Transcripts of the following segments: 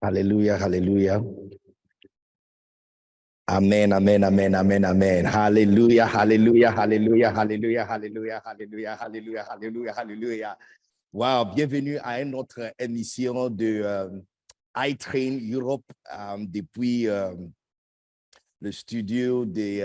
Alléluia, alléluia. Amen, amen, amen, amen, amen. Alléluia, alléluia, alléluia, alléluia, alléluia, alléluia, alléluia, alléluia, alléluia. Wow, bienvenue à une autre émission de iTrain Europe depuis le studio de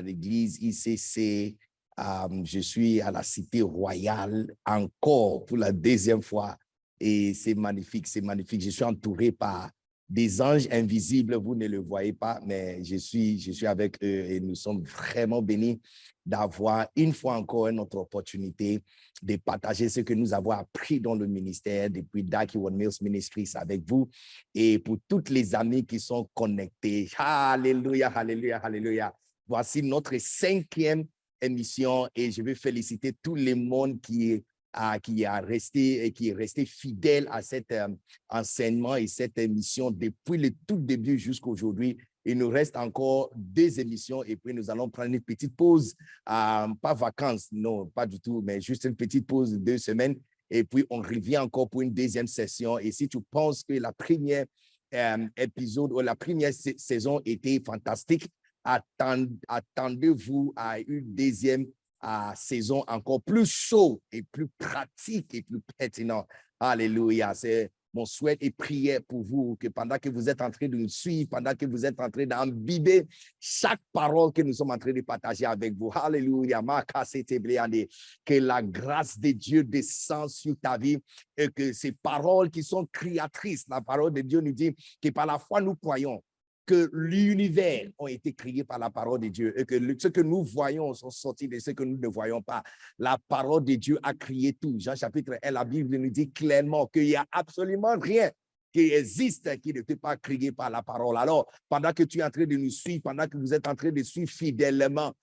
l'église ICC. Je suis à la Cité Royale encore pour la deuxième fois et c'est magnifique, c'est magnifique. Je suis entouré par des anges invisibles, vous ne le voyez pas, mais je suis avec eux et nous sommes vraiment bénis d'avoir une fois encore une autre opportunité de partager ce que nous avons appris dans le ministère depuis Dark One Mills Ministries avec vous et pour toutes les amis qui sont connectés. Alléluia, alléluia, alléluia. Voici notre 5e émission et je veux féliciter tout le monde qui est resté fidèle à cet enseignement et cette émission depuis le tout début jusqu'à aujourd'hui. Il nous reste encore 2 émissions et puis nous allons prendre une petite pause, pas vacances, non, pas du tout, mais juste une petite pause de 2 semaines et puis on revient encore pour une deuxième session. Et si tu penses que la première épisode ou la première saison était fantastique, attendez-vous à une deuxième saison encore plus chaud et plus pratique et plus pertinent. Alléluia. C'est mon souhait et prière pour vous que pendant que vous êtes en train de nous suivre, pendant que vous êtes en train d'imbiber chaque parole que nous sommes en train de partager avec vous. Alléluia. Que la grâce de Dieu descende sur ta vie et que ces paroles qui sont créatrices, la parole de Dieu nous dit que par la foi nous croyons que l'univers a été créé par la parole de Dieu et que ce que nous voyons sont sortis de ce que nous ne voyons pas. La parole de Dieu a créé tout. Jean chapitre 1, la Bible nous dit clairement qu'il n'y a absolument rien qui existe qui ne peut pas créé par la parole. Alors, pendant que tu es en train de nous suivre, pendant que vous êtes en train de suivre fidèlement,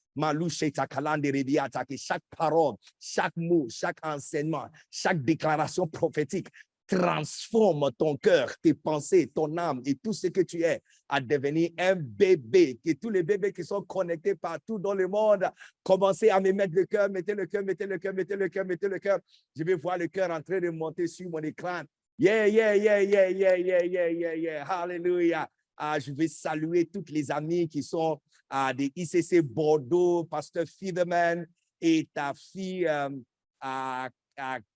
chaque parole, chaque mot, chaque enseignement, chaque déclaration prophétique transforme ton cœur, tes pensées, ton âme et tout ce que tu es à devenir un bébé. Que tous les bébés qui sont connectés partout dans le monde, commencez à me mettre le cœur, mettez le cœur, mettez le cœur, mettez le cœur, mettez le cœur. Je vais voir le cœur en train de monter sur mon écran. Yeah, yeah, yeah, yeah, yeah, yeah, yeah, yeah, yeah. Hallelujah. Je vais saluer toutes les amis qui sont des ICC Bordeaux, Pasteur Fiederman et ta fille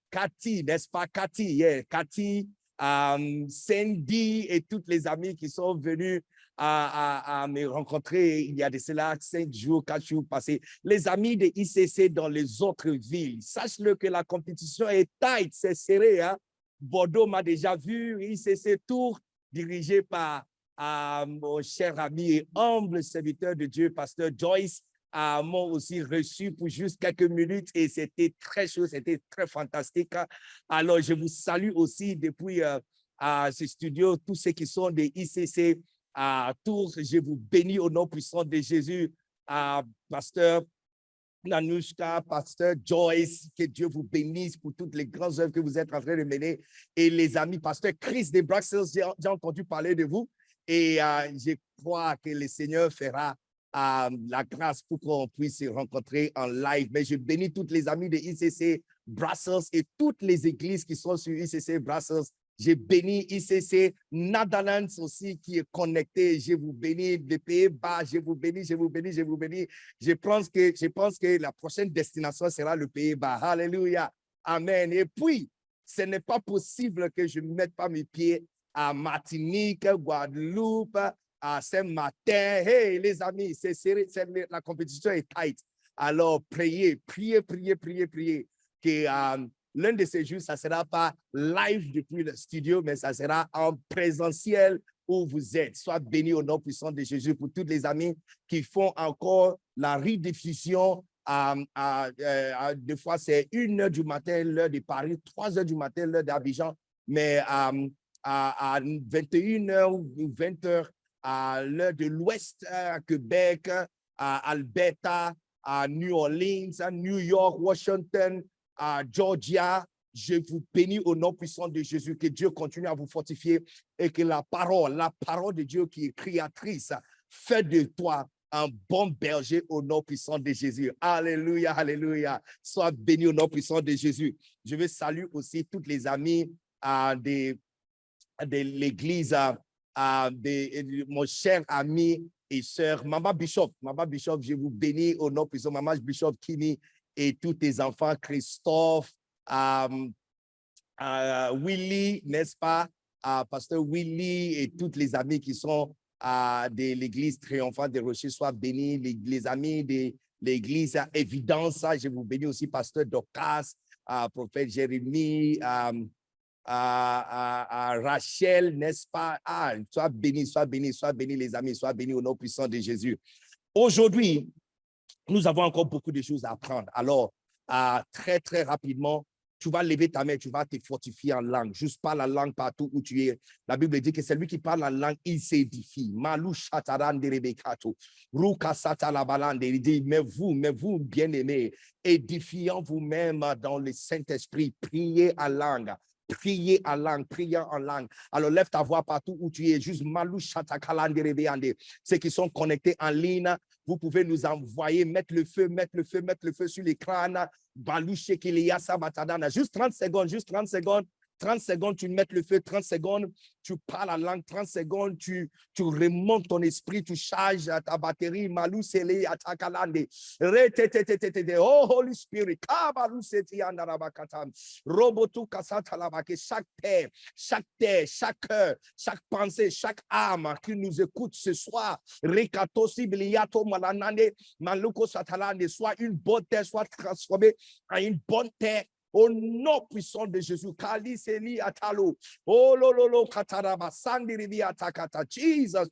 Cathy, n'est-ce pas? Cathy, yeah. Cathy, Sandy et toutes les amis qui sont venus à me rencontrer il y a de cela 5 jours, 4 jours passés. Les amis de ICC dans les autres villes, sache-le que la compétition est tight, c'est serré. Hein? Bordeaux m'a déjà vu, ICC Tours, dirigé par mon cher ami et humble serviteur de Dieu, Pasteur Joyce, m'ont aussi reçu pour juste quelques minutes et c'était très chaud, c'était très fantastique. Alors, je vous salue aussi depuis ce studio, tous ceux qui sont des ICC à Tours. Je vous bénis au nom puissant de Jésus, Pasteur Nanushka, Pasteur Joyce, que Dieu vous bénisse pour toutes les grandes œuvres que vous êtes en train de mener. Et les amis, Pasteur Chris de Bruxelles, j'ai entendu parler de vous et je crois que le Seigneur fera la grâce pour qu'on puisse se rencontrer en live. Mais je bénis toutes les amis de ICC Brussels et toutes les églises qui sont sur ICC Brussels. Je bénis ICC Netherlands aussi qui est connecté. Je vous bénis des Pays-Bas. Je vous bénis, je vous bénis, je vous bénis. Je pense que la prochaine destination sera le Pays-Bas. Alléluia. Amen. Et puis, ce n'est pas possible que je ne mette pas mes pieds à Martinique, Guadeloupe, à Saint-Martin. Hey, les amis, c'est serré, la compétition est tight. Alors, priez, priez, priez, priez, priez que l'un de ces jours, ça ne sera pas live depuis le studio, mais ça sera en présentiel où vous êtes. Sois béni au nom puissant de Jésus pour tous les amis qui font encore la rediffusion. Des fois, c'est 1h du matin, l'heure de Paris, 3h du matin, l'heure d'Abidjan, mais à 21h ou 20h, à l'heure de l'Ouest, à Québec, à Alberta, à New Orleans, à New York, Washington, à Georgia. Je vous bénis au nom puissant de Jésus, que Dieu continue à vous fortifier et que la parole de Dieu qui est créatrice, fait de toi un bon berger au nom puissant de Jésus. Alléluia, alléluia. Sois béni au nom puissant de Jésus. Je veux saluer aussi toutes les amies des de l'église, mon cher ami et sœur, Maman Bishop, je vous bénis au nom puissant, Maman Bishop Kini et tous tes enfants, Christophe, Willy, n'est-ce pas, Pasteur Willy et tous les amis qui sont de l'église triomphante des Rochers, soient bénis, les amis de l'église Évidence, je vous bénis aussi, Pasteur Docas, prophète Jérémie, Rachel, n'est-ce pas? Sois béni, les amis, sois béni au nom puissant de Jésus. Aujourd'hui, nous avons encore beaucoup de choses à apprendre. Alors, très, très rapidement, tu vas lever ta main, tu vas te fortifier en langue. Juste parle la langue partout où tu es. La Bible dit que c'est lui qui parle la langue, il s'édifie. Malou chataran de Rebekato. Ruka satalabalande. Il dit, mais vous, bien-aimés, édifiant vous-même dans le Saint-Esprit, priez en langue. Priez en langue. Alors, lève ta voix partout où tu es. Juste Malou chatakalande rebeande. Ceux qui sont connectés en ligne, vous pouvez nous envoyer, mettre le feu sur l'écran. Balouché qu'il y a ça, batadana. Juste 30 secondes, 30 secondes, tu mets le feu, 30 secondes, tu parles la langue, 30 secondes, tu remontes ton esprit, tu charges ta batterie, malou sele atakalande. Oh Holy Spirit, kabalu seti andarabakatam. Robotu kasata labake. Chaque terre, chaque cœur, chaque pensée, chaque âme qui nous écoute ce soir, rekato sibiliato malanande, maluko satalande, soit une bonne terre, soit transformée en une bonne terre. Au nom puissant de Jésus, Kali Seli Atalo, oh lolo Kataraba, Sandi Rivi Atakata, Jesus,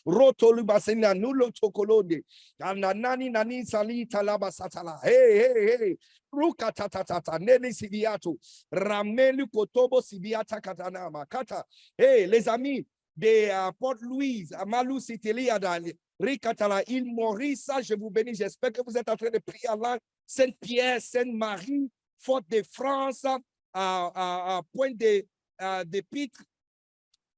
Rotolu Basena, Nulo Tokolode, Ananani Nani Sali Talaba Satala, hey, Ruka Tatatata, Nene Sibiato, Ramelu Kotobo Sibiata Katanama, Kata, hey, les amis de Port-Louise, Amalou Siteli Adali, Rikatala, il Maurice, je vous bénis, j'espère que vous êtes en train de prier à langue, Sainte-Pierre, Sainte-Marie, Fort-de-France, Pointe de Pitre,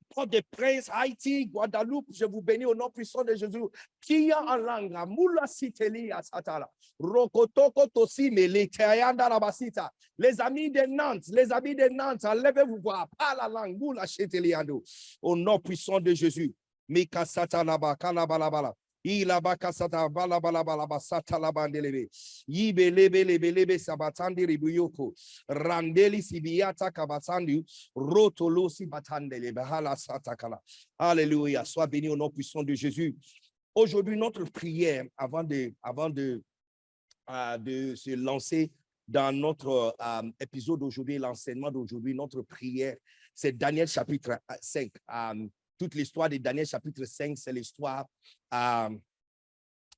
Port-de-Prince, Haïti, Guadeloupe, je vous bénis au nom puissant de Jésus. Qui en langue, Moula Siteli Asatala, Rokotoko Tosime, les Tayanda Labasita, les amis de Nantes, levez-vous voir, pas la langue, Moula Siteliando, au nom puissant de Jésus. Mika Satalaba, Kalabalabala. Ilabakasata balabalabala satalabandelebe yibelebelebelebe sabatandi ribuyoko randeli sibiata kabatandi rotolo sibatandele bahala satakala. Alléluia, sois béni au nom puissant de Jésus. Aujourd'hui, notre prière avant de se lancer dans notre épisode d'aujourd'hui, l'enseignement d'aujourd'hui, notre prière, c'est Daniel chapitre 5. Toute l'histoire de Daniel chapitre 5, c'est l'histoire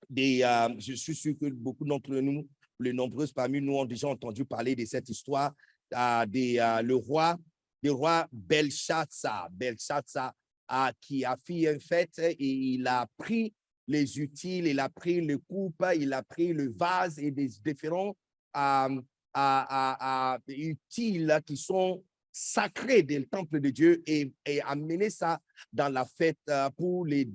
je suis sûr que beaucoup d'entre nous, les nombreux parmi nous ont déjà entendu parler de cette histoire le roi Belshazzar, qui a fait une fête et il a pris les utiles, il a pris le coupe, il a pris le vase et des différents utiles qui sont sacrés du temple de Dieu et amener ça dans la fête pour les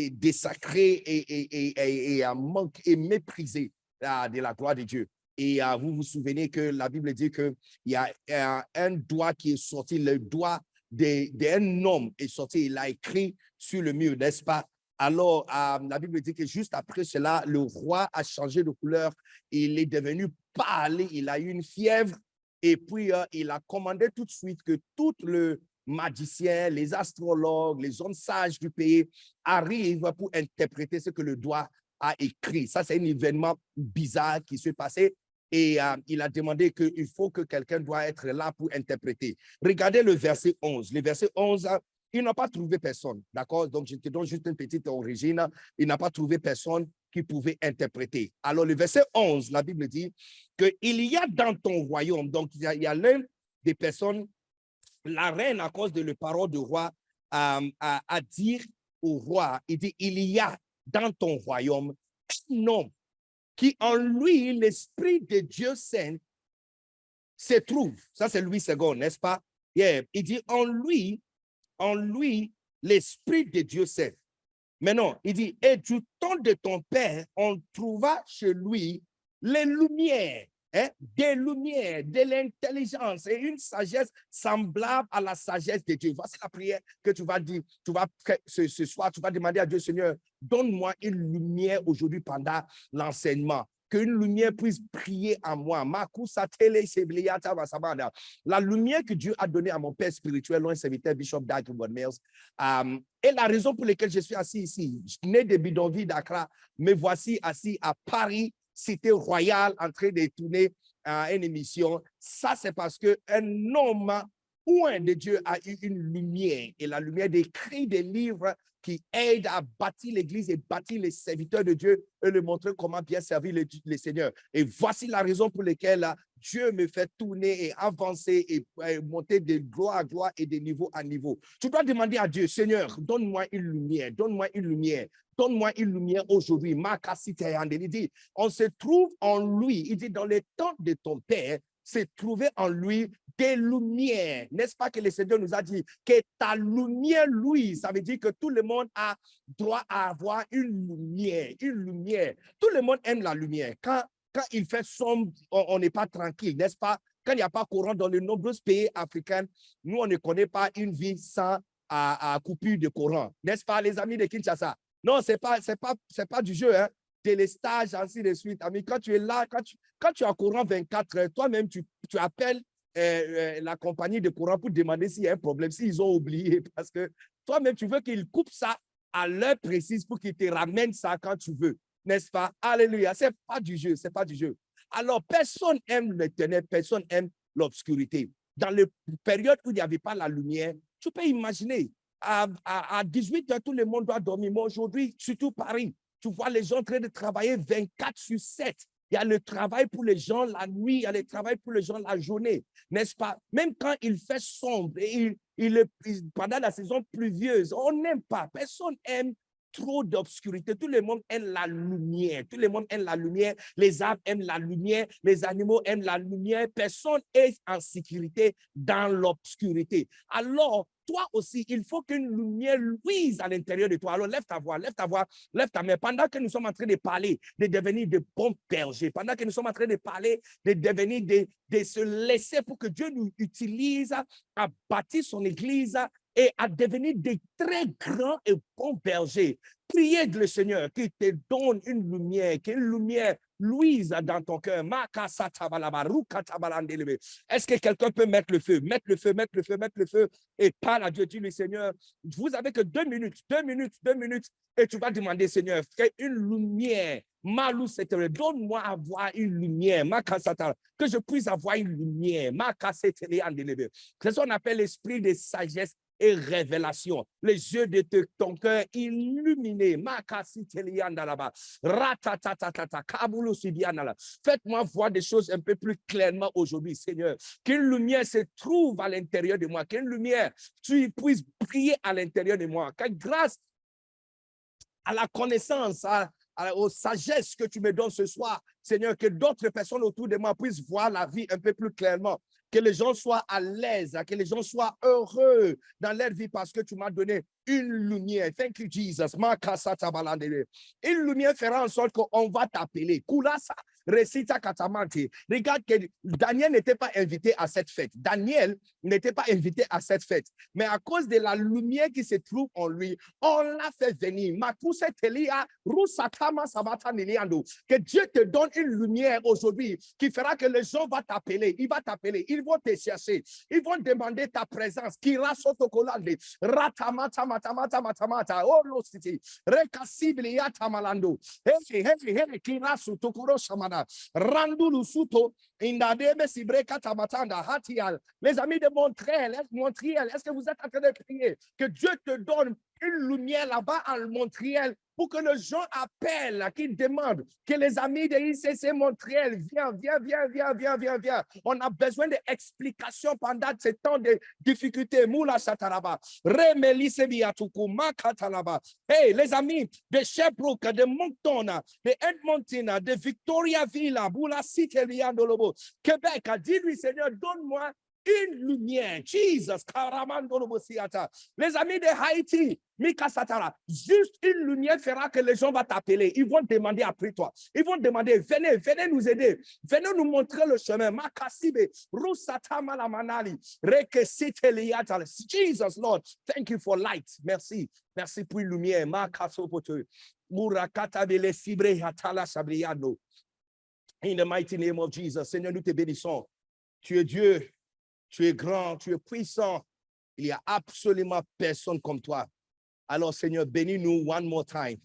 désacrer et mépriser de la gloire de Dieu. Et vous vous souvenez que la Bible dit qu'il y a un doigt qui est sorti, le doigt d'un homme est sorti, il a écrit sur le mur, n'est-ce pas? Alors, la Bible dit que juste après cela, le roi a changé de couleur, il est devenu pâle, il a eu une fièvre, et puis il a commandé tout de suite que tout le magiciens, les astrologues, les hommes sages du pays arrivent pour interpréter ce que le doigt a écrit. Ça, c'est un événement bizarre qui s'est passé et il a demandé qu'il faut que quelqu'un doit être là pour interpréter. Regardez le verset 11. Le verset 11, il n'a pas trouvé personne, d'accord? Donc, je te donne juste une petite origine. Il n'a pas trouvé personne qui pouvait interpréter. Alors, le verset 11, la Bible dit qu'il y a dans ton royaume, donc il y a l'un des personnes, la reine, à cause de la parole du roi, à dire au roi, il dit, il y a dans ton royaume un homme qui en lui, l'esprit de Dieu Saint se trouve. Ça, c'est Louis II, n'est-ce pas? Yeah. Il dit, en lui, l'esprit de Dieu Saint. Mais non, il dit, et du temps de ton père, on trouva chez lui les lumières des lumières, de l'intelligence et une sagesse semblable à la sagesse de Dieu. Voici la prière que tu vas dire, tu vas ce soir, tu vas demander à Dieu, Seigneur, donne-moi une lumière aujourd'hui pendant l'enseignement. Qu'une lumière puisse briller en moi. La lumière que Dieu a donnée à mon père spirituel, loin serviteur Bishop Dag Mills, et la raison pour laquelle je suis assis ici, né de bidonville d'Accra, me voici assis à Paris, cité royale, en train de tourner une émission. Ça, c'est parce qu'un homme point de Dieu a eu une lumière, et la lumière d'écrire des livres qui aident à bâtir l'Église et bâtir les serviteurs de Dieu et leur montrer comment bien servir le Seigneur. Et voici la raison pour laquelle Dieu me fait tourner et avancer et monter de gloire à gloire et de niveau à niveau. Tu dois demander à Dieu, Seigneur, donne-moi une lumière, donne-moi une lumière. Donne-moi une lumière aujourd'hui. Il dit, on se trouve en lui. Il dit, dans les temps de ton Père, c'est trouvé en lui des lumières. N'est-ce pas que le Seigneur nous a dit que ta lumière, lui, ça veut dire que tout le monde a droit à avoir une lumière, une lumière. Tout le monde aime la lumière. Quand il fait sombre, on n'est pas tranquille, n'est-ce pas? Quand il n'y a pas courant dans de nombreux pays africains, nous, on ne connaît pas une vie sans coupure de courant. N'est-ce pas, les amis de Kinshasa? Non, c'est pas du jeu, hein. Téléstage, ainsi de suite. Ami, quand tu es là, quand tu as courant 24 heures, toi-même, tu appelles la compagnie de courant pour demander s'il y a un problème, s'ils ont oublié, parce que toi-même, tu veux qu'ils coupent ça à l'heure précise pour qu'ils te ramènent ça quand tu veux, n'est-ce pas? Alléluia, c'est pas du jeu, c'est pas du jeu. Alors, personne aime le ténèbres, personne aime l'obscurité. Dans les périodes où il n'y avait pas la lumière, tu peux imaginer, à 18 heures, tout le monde doit dormir. Mais aujourd'hui, surtout Paris, tu vois les gens en train de travailler 24/7. Il y a le travail pour les gens la nuit, il y a le travail pour les gens la journée, n'est-ce pas? Même quand il fait sombre et pendant la saison pluvieuse, on n'aime pas. Personne aime trop d'obscurité. Tout le monde aime la lumière. Tout le monde aime la lumière. Les arbres aiment la lumière. Les animaux aiment la lumière. Personne est en sécurité dans l'obscurité. Alors, toi aussi, il faut qu'une lumière luise à l'intérieur de toi. Alors, lève ta voix, lève ta voix, lève ta main. Pendant que nous sommes en train de parler de devenir de bons bergers, pendant que nous sommes en train de parler de devenir de se laisser pour que Dieu nous utilise à bâtir son église et à devenir des très grands et bons bergers. Priez le Seigneur qu'il te donne une lumière, qu'une lumière luise dans ton cœur. Est-ce que quelqu'un peut mettre le feu? Mettre le feu, mettre le feu, mettre le feu et parle à Dieu. Dis-lui, Seigneur, vous avez que 2 minutes, 2 minutes, 2 minutes et tu vas demander, Seigneur, fais une lumière. Donne-moi à avoir une lumière. Que je puisse avoir une lumière. C'est ce qu'on appelle l'esprit de sagesse et révélation. Les yeux de ton cœur illuminés. Faites-moi voir des choses un peu plus clairement aujourd'hui, Seigneur. Qu'une lumière se trouve à l'intérieur de moi. Qu'une lumière tu puisses briller à l'intérieur de moi. Que grâce à la connaissance, aux sagesses que tu me donnes ce soir, Seigneur, que d'autres personnes autour de moi puissent voir la vie un peu plus clairement. Que les gens soient à l'aise, que les gens soient heureux dans leur vie parce que tu m'as donné une lumière. Thank you, Jesus. Une lumière fera en sorte qu'on va t'appeler. Kulasa, recita katamante. Regarde que Daniel n'était pas invité à cette fête. Daniel n'était pas invité à cette fête. Mais à cause de la lumière qui se trouve en lui, on l'a fait venir. Que Dieu te donne une lumière aujourd'hui qui fera que les gens vont t'appeler. Il va t'appeler. Ils vont te chercher. Ils vont demander ta présence. Kira sotokolande. Ratamata matamata matamata. Oh lo city. Rekasiblia tamalando. Hey hey hey kira sotokoro shamana. Randulu suto. Indadebe sibreka tamatanda hatial. Les amis de Montréal, est-ce que vous êtes en train de prier que Dieu te donne une lumière là-bas en Montréal pour que les gens appellent, qu'ils demandent, que les amis de ICC Montréal, viens. On a besoin d'explications pendant ce temps de difficulté. Moula Sataraba, Remelise Biatuku, Makatalaba. Hey, les amis de Sherbrooke, de Moncton, de Edmonton, de Victoriaville, Boula Cité, Québec, dis-lui, Seigneur, donne-moi Une lumière. Jesus. Les amis de Haïti, Mika Satara, juste une lumière fera que les gens vont t'appeler. Ils vont demander après toi. Ils vont demander, venez, venez nous aider. Venez nous montrer le chemin. Makasibe, Rusatama la manali, Rekesite liata. Jesus, Lord, thank you for light. Merci. Merci pour une lumière. Makasopote. Murakata bele sibre hatala sabriano. In the mighty name of Jesus, Seigneur, nous te bénissons. Tu es Dieu, tu es grand, tu es puissant. Il n'y a absolument personne comme toi. Alors, Seigneur, bénis-nous one more time.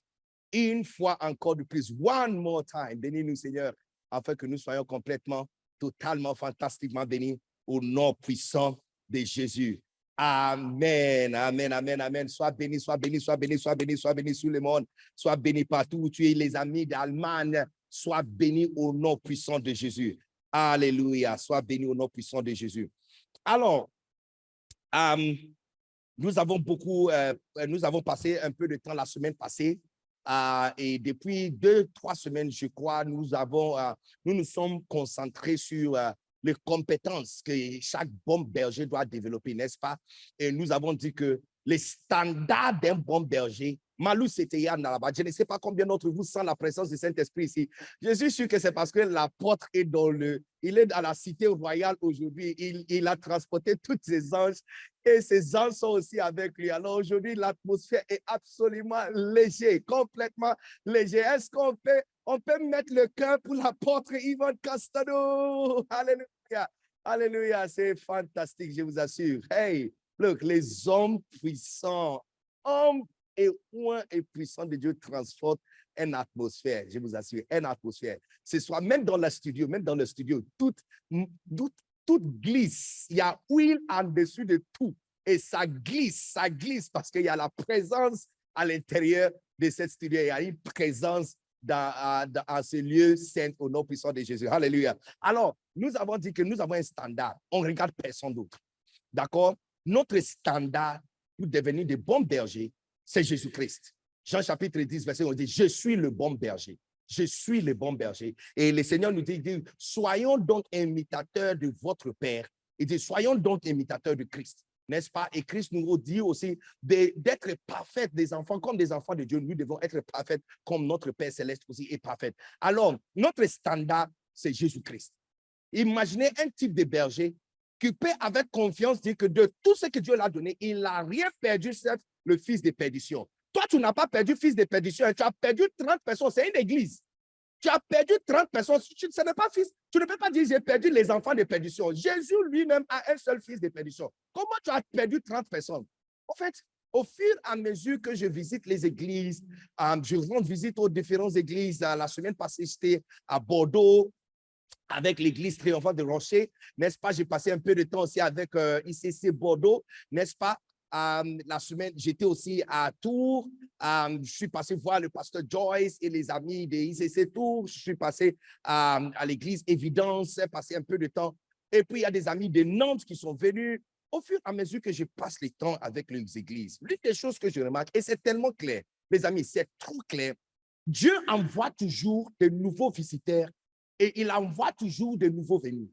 Une fois encore de plus, one more time. Bénis-nous, Seigneur, afin que nous soyons complètement, totalement, fantastiquement bénis au nom puissant de Jésus. Amen, amen, amen, amen. Sois béni, sois béni, sois béni, sois béni, sois béni sur le monde. Sois béni partout où tu es, les amis d'Allemagne. Sois béni au nom puissant de Jésus. Alléluia. Sois béni au nom puissant de Jésus. Alors, nous avons passé un peu de temps la semaine passée et depuis 2-3 semaines, je crois, nous nous sommes concentrés sur les compétences que chaque bon berger doit développer, n'est-ce pas? Et nous avons dit que les standards d'un bon berger, Malou c'était là-bas. Je ne sais pas combien d'entre vous sentent la présence du Saint-Esprit ici. Je suis sûr que c'est parce que l'apôtre est il est dans la cité royale aujourd'hui. Il a transporté tous ses anges et ses anges sont aussi avec lui. Alors aujourd'hui, l'atmosphère est absolument légère, complètement légère. Est-ce qu'on peut mettre le cœur pour l'apôtre Yvonne Castano? Alléluia. Alléluia. C'est fantastique, je vous assure. Hey, look, les hommes puissants, hommes et loin et puissant de Dieu transporte une atmosphère, je vous assure, une atmosphère. Ce soit même dans le studio, tout glisse. Il y a huile en dessus de tout et ça glisse parce qu'il y a la présence à l'intérieur de cette studio. Il y a une présence dans ce lieu saint au nom puissant de Jésus. Alléluia. Alors, nous avons dit que nous avons un standard. On ne regarde personne d'autre. D'accord? Notre standard pour devenir de bons bergers, c'est Jésus-Christ. Jean chapitre 10, verset 11 dit, je suis le bon berger. Je suis le bon berger. Et le Seigneur nous dit, soyons donc imitateurs de votre Père. Il dit, soyons donc imitateurs de Christ. N'est-ce pas? Et Christ nous dit aussi d'être parfaits des enfants, comme des enfants de Dieu. Nous devons être parfaits comme notre Père céleste aussi est parfait. Alors, notre standard, c'est Jésus-Christ. Imaginez un type de berger qui peut avec confiance dire que de tout ce que Dieu l'a donné, il n'a rien perdu, sauf le fils de perdition. Toi, tu n'as pas perdu fils de perdition, tu as perdu 30 personnes, c'est une église. Tu as perdu 30 personnes, ce n'est pas fils. Tu ne peux pas dire j'ai perdu les enfants de perdition. Jésus lui-même a un seul fils de perdition. Comment tu as perdu 30 personnes? En fait, au fur et à mesure que je visite les églises, je rends visite aux différentes églises. La semaine passée, j'étais à Bordeaux, avec l'église triomphante de Rocher, n'est-ce pas? J'ai passé un peu de temps aussi avec ICC Bordeaux, n'est-ce pas? La semaine, j'étais aussi à Tours. Je suis passé voir le pasteur Joyce et les amis de ICC Tours. Je suis passé à l'église Évidence, passé un peu de temps. Et puis, il y a des amis de Nantes qui sont venus. Au fur et à mesure que je passe le temps avec les églises, l'une des choses que je remarque, et c'est tellement clair, mes amis, c'est trop clair, Dieu envoie toujours de nouveaux visiteurs et il envoie toujours de nouveaux venus.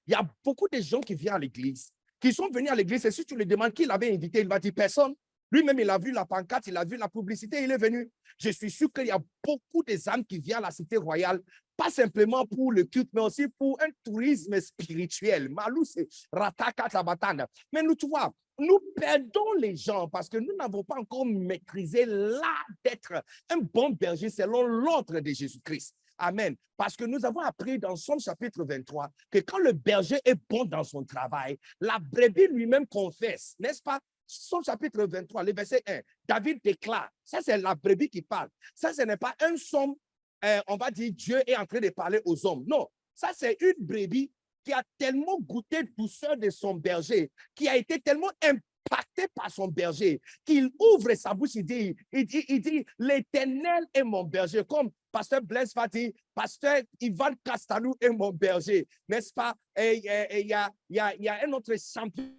Il y a beaucoup de gens qui viennent à l'église, qui sont venus à l'église, et si tu lui demandes qui l'avait invité, il va dire personne. Lui-même, il a vu la pancarte, il a vu la publicité, il est venu. Je suis sûr qu'il y a beaucoup des âmes qui viennent à la cité royale, pas simplement pour le culte, mais aussi pour un tourisme spirituel. Malou, c'est rataka tabatana. Mais nous, tu vois, nous perdons les gens parce que nous n'avons pas encore maîtrisé l'art d'être un bon berger selon l'ordre de Jésus-Christ. Amen. Parce que nous avons appris dans Somme chapitre 23 que quand le berger est bon dans son travail, la brebis lui-même confesse, n'est-ce pas? Somme chapitre 23, le verset 1, David déclare, ça c'est la brebis qui parle. Ça, ce n'est pas un somme, on va dire Dieu est en train de parler aux hommes. Non, ça c'est une brebis qui a tellement goûté douceur de son berger, qui a été tellement impacté par son berger, qu'il ouvre sa bouche, il dit, l'Éternel est mon berger, comme Pasteur Blaise va dire, Pasteur Yvan Castanou est mon berger, n'est-ce pas? Et il y a un autre champion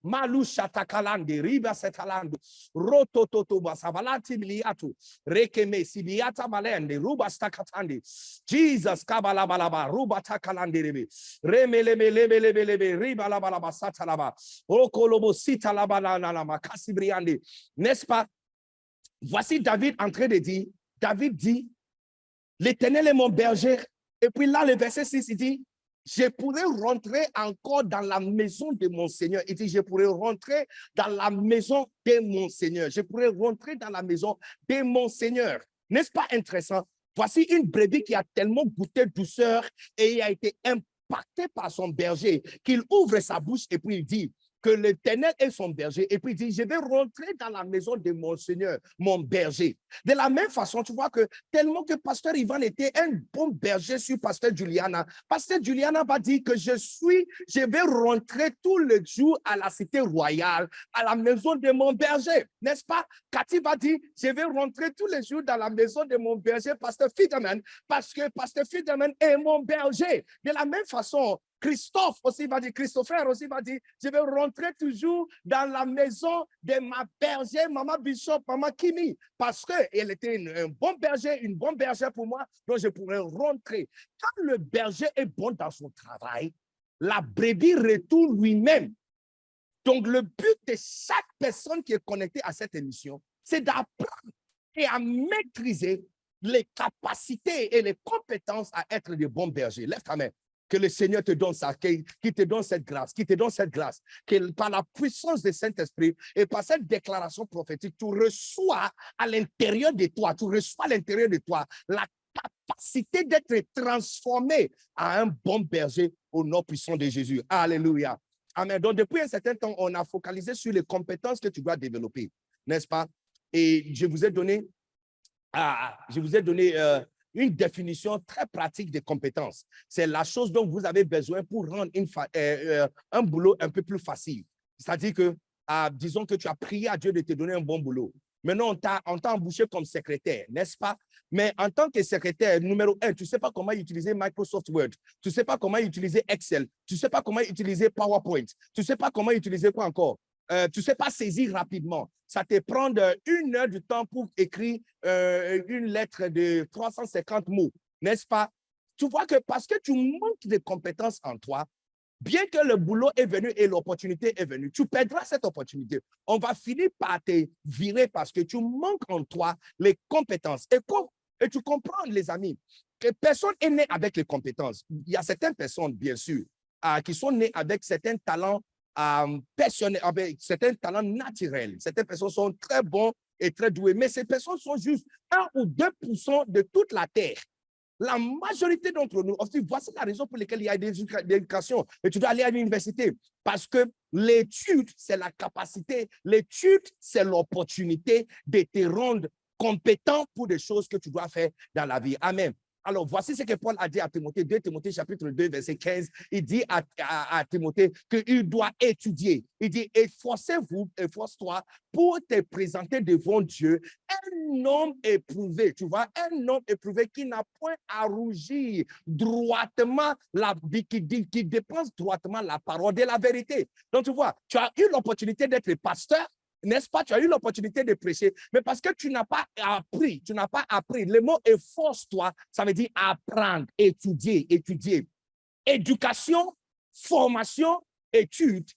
Malu shatakalande riba setalando roto toto basabalati miliatu rekeme sibiata malende ruba stakatande Jesus kabalabalaba ruba takalande rebe remelebelebelebelebe riba labalaba satalaba okolobo sitalaba la kasibriande, n'est-ce pas? Voici David en train de dire, David dit, l'Éternel est mon berger. Et puis là, le verset 6, il dit, je pourrais rentrer encore dans la maison de mon Seigneur. Il dit, je pourrais rentrer dans la maison de mon Seigneur. Je pourrais rentrer dans la maison de mon Seigneur. N'est-ce pas intéressant? Voici une brebis qui a tellement goûté douceur et il a été impacté par son berger qu'il ouvre sa bouche et puis il dit que l'Éternel est son berger. Et puis il dit, je vais rentrer dans la maison de mon Seigneur, mon berger. De la même façon, tu vois que tellement que Pasteur Ivan était un bon berger sur Pasteur Juliana, Pasteur Juliana va dire que je vais rentrer tous les jours à la cité royale, à la maison de mon berger. N'est-ce pas? Cathy va dire, je vais rentrer tous les jours dans la maison de mon berger, Pasteur Fideman, parce que Pasteur Fideman est mon berger. De la même façon, Christopher aussi va dire, je vais rentrer toujours dans la maison de ma berger, Maman Bishop, Maman Kimi, parce qu'elle était un bon berger, une bonne bergère pour moi, donc je pourrais rentrer. Quand le berger est bon dans son travail, la brebis retourne lui-même. Donc, le but de chaque personne qui est connectée à cette émission, c'est d'apprendre et à maîtriser les capacités et les compétences à être de bons bergers. Lève ta main. Que le Seigneur te donne ça, qu'il te donne cette grâce, que par la puissance du Saint-Esprit et par cette déclaration prophétique, tu reçois à l'intérieur de toi, la capacité d'être transformé à un bon berger au nom puissant de Jésus. Alléluia. Amen. Donc, depuis un certain temps, on a focalisé sur les compétences que tu dois développer, n'est-ce pas? Et je vous ai donné une définition très pratique des compétences. C'est la chose dont vous avez besoin pour rendre un boulot un peu plus facile. C'est-à-dire que, disons que tu as prié à Dieu de te donner un bon boulot. Maintenant, on t'a embauché comme secrétaire, n'est-ce pas? Mais en tant que secrétaire, numéro 1, tu ne sais pas comment utiliser Microsoft Word. Tu ne sais pas comment utiliser Excel. Tu ne sais pas comment utiliser PowerPoint. Tu ne sais pas comment utiliser quoi encore? Tu ne sais pas saisir rapidement. Ça te prend 1 heure de temps pour écrire une lettre de 350 mots, n'est-ce pas? Tu vois que parce que tu manques de compétences en toi, bien que le boulot est venu et l'opportunité est venue, tu perdras cette opportunité. On va finir par te virer parce que tu manques en toi les compétences. Et tu comprends, les amis, que personne n'est né avec les compétences. Il y a certaines personnes, bien sûr, qui sont nées avec certains talents personnels, avec certains talents naturels. Certaines personnes sont très bonnes et très douées, mais ces personnes sont juste 1 ou 2% de toute la terre. La majorité d'entre nous, voici la raison pour laquelle il y a des éducations et tu dois aller à l'université. Parce que l'étude, c'est la capacité, l'étude, c'est l'opportunité de te rendre compétent pour des choses que tu dois faire dans la vie. Amen. Alors, voici ce que Paul a dit à Timothée, 2 Timothée chapitre 2, verset 15. Il dit à Timothée qu'il doit étudier. Il dit, efforce-toi pour te présenter devant Dieu un homme éprouvé, tu vois, un homme éprouvé qui n'a point à rougir droitement, qui dépense droitement la parole de la vérité. Donc, tu vois, tu as eu l'opportunité d'être pasteur, n'est-ce pas? Tu as eu l'opportunité de prêcher, mais parce que tu n'as pas appris, Le mot « efforce-toi », ça veut dire apprendre, étudier. Éducation, formation, étude,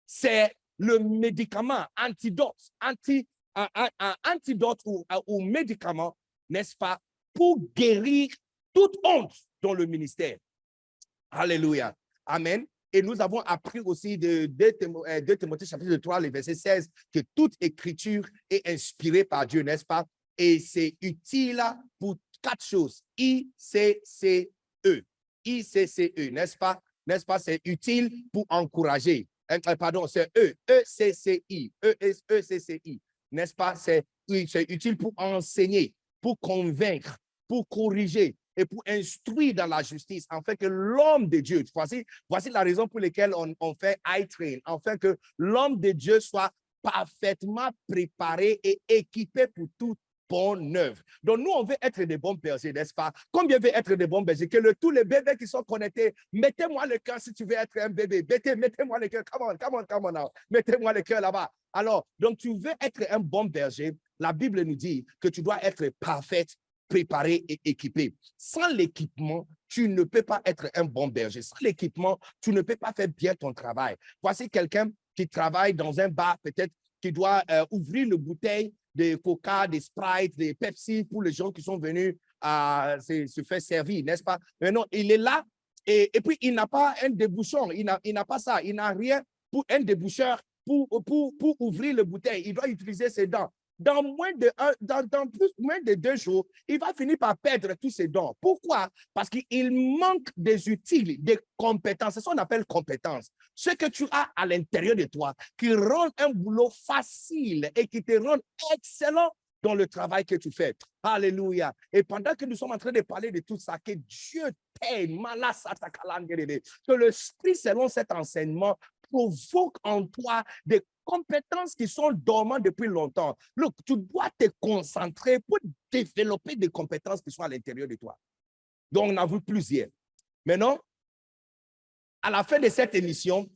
c'est le médicament, antidote ou médicament, n'est-ce pas, pour guérir toute honte dans le ministère. Alléluia. Amen. Et nous avons appris aussi de 2 Timothée chapitre 3, le verset 16, que toute écriture est inspirée par Dieu, n'est-ce pas? Et c'est utile pour 4 choses. ICCE, n'est-ce pas? N'est-ce pas? C'est utile pour encourager. Pardon, c'est ECCI, n'est-ce pas? C'est utile pour enseigner, pour convaincre, pour corriger et pour instruire dans la justice, afin que l'homme de Dieu, voici la raison pour laquelle on fait I-Train, afin que l'homme de Dieu soit parfaitement préparé et équipé pour toute bonne œuvre. Donc, nous, on veut être des bons bergers, n'est-ce pas? Combien veut être des bons bergers? Que tous les bébés qui sont connectés, mettez-moi le cœur si tu veux être un bébé. Mettez-moi le cœur. Come on now. Mettez-moi le cœur là-bas. Alors, donc, tu veux être un bon berger. La Bible nous dit que tu dois être parfait, préparé et équipé. Sans l'équipement, tu ne peux pas être un bon berger. Sans l'équipement, tu ne peux pas faire bien ton travail. Voici quelqu'un qui travaille dans un bar, peut-être, qui doit ouvrir le bouteille de Coca, de Sprite, de Pepsi pour les gens qui sont venus à se faire servir, n'est-ce pas? Mais non, il est là et puis il n'a pas un débouchon, il n'a pas ça, il n'a rien pour un déboucheur pour ouvrir le bouteille. Il doit utiliser ses dents. Dans moins de 2 jours, il va finir par perdre tous ses dons. Pourquoi? Parce qu'il manque des utiles, des compétences. C'est ce qu'on appelle compétences. Ce que tu as à l'intérieur de toi qui rend un boulot facile et qui te rend excellent dans le travail que tu fais. Alléluia. Et pendant que nous sommes en train de parler de tout ça, que Dieu t'aide, que l'Esprit, selon cet enseignement, provoque en toi des compétences qui sont dormantes depuis longtemps. Look, tu dois te concentrer pour développer des compétences qui sont à l'intérieur de toi. Donc, on a vu plusieurs. Maintenant, à la fin de cette émission,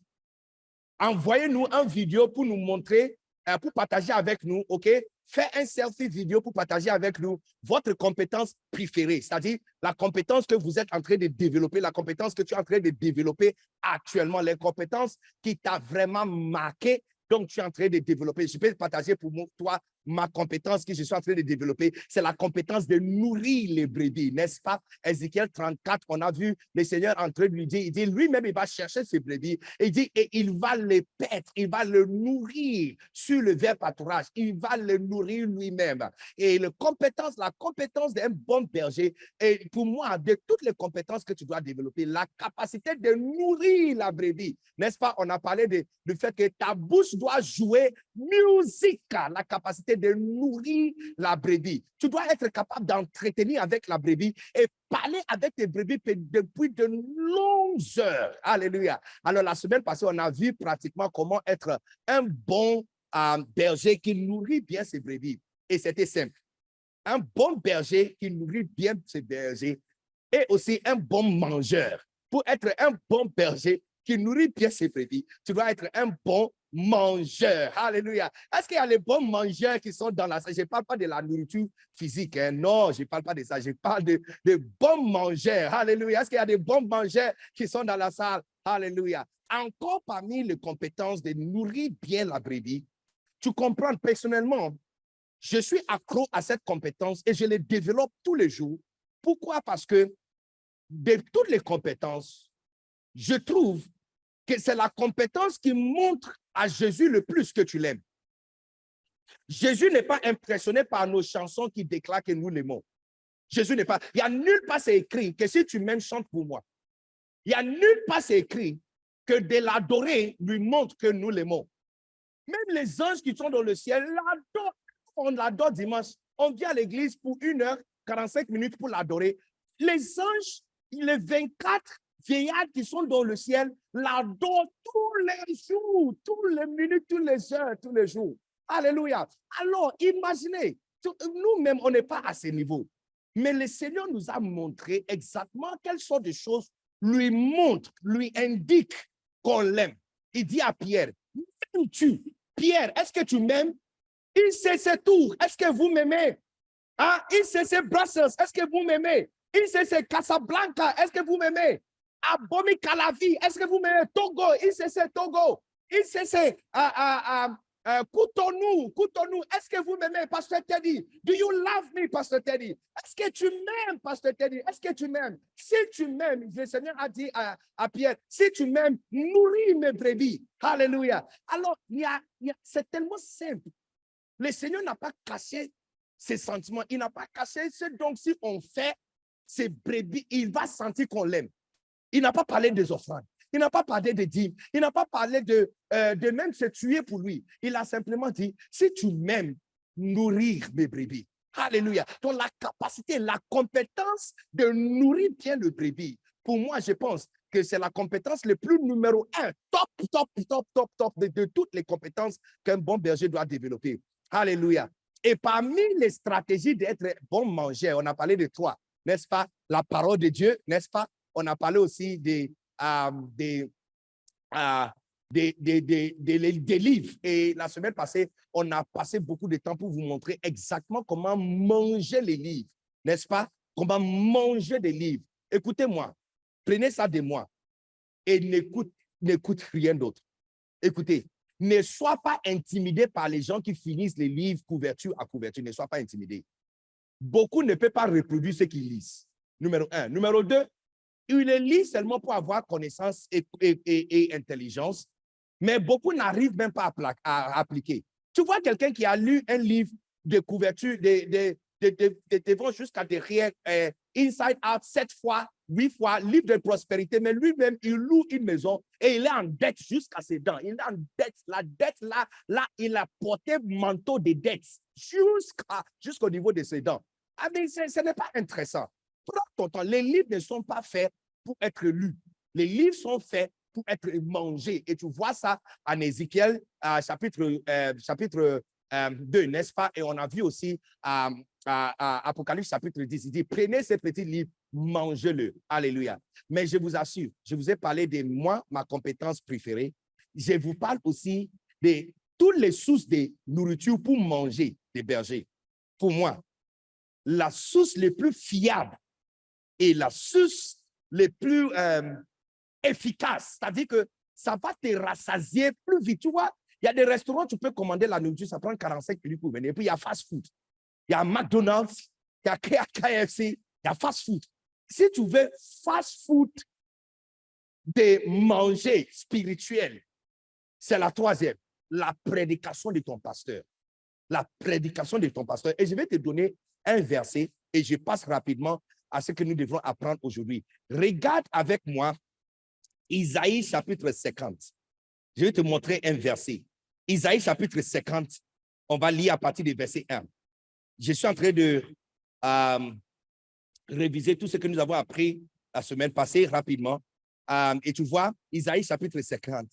envoyez-nous une vidéo pour nous montrer, pour partager avec nous, OK? Faites un selfie vidéo pour partager avec nous votre compétence préférée, c'est-à-dire la compétence que vous êtes en train de développer, la compétence que tu es en train de développer actuellement, les compétences qui t'ont vraiment marqué. Donc, tu es en train de développer. Je peux partager pour toi ma compétence que je suis en train de développer. C'est la compétence de nourrir les brebis, n'est-ce pas? Ézéchiel 34, on a vu le Seigneur en train de lui dire, il dit lui-même, il va chercher ses brebis. Et il dit, et il va les paître, il va le nourrir sur le verre pâturage. Il va le nourrir lui-même. Et la compétence d'un bon berger, et pour moi, de toutes les compétences que tu dois développer, la capacité de nourrir la brebis, n'est-ce pas? On a parlé du fait que ta bouche doit jouer musique, la capacité de nourrir la brebis. Tu dois être capable d'entretenir avec la brebis et parler avec tes brebis depuis de longues heures. Alléluia. Alors, la semaine passée, on a vu pratiquement comment être un bon berger qui nourrit bien ses brebis. Et c'était simple. Un bon berger qui nourrit bien ses bergers et aussi un bon mangeur. Pour être un bon berger qui nourrit bien ses brebis, tu dois être un bon mangeur. Alléluia. Est-ce qu'il y a les bons mangeurs qui sont dans la salle? Je ne parle pas de la nourriture physique. Hein? Non, je ne parle pas de ça. Je parle de bons mangeurs. Alléluia. Est-ce qu'il y a des bons mangeurs qui sont dans la salle? Alléluia. Encore parmi les compétences de nourrir bien la brebis, tu comprends personnellement, je suis accro à cette compétence et je les développe tous les jours. Pourquoi? Parce que de toutes les compétences, je trouve que c'est la compétence qui montre à Jésus le plus que tu l'aimes. Jésus n'est pas impressionné par nos chansons qui déclarent que nous l'aimons. Jésus n'est pas. Il n'y a nulle part c'est écrit que si tu m'aimes, chante pour moi. Il n'y a nulle part c'est écrit que de l'adorer lui montre que nous l'aimons. Même les anges qui sont dans le ciel l'adorent. On l'adore dimanche. On vient à l'église pour 1h45 minutes pour l'adorer. Les anges, les 24 vieillards qui sont dans le ciel l'adorent tous les jours, toutes les minutes, toutes les heures, tous les jours. Alléluia. Alors, imaginez, nous-mêmes, on n'est pas à ce niveau. Mais le Seigneur nous a montré exactement quelles sortes de choses lui montrent, lui indiquent qu'on l'aime. Il dit à Pierre, m'aimes-tu? Pierre, est-ce que tu m'aimes? ICC Tours, est-ce que vous m'aimez? Hein? ICC Brussels, est-ce que vous m'aimez? ICC Casablanca, est-ce que vous m'aimez? Abomi Calavi, est-ce que vous m'aimez? Togo, ICC Togo, ICC Cotonou, est-ce que vous m'aimez, Pasteur Teddy? Do you love me, Pasteur Teddy? Est-ce que tu m'aimes, Pasteur Teddy? Est-ce que tu m'aimes? Si tu m'aimes, le Seigneur a dit à Pierre, si tu m'aimes, nourris mes brebis. Alléluia. Alors, c'est tellement simple. Le Seigneur n'a pas caché ses sentiments. Il n'a pas caché ce donc si on fait ses brebis, il va sentir qu'on l'aime. Il n'a pas parlé des offrandes. Il n'a pas parlé de dîmes. Il n'a pas parlé de même se tuer pour lui. Il a simplement dit, si tu m'aimes, nourrir mes brebis. Alléluia. Donc la capacité, la compétence de nourrir bien le brebis, pour moi, je pense que c'est la compétence le plus numéro 1, top de toutes les compétences qu'un bon berger doit développer. Alléluia. Et parmi les stratégies d'être bon mangeur, on a parlé de 3, n'est-ce pas? La parole de Dieu, n'est-ce pas? On a parlé aussi des livres. Et la semaine passée, on a passé beaucoup de temps pour vous montrer exactement comment manger les livres, n'est-ce pas? Comment manger des livres. Écoutez-moi, prenez ça de moi et n'écoute rien d'autre. Écoutez, ne sois pas intimidé par les gens qui finissent les livres couverture à couverture. Ne sois pas intimidé. Beaucoup ne peuvent pas reproduire ce qu'ils lisent. Numéro 1. Numéro 2, ils les lisent seulement pour avoir connaissance et intelligence, mais beaucoup n'arrivent même pas à appliquer. Tu vois quelqu'un qui a lu un livre de couverture, devant jusqu'à derrière, Inside Out, 7 fois, 8 fois, livre de prospérité, mais lui-même, il loue une maison et il est en dette jusqu'à ses dents. Il est en dette. La dette, là, il a porté manteau de dette jusqu'au niveau de ses dents. Ah, mais ce n'est pas intéressant. Prends ton temps. Les livres ne sont pas faits pour être lus. Les livres sont faits pour être mangés. Et tu vois ça en Ézéchiel, chapitre 2, n'est-ce pas? Et on a vu aussi Apocalypse chapitre 10, il dit, prenez ces petits livres, mangez-le. Alléluia. Mais je vous assure, je vous ai parlé de moi, ma compétence préférée. Je vous parle aussi de toutes les sources de nourriture pour manger des bergers. Pour moi, la source la plus fiable et la source la plus efficace, c'est-à-dire que ça va te rassasier plus vite. Tu vois, il y a des restaurants, tu peux commander la nourriture, ça prend 45 minutes pour venir. Et puis, il y a fast food. Il y a McDonald's, il y a KFC, il y a fast food. Si tu veux fast food de manger spirituel, c'est la 3e, la prédication de ton pasteur. La prédication de ton pasteur. Et je vais te donner un verset et je passe rapidement à ce que nous devons apprendre aujourd'hui. Regarde avec moi Isaïe chapitre 50. Je vais te montrer un verset. Isaïe chapitre 50, on va lire à partir du verset 1. Je suis en train de réviser tout ce que nous avons appris la semaine passée rapidement. Et tu vois, Isaïe chapitre 50.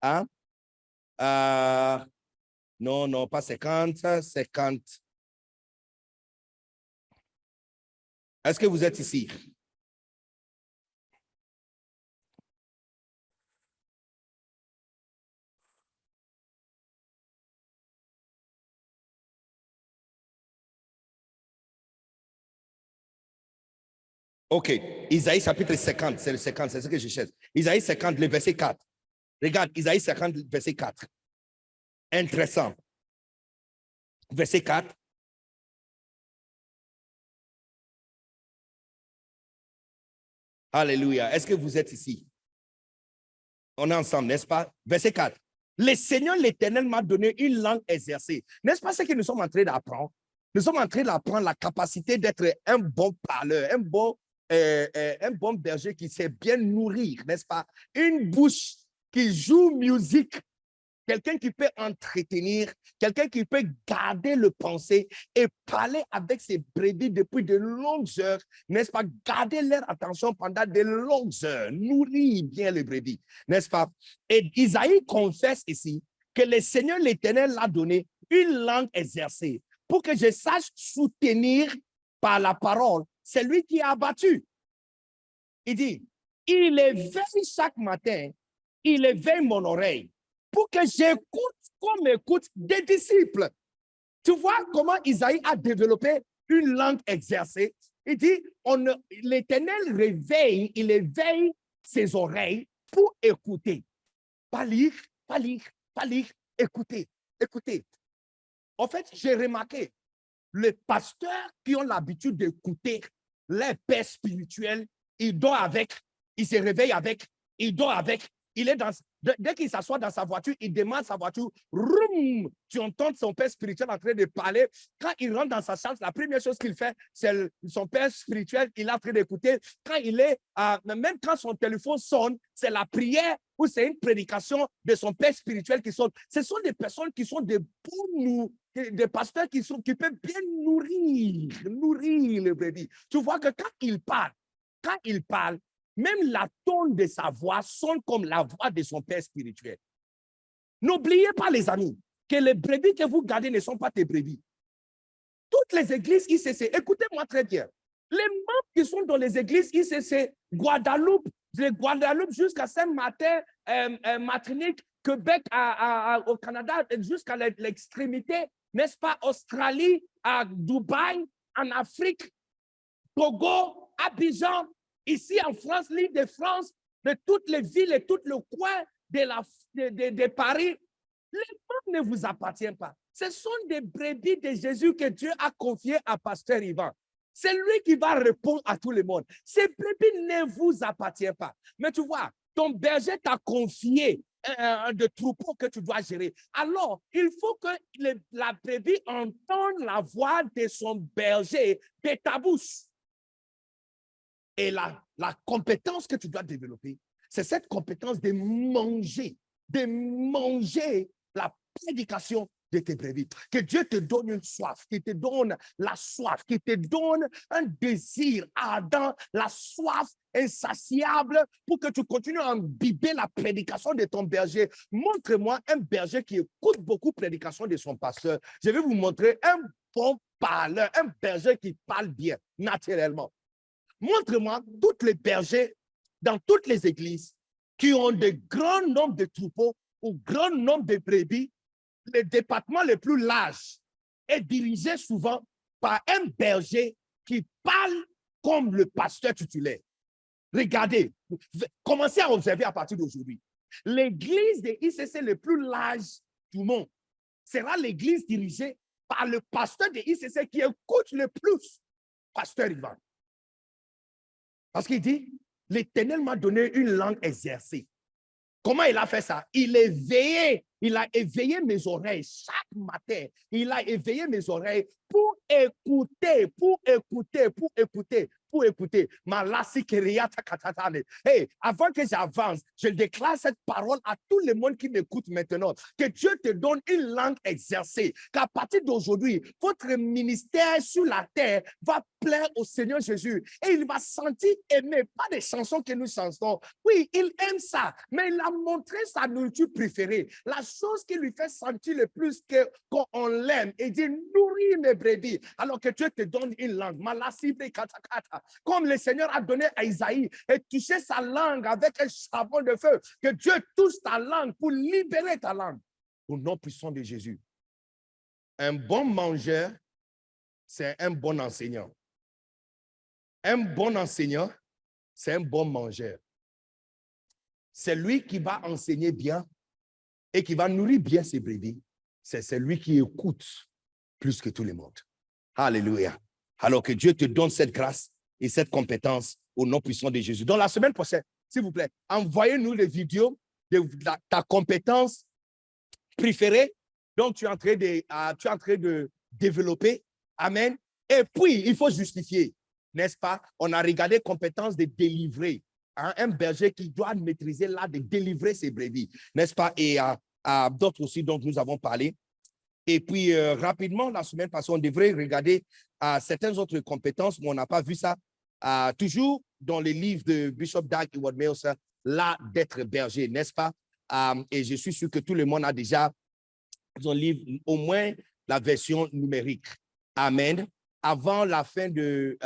Hein? Non, pas 50, 50. Est-ce que vous êtes ici? OK. Isaïe chapitre 50, c'est le 50, c'est ce que je cherche. Isaïe 50, le verset 4. Regarde, Isaïe 50, verset 4. Intéressant. Verset 4. Alléluia. Est-ce que vous êtes ici? On est ensemble, n'est-ce pas? Verset 4. Le Seigneur l'Éternel m'a donné une langue exercée. N'est-ce pas ce que nous sommes en train d'apprendre? Nous sommes en train d'apprendre la capacité d'être un bon parleur, un bon berger qui sait bien nourrir, n'est-ce pas? Une bouche qui joue musique. Quelqu'un qui peut entretenir, quelqu'un qui peut garder le pensée et parler avec ses brebis depuis de longues heures, n'est-ce pas? Garder leur attention pendant de longues heures, nourrir bien les brebis, n'est-ce pas? Et Isaïe confesse ici que le Seigneur l'Éternel l'a donné une langue exercée pour que je sache soutenir par la parole celui qui a abattu. Il dit, il éveille chaque matin, il éveille mon oreille pour que j'écoute comme écoute des disciples. Tu vois comment Isaïe a développé une langue exercée? Il dit, l'Éternel réveille, il éveille ses oreilles pour écouter. Pas lire, pas lire, pas lire, écouter, écouter. En fait, j'ai remarqué, les pasteurs qui ont l'habitude d'écouter les pères spirituels, ils dorment avec, ils se réveillent avec, ils dorment avec. Il est dès qu'il s'assoit dans sa voiture, il demande sa voiture, roum, tu entends son père spirituel en train de parler. Quand il rentre dans sa chambre, la première chose qu'il fait, c'est son père spirituel, il est en train d'écouter. Quand il est, même quand son téléphone sonne, c'est la prière ou c'est une prédication de son père spirituel qui sonne. Ce sont des personnes qui sont des des pasteurs qui peuvent bien nourrir les brebis. Tu vois que quand il parle, même la tone de sa voix sonne comme la voix de son père spirituel. N'oubliez pas, les amis, que les brebis que vous gardez ne sont pas tes brebis. toutes les églises ICC, écoutez-moi très bien, les membres qui sont dans les églises ICC, Guadeloupe, de Guadeloupe jusqu'à Saint-Martin, Martinique, Québec au Canada, jusqu'à l'extrémité, n'est-ce pas, Australie, à Dubaï, en Afrique, Togo, Abidjan, ici en France, l'île de France, de toutes les villes et tout le coin de Paris, les membres ne vous appartiennent pas. Ce sont des brebis de Jésus que Dieu a confiées à Pasteur Ivan. C'est lui qui va répondre à tout le monde. Ces brebis ne vous appartiennent pas. Mais tu vois, ton berger t'a confié de troupeau que tu dois gérer. Alors, il faut que la brebis entende la voix de son berger de ta bouche. Et la compétence que tu dois développer, c'est cette compétence de manger la prédication de tes brebis. Que Dieu te donne une soif, qu'il te donne la soif, qu'il te donne un désir ardent, la soif insatiable pour que tu continues à imbiber la prédication de ton berger. Montre-moi un berger qui écoute beaucoup la prédication de son pasteur. Je vais vous montrer un bon parleur, un berger qui parle bien, naturellement. Montre-moi tous les bergers dans toutes les églises qui ont de grands nombres de troupeaux ou grand nombre de brebis. Le département le plus large est dirigé souvent par un berger qui parle comme le pasteur titulaire. Regardez, commencez à observer à partir d'aujourd'hui. L'église de ICC le plus large du monde sera l'église dirigée par le pasteur de ICC qui écoute le plus, Pasteur Ivan. Parce qu'il dit, l'Éternel m'a donné une langue exercée. Comment il a fait ça? Il a éveillé mes oreilles chaque matin. Il a éveillé mes oreilles pour écouter. Hey, avant que j'avance, je déclare cette parole à tout le monde qui m'écoute maintenant. Que Dieu te donne une langue exercée. Qu'à partir d'aujourd'hui, votre ministère sur la terre va plaire au Seigneur Jésus. Et il va sentir aimer, pas des chansons que nous chantons. Oui, il aime ça, mais il a montré sa nourriture préférée. La chose qui lui fait sentir le plus qu'on l'aime. Il dit, nourris mes brebis. Alors que Dieu te donne une langue. Comme le Seigneur a donné à Isaïe et touché sa langue avec un charbon de feu. Que Dieu touche ta langue pour libérer ta langue. Au nom puissant de Jésus. Un bon mangeur, c'est un bon enseignant. Un bon enseignant, c'est un bon mangeur. C'est lui qui va enseigner bien et qui va nourrir bien ses brebis. C'est celui qui écoute plus que tout le monde. Alléluia. Alors que Dieu te donne cette grâce et cette compétence au nom puissant de Jésus. Donc la semaine prochaine, s'il vous plaît, envoyez-nous les vidéos de ta compétence préférée. Donc tu es en train de développer. Amen. Et puis, il faut justifier. N'est-ce pas? On a regardé compétence de délivrer. Hein? Un berger qui doit maîtriser l'art de délivrer ses brebis. N'est-ce pas? Et d'autres aussi dont nous avons parlé. Et puis, rapidement, la semaine passée, on devrait regarder certaines autres compétences, mais on n'a pas vu ça. Toujours dans les livres de Bishop Dag Heward-Mills, l'art d'être berger, n'est-ce pas? Et je suis sûr que tout le monde a déjà son livre, au moins la version numérique. Amen. Avant la fin de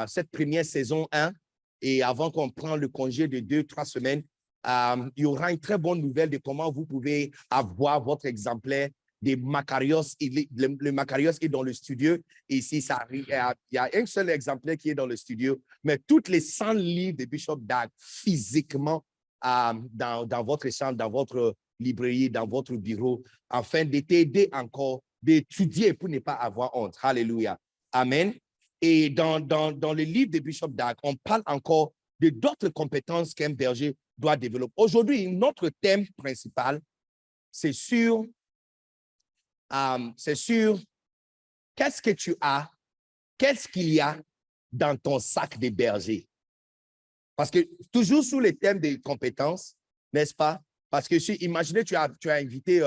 cette première saison 1 et avant qu'on prenne le congé de 2-3 semaines, il y aura une très bonne nouvelle de comment vous pouvez avoir votre exemplaire des Macarios. Le Macarios est dans le studio. Ici, il y a un seul exemplaire qui est dans le studio, mais toutes les 100 livres de Bishop Dag physiquement dans votre chambre, dans votre librairie, dans votre bureau, afin de t'aider encore d'étudier pour ne pas avoir honte. Alléluia. Amen. Et dans le livre de Bishop Dag, on parle encore de d'autres compétences qu'un berger doit développer. Aujourd'hui, notre thème principal, c'est sur qu'est-ce que tu as, qu'est-ce qu'il y a dans ton sac de berger. Parce que toujours sous les thèmes des compétences, n'est-ce pas? Parce que imaginez, tu as invité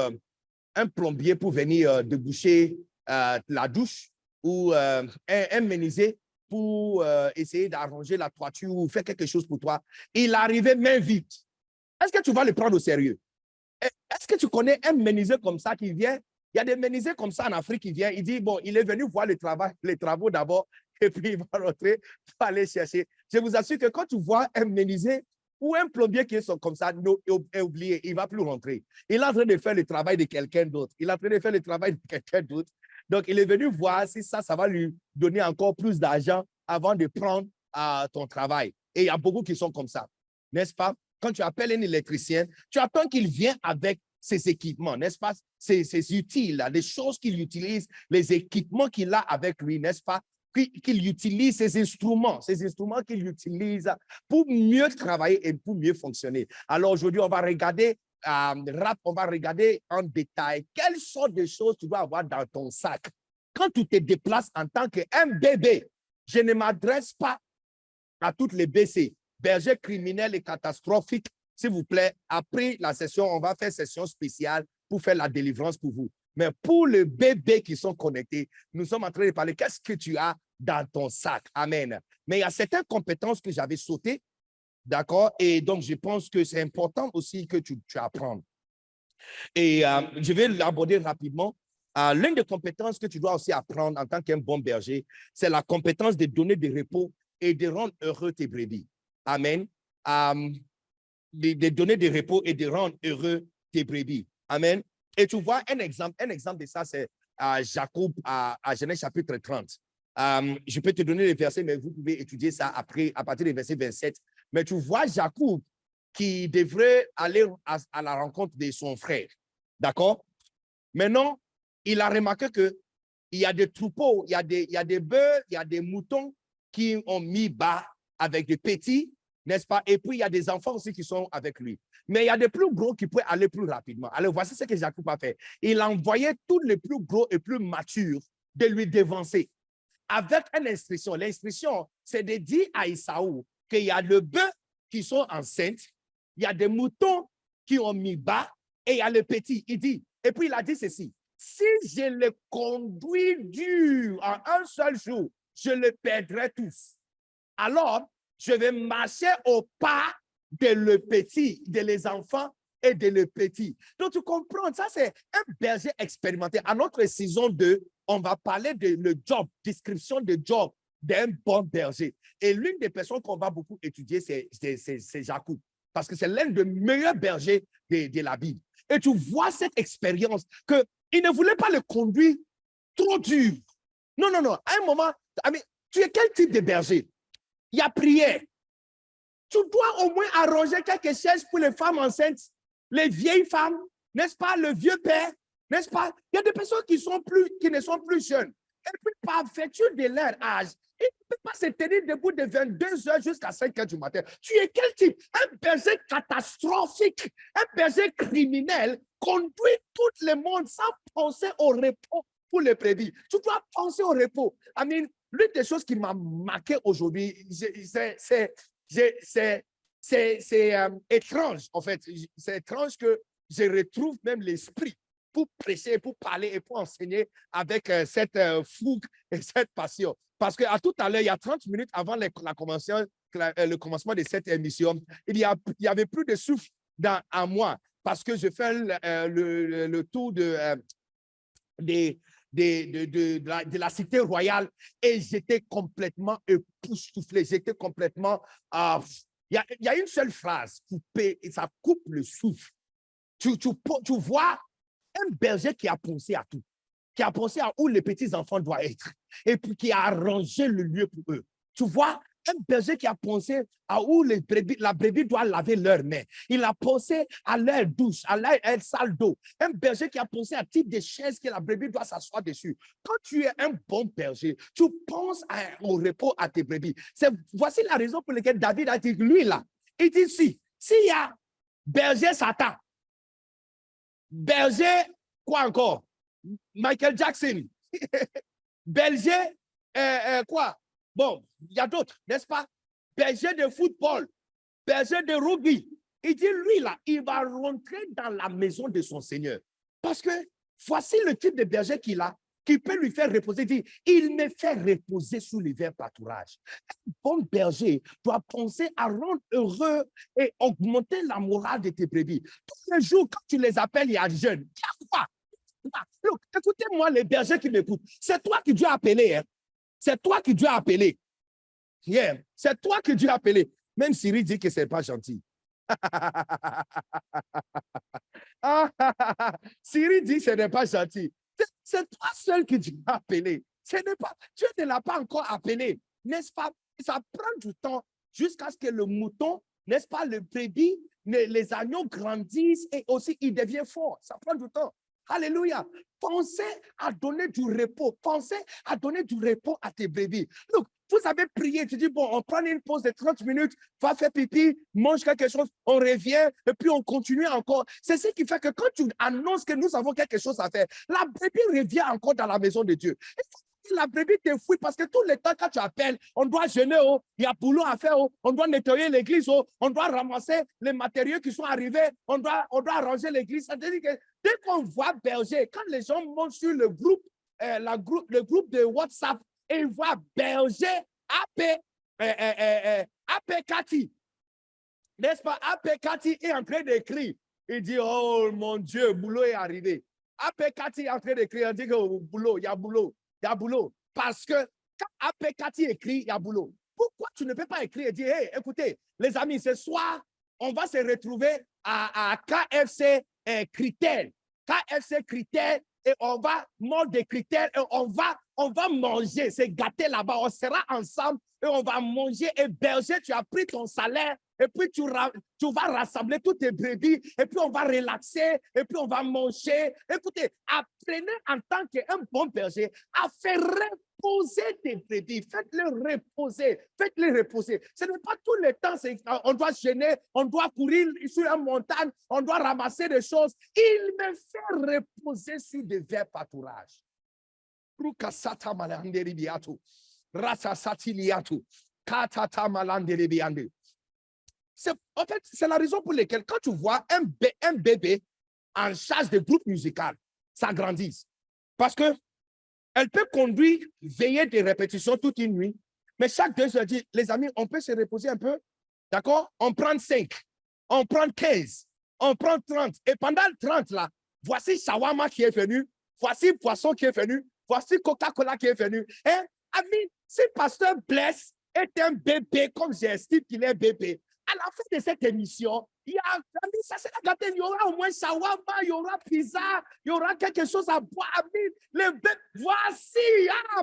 un plombier pour venir déboucher la douche ou un menuisier pour essayer d'arranger la toiture ou faire quelque chose pour toi. Il arrivait main vide. Est-ce que tu vas le prendre au sérieux? Est-ce que tu connais un menuisier comme ça qui vient Il y a des menuisiers comme ça en Afrique qui viennent, il dit, bon, il est venu voir les travaux d'abord, et puis il va rentrer pour aller chercher. Je vous assure que quand tu vois un menuisier ou un plombier qui est comme ça, oublié, il ne va plus rentrer. Il est en train de faire le travail de quelqu'un d'autre. Il est en train de faire le travail de quelqu'un d'autre. Donc, il est venu voir si ça va lui donner encore plus d'argent avant de prendre ton travail. Et il y a beaucoup qui sont comme ça, n'est-ce pas? Quand tu appelles un électricien, tu attends qu'il vienne avec ses équipements, n'est-ce pas? Ses utiles, les choses qu'il utilise, les équipements qu'il a avec lui, n'est-ce pas? Qu'il utilise ses instruments qu'il utilise pour mieux travailler et pour mieux fonctionner. Alors aujourd'hui, on va regarder on va regarder en détail quelles sortes de choses tu dois avoir dans ton sac. Quand tu te déplaces en tant qu'un bébé, je ne m'adresse pas à toutes les BC, bergers criminels et catastrophiques. S'il vous plaît, après la session, on va faire une session spéciale pour faire la délivrance pour vous. Mais pour les bébés qui sont connectés, nous sommes en train de parler, qu'est-ce que tu as dans ton sac? Amen. Mais il y a certaines compétences que j'avais sautées, d'accord? Et donc, je pense que c'est important aussi que tu apprennes. Et je vais l'aborder rapidement. L'une des compétences que tu dois aussi apprendre en tant qu'un bon berger, c'est la compétence de donner du repos et de rendre heureux tes brebis. Amen. De donner du repos et de rendre heureux tes brebis. Amen. Et tu vois un exemple de ça, c'est Jacob à Genèse chapitre 30. Je peux te donner les versets, mais vous pouvez étudier ça après, à partir du verset 27. Mais tu vois Jacob qui devrait aller à la rencontre de son frère. D'accord? Maintenant, il a remarqué qu'il y a des troupeaux, il y a des bœufs, il y a des moutons qui ont mis bas avec des petits, n'est-ce pas? Et puis, il y a des enfants aussi qui sont avec lui. Mais il y a des plus gros qui peuvent aller plus rapidement. Alors, voici ce que Jacob a fait. Il a envoyé tous les plus gros et plus matures de lui devancer avec une instruction. L'instruction, c'est de dire à Isaou qu'il y a le bœuf qui sont enceintes, il y a des moutons qui ont mis bas et il y a le petit. Il dit, et puis il a dit ceci, si je les conduis dur en un seul jour, je les perdrai tous. Alors, je vais marcher au pas de le petit, de les enfants et de le petit. Donc, tu comprends, ça c'est un berger expérimenté. À notre saison 2, on va parler de le job, description de job d'un bon berger. Et l'une des personnes qu'on va beaucoup étudier, c'est Jacob. Parce que c'est l'un des meilleurs bergers de la Bible. Et tu vois cette expérience qu'il ne voulait pas le conduire trop dur. Non, non, non. À un moment, tu es quel type de berger? Il y a prière. Tu dois au moins arranger quelque chose pour les femmes enceintes, les vieilles femmes, n'est-ce pas, le vieux père, n'est-ce pas? Il y a des personnes qui ne sont plus jeunes. Et puis, par vertu de leur âge, ils ne peuvent pas se tenir debout de 22 heures jusqu'à 5 heures du matin. Tu es quel type? Un berger catastrophique, un berger criminel, conduit tout le monde sans penser au repos pour les brebis. Tu dois penser au repos. L'une des choses qui m'a marqué aujourd'hui, c'est étrange, en fait. C'est étrange que je retrouve même l'esprit pour prêcher, pour parler et pour enseigner avec cette fougue et cette passion. Parce qu'à tout à l'heure, il y a 30 minutes avant le commencement de cette émission, il y avait plus de souffle en moi parce que je fais le tour de la cité royale et j'étais complètement époustouflé. J'étais complètement... il y a une seule phrase coupée et ça coupe le souffle. Tu vois un berger qui a pensé à tout, qui a pensé à où les petits-enfants doivent être et puis qui a arrangé le lieu pour eux. Tu vois, un berger qui a pensé à où la brebis doit laver leurs mains. Il a pensé à leur douche, à leur salle d'eau. Un berger qui a pensé à type de chaise que la brebis doit s'asseoir dessus. Quand tu es un bon berger, tu penses au repos à tes brebis. Voici la raison pour laquelle David a dit, lui là, il dit s'il y a berger Satan, berger quoi encore? Michael Jackson, berger quoi? Bon, il y a d'autres, n'est-ce pas? Berger de football, berger de rugby. Il dit, lui, là, il va rentrer dans la maison de son Seigneur. Parce que voici le type de berger qu'il a, qui peut lui faire reposer. Il dit, il me fait reposer sous les verts pâturages. Un bon berger doit penser à rendre heureux et augmenter la morale de tes brebis. Tous les jours, quand tu les appelles, il y a jeûne. Il y a quoi? toi. Look, écoutez-moi, les bergers qui m'écoutent. C'est toi qui Dieu a appelé. Hein? C'est toi qui Dieu a appelé. Yeah. C'est toi que Dieu a appelé. Même Siri dit que ce n'est pas gentil. Siri dit que ce n'est pas gentil. C'est toi seul que Dieu a appelé. Ce n'est pas, Dieu ne l'a pas encore appelé. N'est-ce pas? Ça prend du temps jusqu'à ce que le mouton, n'est-ce pas, le brebis, les agneaux grandissent et aussi ils deviennent forts. Ça prend du temps. Alléluia. Pensez à donner du repos. Pensez à donner du repos à tes brebis. Look, vous avez prié, tu dis, bon, on prend une pause de 30 minutes, va faire pipi, mange quelque chose, on revient, et puis on continue encore. C'est ce qui fait que quand tu annonces que nous avons quelque chose à faire, la brebis revient encore dans la maison de Dieu. La brebis te fouille parce que tout le temps, quand tu appelles, on doit jeûner, oh, il y a boulot à faire, oh, on doit nettoyer l'église, oh, on doit ramasser les matériaux qui sont arrivés, on doit arranger l'église. Ça veut dire que dès qu'on voit berger, quand les gens montent sur le groupe de WhatsApp et ils voient berger AP Cathy, n'est-ce pas? AP Cathy est en train d'écrire. Il dit, oh mon Dieu, boulot est arrivé. AP Cathy est en train d'écrire, il dit que boulot, il y a boulot. Il y a boulot. Parce que quand AP Cathy écrit, il y a boulot. Pourquoi tu ne peux pas écrire et dire, hey, écoutez, les amis, ce soir, on va se retrouver à KFC Critères. KFC Critères, et on va manger des critères, et on va manger, c'est gâté là-bas. On sera ensemble et on va manger. Et berger, tu as pris ton salaire, et puis tu vas rassembler toutes tes brebis, et puis on va relaxer, et puis on va manger. Écoutez, apprenez en tant qu'un bon berger à faire reposer tes brebis. Faites-les reposer. Faites-les reposer. Ce n'est pas tout le temps, on doit gêner, on doit courir sur une montagne, on doit ramasser des choses. Il me fait reposer sur des verts pâturages. En fait, c'est la raison pour laquelle quand tu vois un bébé en charge de groupe musical, ça grandit. Parce qu'elle peut conduire, veiller des répétitions toute une nuit, mais chaque 2 heures, dit, les amis, on peut se reposer un peu, d'accord? On prend 5, on prend 15, on prend 30. Et pendant le 30, là, voici shawarma qui est venu, voici poisson qui est venu, voici Coca-Cola qui est venu. Hein? Amis, si Pasteur Bless est un bébé, comme j'estime qu'il est bébé, à la fin de cette émission, il y a, ça c'est la gâterie, il y aura au moins shawarma, il y aura pizza, il y aura quelque chose à boire. Les bébés, voici,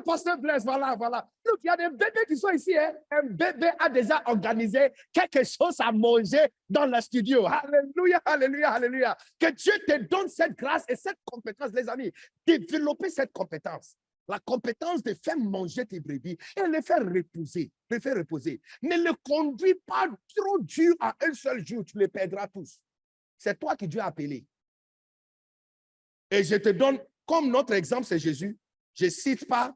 Pasteur Blaise, voilà. Donc, il y a des bébés qui sont ici. Hein. Un bébé a déjà organisé quelque chose à manger dans le studio. Alléluia, alléluia, alléluia. Que Dieu te donne cette grâce et cette compétence, les amis. Développez cette compétence. La compétence de faire manger tes brebis et les faire reposer. Ne le conduis pas trop dur à un seul jour, tu les perdras tous. C'est toi qui Dieu a appelé. Et je te donne, comme notre exemple, c'est Jésus. Je ne cite pas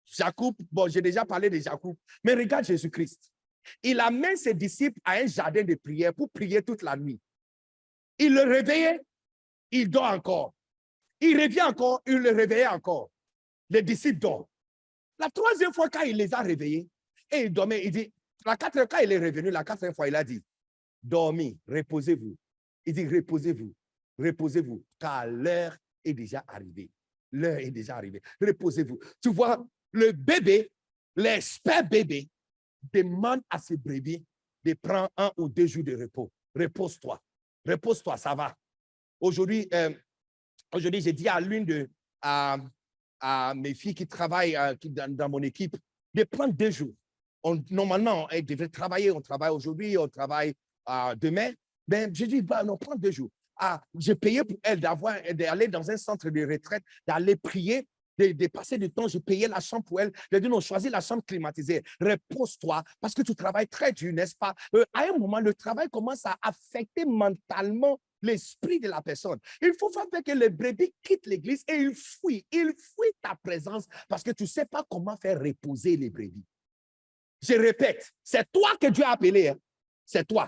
Jacob. Bon, j'ai déjà parlé de Jacob. Mais regarde Jésus-Christ. Il amène ses disciples à un jardin de prière pour prier toute la nuit. Il le réveillait, il dort encore. Il revient encore, il le réveillait encore. Les disciples dorment. La 3e fois, quand il les a réveillés, et il dormait, il dit, la 4e, quand il est revenu, la 4e fois, il a dit, dormez, reposez-vous. Il dit, reposez-vous, car l'heure est déjà arrivée. L'heure est déjà arrivée. Reposez-vous. Tu vois, le bébé, l'expert bébé, demande à ses brebis de prendre 1 ou 2 jours de repos. Repose-toi, ça va. Aujourd'hui, j'ai dit à l'une de à mes filles qui travaillent dans mon équipe de prendre 2 jours. Normalement, elles devraient travailler. On travaille aujourd'hui, on travaille demain. Mais j'ai dit, non, prends 2 jours. J'ai payé pour elles d'aller dans un centre de retraite, d'aller prier, de passer du temps. J'ai payé la chambre pour elles. J'ai dit, non, choisis la chambre climatisée. Repose-toi parce que tu travailles très dur, n'est-ce pas? À un moment, le travail commence à affecter mentalement l'esprit de la personne. Il faut faire que les brebis quittent l'église et ils fuient ta présence parce que tu ne sais pas comment faire reposer les brebis. Je répète, c'est toi que Dieu a appelé. Hein? C'est toi.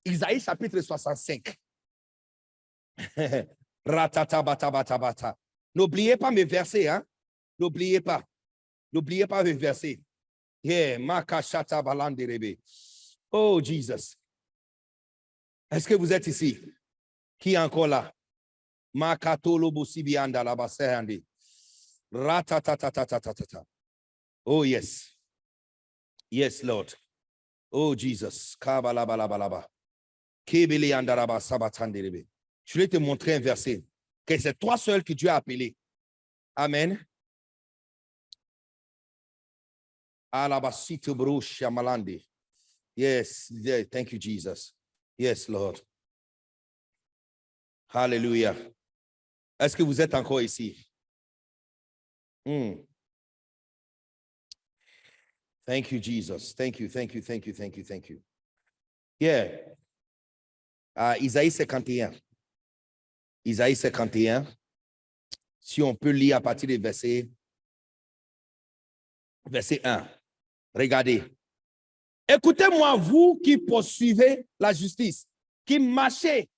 Isaïe chapitre 65. Ratata. N'oubliez pas mes versets. Hein? N'oubliez pas mes versets. Yeah, oh, Jesus. Est-ce que vous êtes ici? Qui est encore là? Makatolo bosibianda la basehandi. Ratatatatatatatata. Oh yes. Yes, Lord. Oh Jesus. Kabalabalabalaba. Kebele andaraba sabatandelebe. Je vais te montrer un verset. Que c'est toi seul que Dieu a appelé. Amen. Alabasito brusha malandi. Yes, yeah, thank you, Jesus. Yes, Lord. Hallelujah. Est-ce que vous êtes encore ici? Thank you, Jesus. Thank you, thank you, thank you, thank you, thank you. Yeah. Isaïe 51. Isaïe 51. Si on peut lire à partir du verset 1. Regardez. Écoutez-moi, vous qui poursuivez la justice, qui marchez,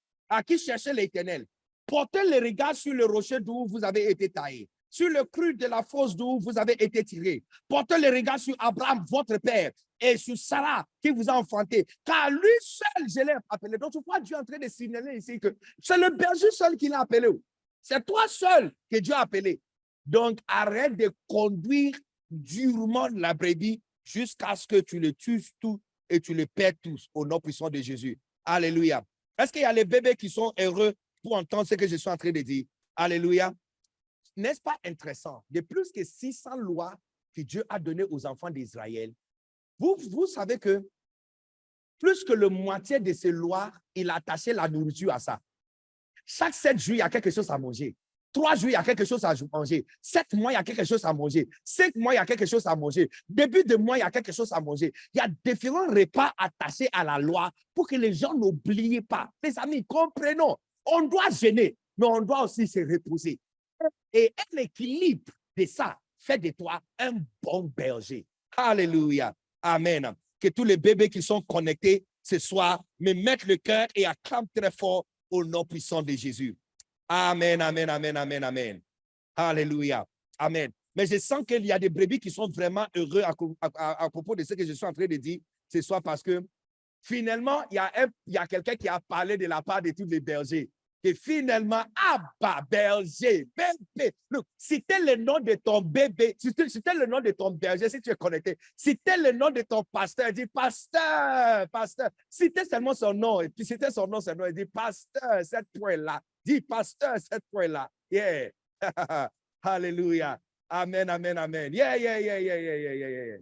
qui cherchez l'Éternel. Portez le regard sur le rocher d'où vous avez été taillé, sur le cru de la fosse d'où vous avez été tiré. Portez le regard sur Abraham, votre père, et sur Sarah, qui vous a enfanté. Car lui seul, je l'ai appelé. Donc, tu vois Dieu en train de signaler ici que c'est le berger seul qui l'a appelé. C'est toi seul que Dieu a appelé. Donc, arrête de conduire durement la brebis jusqu'à ce que tu le tues tout et tu le perds tous au nom puissant de Jésus. Alléluia. Est-ce qu'il y a les bébés qui sont heureux pour entendre ce que je suis en train de dire? Alléluia. N'est-ce pas intéressant? De plus que 600 lois que Dieu a données aux enfants d'Israël, vous savez que plus que la moitié de ces lois, il a attaché la nourriture à ça. Chaque 7 jours, il y a quelque chose à manger. 3 jours, il y a quelque chose à manger. 7 mois, il y a quelque chose à manger. 5 mois, il y a quelque chose à manger. Début de mois, il y a quelque chose à manger. Il y a différents repas attachés à la loi pour que les gens n'oublient pas. Les amis, comprenons. On doit jeûner, mais on doit aussi se reposer. Et un équilibre de ça fait de toi un bon berger. Alléluia. Amen. Que tous les bébés qui sont connectés ce soir me mettent le cœur et acclament très fort au nom puissant de Jésus. Amen, amen, amen, amen, amen. Alléluia. Amen. Mais je sens qu'il y a des brebis qui sont vraiment heureux à propos de ce que je suis en train de dire ce soir parce que finalement, il y a quelqu'un qui a parlé de la part de tous les bergers. Et finalement, berger, bébé. Look, citez le nom de ton bébé, citez le nom de ton berger si tu es connecté. Citez le nom de ton pasteur, dis pasteur, pasteur. Citez seulement son nom, et puis citez son nom, il dit pasteur, cette point-là. Dis pasteur, cette point-là. Yeah. Hallelujah. Amen, amen, amen. Yeah, yeah, yeah, yeah, yeah, yeah, yeah,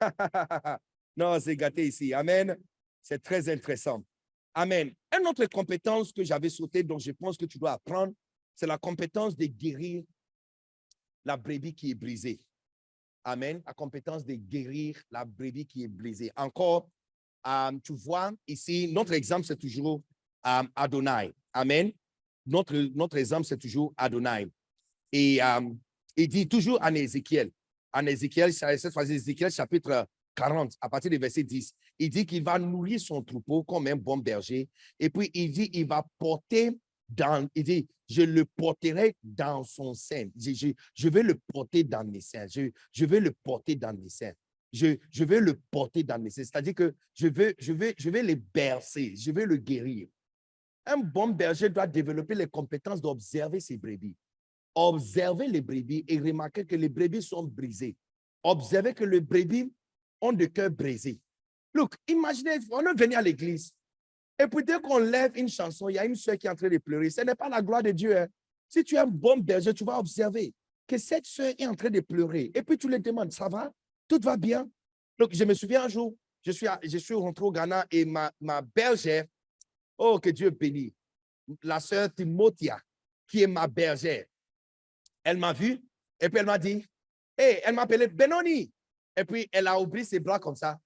yeah. Non, c'est gâté ici. Amen. C'est très intéressant. Amen. Une autre compétence que j'avais sautée, dont je pense que tu dois apprendre, c'est la compétence de guérir la brebis qui est brisée. Amen. La compétence de guérir la brebis qui est brisée. Encore, tu vois, ici, notre exemple, c'est toujours Adonai. Amen. Notre exemple, c'est toujours Adonai. Et il dit toujours en Ézéchiel, cette fois, Ézéchiel chapitre 40, à partir du verset 10, il dit qu'il va nourrir son troupeau comme un bon berger. Et puis, il dit, il va porter il dit, je le porterai dans son sein. Je vais le porter dans mes seins. Je vais le porter dans mes seins. Je vais le porter dans mes seins. C'est-à-dire que je vais le bercer. Je vais le guérir. Un bon berger doit développer les compétences d'observer ses brebis. Observez les brebis et remarquez que les brebis sont brisées. Observez que les brebis ont le cœur brisé. Look, imaginez, on est venu à l'église et puis dès qu'on lève une chanson, il y a une soeur qui est en train de pleurer. Ce n'est pas la gloire de Dieu. Hein. Si tu es un bon berger, tu vas observer que cette soeur est en train de pleurer. Et puis tu lui demandes, ça va? Tout va bien? Donc, je me souviens un jour, je suis rentré au Ghana et ma bergère, oh, que Dieu bénisse, la soeur Timothia, qui est ma bergère, elle m'a vu et puis elle m'a dit, hey, elle m'appelait Benoni. Et puis elle a ouvert ses bras comme ça,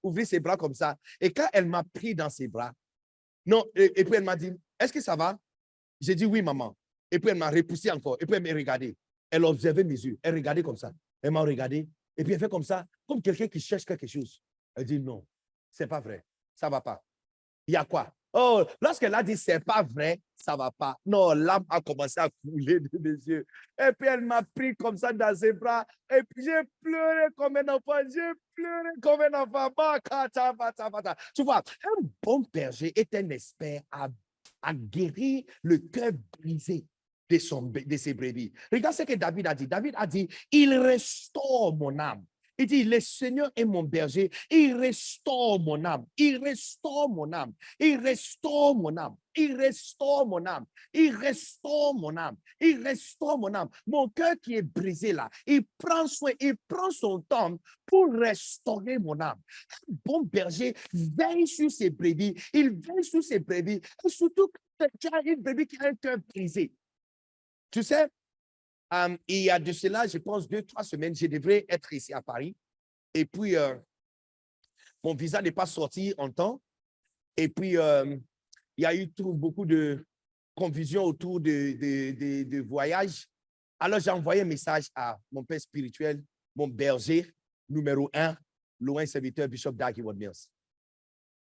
Et quand elle m'a pris dans ses bras, non, et puis elle m'a dit, est-ce que ça va? J'ai dit oui, maman. Et puis elle m'a repoussé encore. Et puis elle m'a regardé. Elle observait mes yeux. Elle regardait comme ça. Elle m'a regardé. Et puis elle fait comme ça, comme quelqu'un qui cherche quelque chose. Elle dit non, c'est pas vrai. Ça ne va pas. Il y a quoi? Oh, lorsqu'elle a dit c'est pas vrai, ça va pas. Non, l'âme a commencé à couler de mes yeux. Et puis elle m'a pris comme ça dans ses bras. Et puis j'ai pleuré comme un enfant. Tu vois, un bon berger est un expert à a guéri le cœur brisé de ses brebis. Regarde ce que David a dit. David a dit, il restaure mon âme. Il dit, le Seigneur est mon berger. Il restaure mon âme. Il restaure mon âme. Il restaure mon âme. Il restaure mon âme. Il restaure mon âme. Il restaure mon âme. Mon cœur qui est brisé là, il prend soin, il prend son temps pour restaurer mon âme. Un bon berger veille sur ses brebis. Il veille sur ses brebis. Et surtout, tu as une brebis qui a un cœur brisé. Tu sais, il y a de cela, je pense, 2-3 semaines, je devrais être ici à Paris. Et puis, mon visa n'est pas sorti en temps. Et puis, il y a eu beaucoup de confusion autour de voyage. Alors, j'ai envoyé un message à mon père spirituel, mon berger, numéro 1, loin serviteur, Bishop Dag Heward-Mills.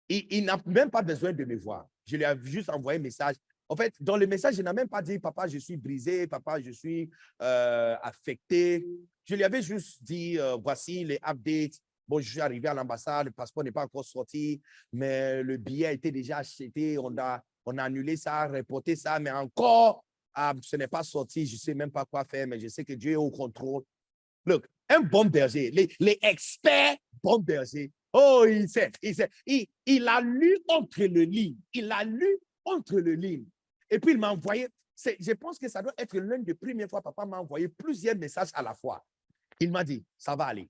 Il n'a même pas besoin de me voir. Je lui ai juste envoyé un message. En fait, dans le message, je n'ai même pas dit, papa, je suis brisé, papa, je suis affecté. Je lui avais juste dit, voici les updates. Bon, je suis arrivé à l'ambassade, le passeport n'est pas encore sorti, mais le billet a été déjà acheté. On a annulé ça, reporté ça, mais encore, ce n'est pas sorti. Je ne sais même pas quoi faire, mais je sais que Dieu est au contrôle. Look, un bon berger, les experts bons bergers, oh, il sait. Il a lu entre les lignes. Il a lu entre les lignes. Et puis, il m'a envoyé, je pense que ça doit être l'une des premières fois, papa m'a envoyé plusieurs messages à la fois. Il m'a dit, ça va aller.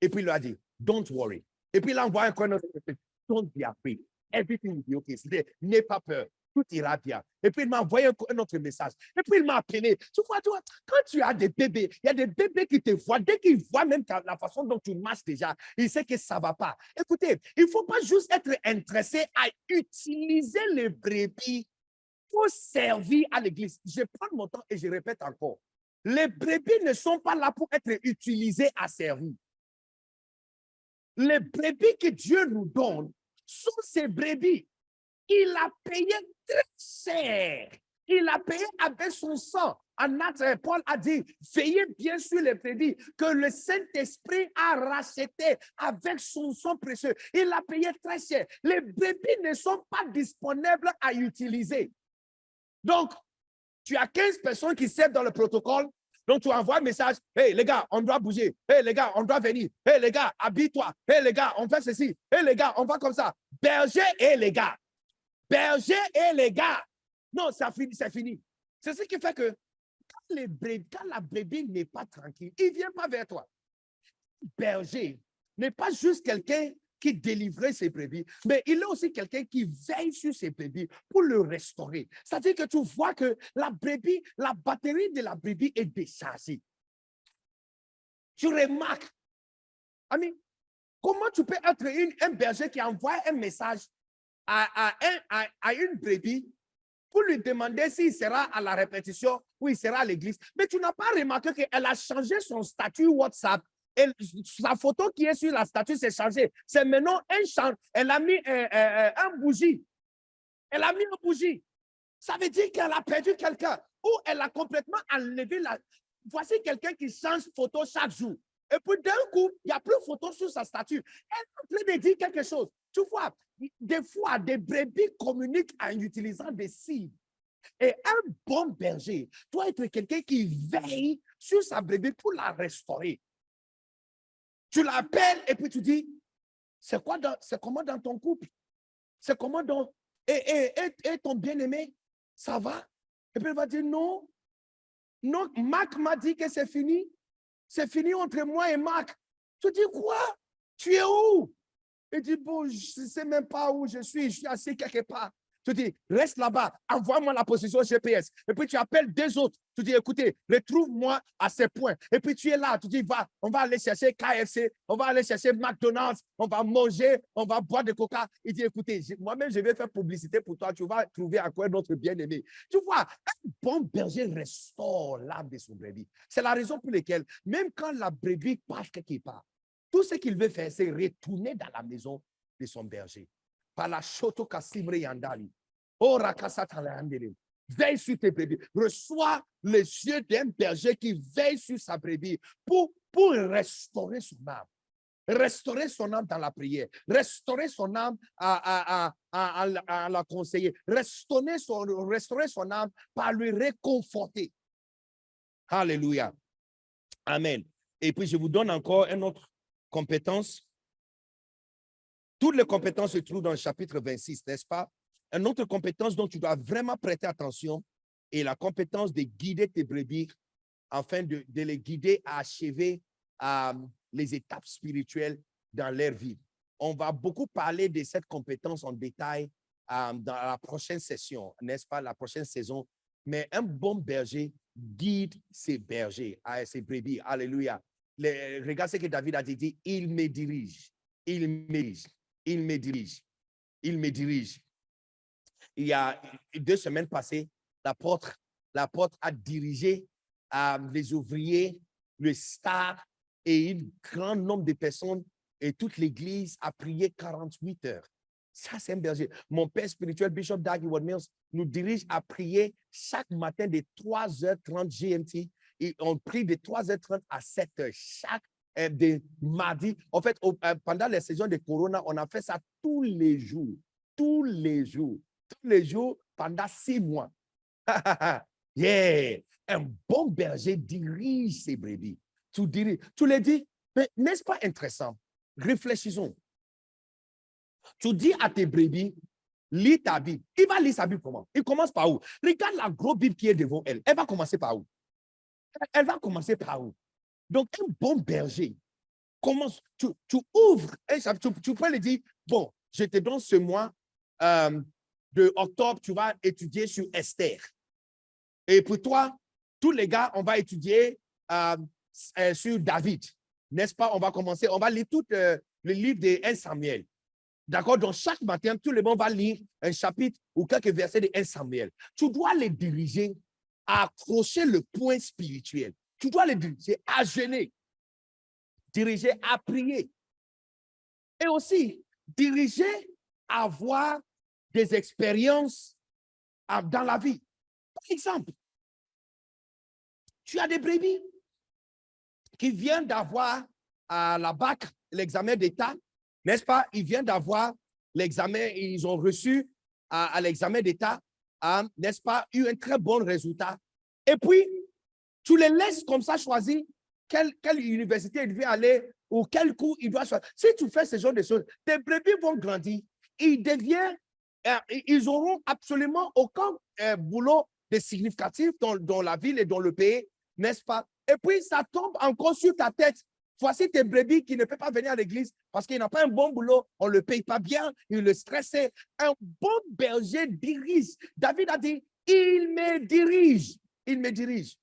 Et puis, il a dit, don't worry. Et puis, il a envoyé un autre message, don't be afraid. Everything will be okay. N'aie pas peur. Tout ira bien. Et puis, il m'a envoyé un autre message. Et puis, il m'a appelé. Tu vois, quand tu as des bébés, il y a des bébés qui te voient. Dès qu'ils voient même la façon dont tu marches déjà, ils savent que ça ne va pas. Écoutez, il ne faut pas juste être intéressé à utiliser les brebis pour servir à l'église. Je prends mon temps et je répète encore. Les brebis ne sont pas là pour être utilisées à servir. Les brebis que Dieu nous donne sont ces brebis. Il a payé très cher. Il a payé avec son sang. En Actes, Paul a dit, veillez bien sur les brebis que le Saint-Esprit a racheté avec son sang précieux. Il a payé très cher. Les brebis ne sont pas disponibles à utiliser. Donc, tu as 15 personnes qui servent dans le protocole. Donc, tu envoies un message. Hey, les gars, on doit bouger. Hey, les gars, on doit venir. Hey, les gars, habille-toi. Hey, les gars, on fait ceci. Hey, les gars, on va comme ça. Berger et les gars. Berger et les gars. Non, c'est fini. C'est ce qui fait que quand la brebis n'est pas tranquille, il ne vient pas vers toi. Berger n'est pas juste quelqu'un qui délivrait ses brebis, mais il est aussi quelqu'un qui veille sur ses brebis pour le restaurer. C'est-à-dire que tu vois que la brebis, la batterie de la brebis est déchargée. Tu remarques, ami, comment tu peux être un berger qui envoie un message à une brebis pour lui demander s'il sera à la répétition ou il sera à l'église. Mais tu n'as pas remarqué qu'elle a changé son statut WhatsApp. Et sa photo qui est sur la statue s'est changée. C'est maintenant un chant. Elle a mis un bougie. Elle a mis un bougie. Ça veut dire qu'elle a perdu quelqu'un ou elle a complètement enlevé la. Voici quelqu'un qui change photo chaque jour. Et puis d'un coup, il n'y a plus de photo sur sa statue. Elle est en train de dire quelque chose. Tu vois, des fois, des brebis communiquent en utilisant des signes. Et un bon berger doit être quelqu'un qui veille sur sa brebis pour la restaurer. Tu l'appelles et puis tu dis, c'est comment dans ton couple? C'est comment dans... Et ton bien-aimé, ça va? Et puis il va dire, non, Marc m'a dit que c'est fini. C'est fini entre moi et Marc. Tu dis quoi? Tu es où? Il dit, bon, je ne sais même pas où je suis assis quelque part. Tu dis, reste là-bas, envoie-moi la position GPS. Et puis tu appelles deux autres. Tu dis, écoutez, retrouve-moi à ces points. Et puis tu es là, tu dis, on va aller chercher KFC, on va aller chercher McDonald's, on va manger, on va boire de coca. Il dit, écoutez, moi-même, je vais faire publicité pour toi. Tu vas trouver à quoi notre bien-aimé. Tu vois, un bon berger restaure l'âme de son brebis. C'est la raison pour laquelle, même quand la brebis part quelque part, tout ce qu'il veut faire, c'est retourner dans la maison de son berger. Par la choto kasimre yandali. Oh, rakasatalandele. Veille sur tes brebis. Reçois les yeux d'un berger qui veille sur sa brebis pour restaurer son âme. restaurer son âme dans la prière, restaurer son âme à la conseiller, restaurer son âme par lui réconforter. Alléluia. Amen. Et puis, je vous donne encore une autre compétence. Toutes les compétences se trouvent dans le chapitre 26, n'est-ce pas? Une autre compétence dont tu dois vraiment prêter attention est la compétence de guider tes brebis afin de les guider à achever les étapes spirituelles dans leur vie. On va beaucoup parler de cette compétence en détail dans la prochaine session, n'est-ce pas, la prochaine saison. Mais un bon berger guide ses bergers, ses brebis. Alléluia. Regarde ce que David a dit, il me dirige, il me dirige, il me dirige, il me dirige. Il y a 2 semaines passées, l'apôtre a dirigé les ouvriers, le staff et un grand nombre de personnes et toute l'église a prié 48 heures. Ça, c'est un berger. Mon père spirituel, Bishop Dag Heward-Mills, nous dirige à prier chaque matin de 3h30 GMT. Et on prie de 3h30 à 7h chaque de mardi. En fait, pendant les saisons de Corona, on a fait ça tous les jours. Tous les jours. Tous les jours pendant 6 mois. Yeah! Un bon berger dirige ses brebis. Tu les dis, mais n'est-ce pas intéressant? Réfléchissons. Tu dis à tes brebis, lis ta Bible. Il va lire sa Bible comment? Il commence par où? Regarde la grosse Bible qui est devant elle. Elle va commencer par où? Elle va commencer par où? Donc, un bon berger commence, tu ouvres, tu peux lui dire, bon, je te donne ce mois de octobre, tu vas étudier sur Esther. Et pour toi, tous les gars, on va étudier sur David. N'est-ce pas? On va commencer, on va lire tout le livre de 1 Samuel. D'accord? Donc, chaque matin, tout le monde va lire un chapitre ou quelques versets de 1 Samuel. Tu dois les diriger à accrocher le point spirituel. Tu dois les diriger à jeûner, diriger à prier. Et aussi, diriger à avoir des expériences dans la vie. Par exemple, tu as des brebis qui viennent d'avoir la BAC, l'examen d'État, n'est-ce pas? Ils viennent d'avoir l'examen, ils ont reçu à l'examen d'État, n'est-ce pas, eu un très bon résultat. Et puis, tu les laisses comme ça choisir quelle université il veut aller ou quel cours il doit choisir. Si tu fais ce genre de choses, tes brebis vont grandir. Ils auront absolument aucun boulot de significatif dans la ville et dans le pays, n'est-ce pas? Et puis, ça tombe encore sur ta tête. Voici tes brebis qui ne peuvent pas venir à l'église parce qu'il n'a pas un bon boulot, on ne le paye pas bien, il est stressé. Un bon berger dirige. David a dit, il me dirige. Il me dirige.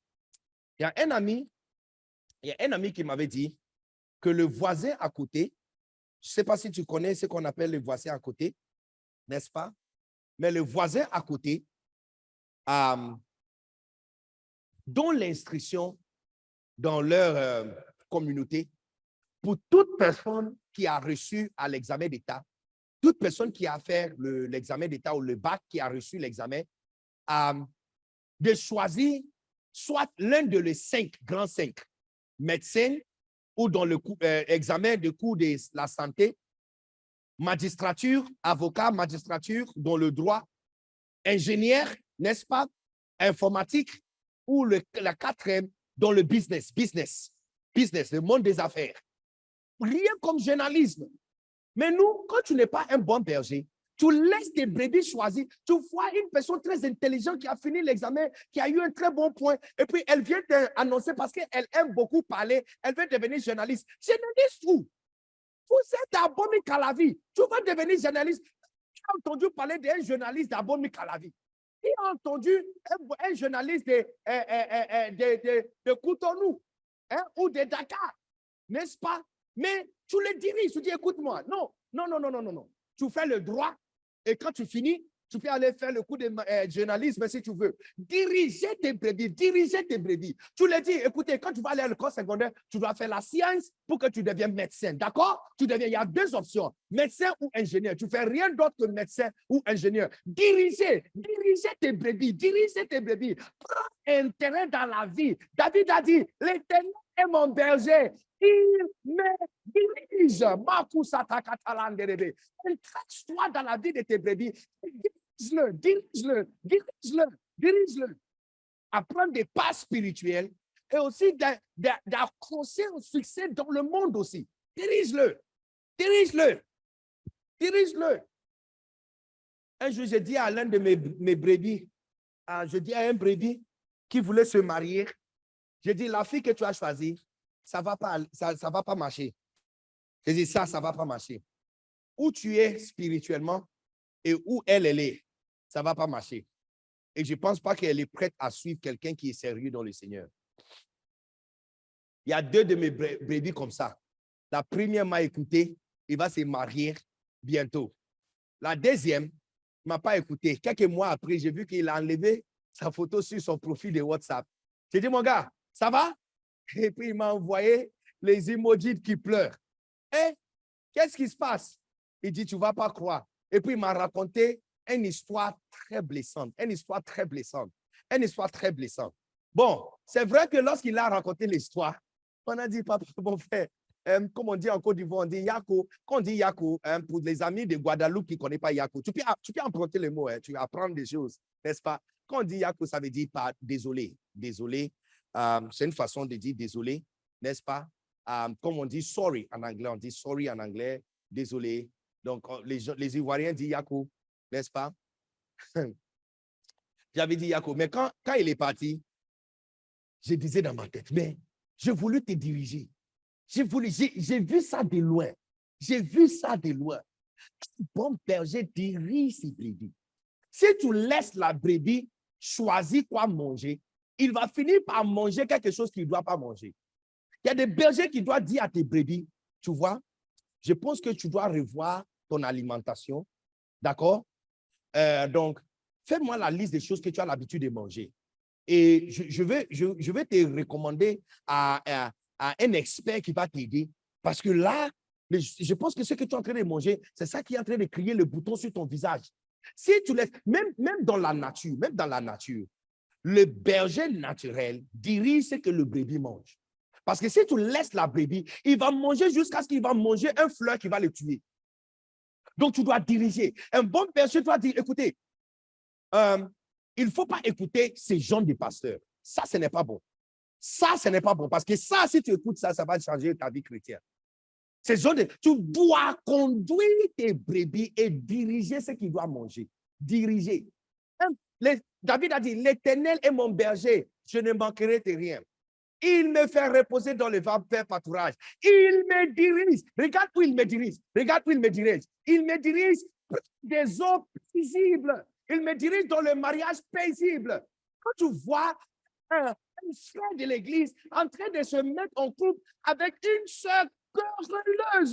Il y a un ami qui m'avait dit que le voisin à côté, je ne sais pas si tu connais ce qu'on appelle le voisin à côté, n'est-ce pas? Mais le voisin à côté, dont l'instruction dans leur communauté, pour toute personne qui a reçu à l'examen d'État, toute personne qui a fait l'examen d'État ou le bac qui a reçu l'examen, de choisir soit l'un de les 5, grands 5, médecins ou dans l'examen de cours de la santé, magistrature, avocat, magistrature, dans le droit, ingénieur, n'est-ce pas, informatique, ou la 4e dans le business, le monde des affaires. Rien comme journalisme. Mais nous, quand tu n'es pas un bon berger, tu laisses tes brebis choisir. Tu vois une personne très intelligente qui a fini l'examen, qui a eu un très bon point, et puis elle vient t'annoncer parce qu'elle aime beaucoup parler, elle veut devenir journaliste. Journaliste où? Vous êtes à Abomi Calavi. Tu vas devenir journaliste. Tu as entendu parler d'un journaliste d'Abomi Calavi. Qui a entendu un journaliste de Cotonou, hein, ou de Dakar, n'est-ce pas? Mais tu le diriges, tu dis, écoute-moi. Non. Tu fais le droit et quand tu finis, tu peux aller faire le cours de journalisme si tu veux. Diriger tes brebis. Tu le dis, écoutez, quand tu vas aller à l'école secondaire, tu dois faire la science pour que tu deviennes médecin. D'accord? Il y a 2 options, médecin ou ingénieur. Tu ne fais rien d'autre que médecin ou ingénieur. Dirigez tes brebis. Prends intérêt dans la vie. David a dit, l'Éternel est mon berger. Il me dirige. Entraîne-toi dans la vie de tes brebis. Dirige-le, dirige-le, dirige-le, dirige-le. À prendre des pas spirituels et aussi d'accrocher au succès dans le monde aussi. Dirige-le, dirige-le, dirige-le. Un jour, j'ai dit à l'un de mes brebis, je dis à un brebis qui voulait se marier, j'ai dit, la fille que tu as choisie, ça va pas marcher. J'ai dit, ça va pas marcher. Où tu es spirituellement et où elle est, ça va pas marcher. Et je ne pense pas qu'elle est prête à suivre quelqu'un qui est sérieux dans le Seigneur. Il y a 2 de mes brebis comme ça. La première m'a écouté, il va se marier bientôt. La deuxième ne m'a pas écouté. Quelques mois après, j'ai vu qu'il a enlevé sa photo sur son profil de WhatsApp. J'ai dit, mon gars, ça va? Et puis, il m'a envoyé les emojis qui pleurent. Et qu'est-ce qui se passe? Il dit, tu ne vas pas croire. Et puis, il m'a raconté une histoire très blessante. Une histoire très blessante. Une histoire très blessante. Bon, c'est vrai que lorsqu'il a raconté l'histoire, on a dit, papa, mon frère, comme on dit en Côte d'Ivoire, on dit Yako. Quand on dit Yako, pour les amis de Guadeloupe qui ne connaissent pas Yako, tu peux emprunter les mots, tu vas apprendre des choses, n'est-ce pas? Quand on dit Yako, ça veut dire pas désolé. Désolé, c'est une façon de dire désolé, n'est-ce pas? Comme on dit sorry en anglais, on dit sorry en anglais, désolé. Donc, les Ivoiriens disent Yako, n'est-ce pas? J'avais dit Yako, mais quand il est parti, je disais dans ma tête, mais j'ai voulu te diriger. J'ai vu ça de loin. J'ai vu ça de loin. Un bon berger dirige ses brebis. Si tu laisses la brebis choisir quoi manger, il va finir par manger quelque chose qu'il ne doit pas manger. Il y a des bergers qui doivent dire à tes brebis, tu vois, je pense que tu dois revoir ton alimentation. D'accord? Donc, fais-moi la liste des choses que tu as l'habitude de manger. Et je vais te recommander à un expert qui va t'aider. Parce que là, je pense que ce que tu es en train de manger, c'est ça qui est en train de crier le bouton sur ton visage. Si tu laisses, même dans la nature, le berger naturel dirige ce que le brebis mange. Parce que si tu laisses la brebis, il va manger jusqu'à ce qu'il va manger un fleur qui va le tuer. Donc, tu dois diriger. Un bon berger doit dire, écoutez, il ne faut pas écouter ces gens de pasteurs. Ça, ce n'est pas bon. Ça, ce n'est pas bon. Parce que ça, si tu écoutes ça, ça va changer ta vie chrétienne. Tu dois conduire tes brebis et diriger ce qu'ils doivent manger. Diriger. David a dit, l'Éternel est mon berger, je ne manquerai de rien. Il me fait reposer dans le vert pâturage. Il me dirige. Regarde où il me dirige. Regarde où il me dirige. Il me dirige des eaux paisibles. Il me dirige dans le mariage paisible. Quand tu vois un frère de l'église en train de se mettre en couple avec une sœur querelleuse,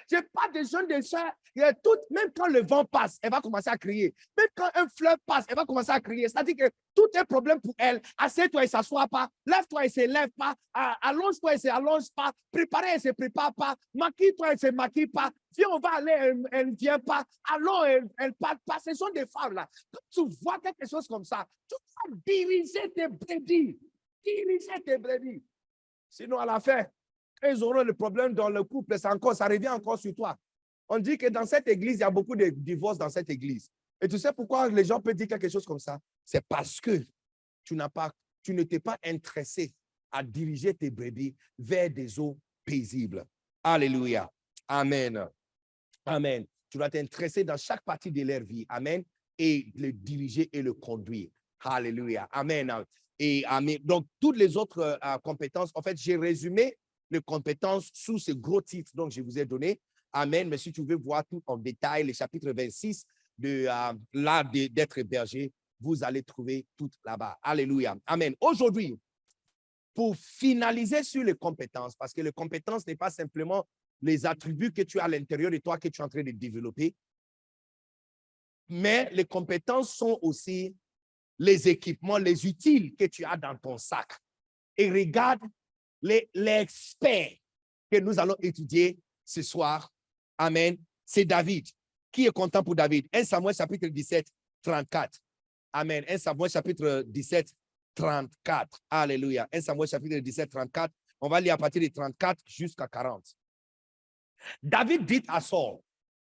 je n'ai pas de jeunes de sœurs. Même quand le vent passe, elle va commencer à crier. Même quand un fleuve passe, elle va commencer à crier. C'est-à-dire que tout est problème pour elle. Assieds-toi, elle ne s'assoit pas. Lève-toi, elle ne se lève pas. Allonge-toi, elle ne s'allonge pas. Prépare-toi, elle ne se prépare pas. Maquille-toi, elle ne se maquille pas. Viens, on va aller, elle ne vient pas. Allons, elle ne parle pas. Ce sont des femmes là. Quand tu vois quelque chose comme ça, tu vas diriger tes brebis. Diriger tes brebis. Sinon, à la fin, ils auront le problème dans le couple, ça revient encore sur toi. On dit que dans cette église, il y a beaucoup de divorces dans cette église. Et tu sais pourquoi les gens peuvent dire quelque chose comme ça? C'est parce que tu ne t'es pas intéressé à diriger tes brebis vers des eaux paisibles. Alléluia. Amen. Amen. Tu dois t'intéresser dans chaque partie de leur vie. Amen. Et le diriger et le conduire. Alléluia. Amen. Et amen. Donc, toutes les autres compétences, en fait, j'ai résumé les compétences sous ce gros titre dont je vous ai donné. Amen. Mais si tu veux voir tout en détail, le chapitre 26 de l'art d'être berger, vous allez trouver tout là-bas. Alléluia. Amen. Aujourd'hui, pour finaliser sur les compétences, parce que les compétences n'est pas simplement les attributs que tu as à l'intérieur de toi que tu es en train de développer, mais les compétences sont aussi les équipements, les utiles que tu as dans ton sac. Et regarde l'expert que nous allons étudier ce soir. Amen. C'est David. Qui est content pour David? 1 Samuel chapitre 17, 34. Amen. 1 Samuel chapitre 17, 34. Alléluia. 1 Samuel chapitre 17, 34. On va lire à partir de 34 jusqu'à 40. David dit à Saul,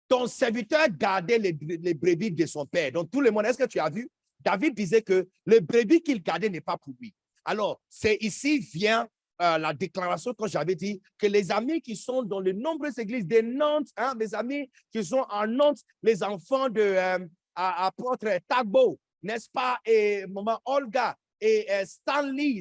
ton serviteur gardait les brebis de son père. Donc, tout le monde, est-ce que tu as vu? David disait que le brebis qu'il gardait n'est pas pour lui. Alors, c'est ici vient la déclaration que j'avais dit que les amis qui sont dans les nombreuses églises de Nantes, hein, mes amis qui sont en Nantes, les enfants de apôtre Tagbo, n'est-ce pas, et maman Olga, et Stanley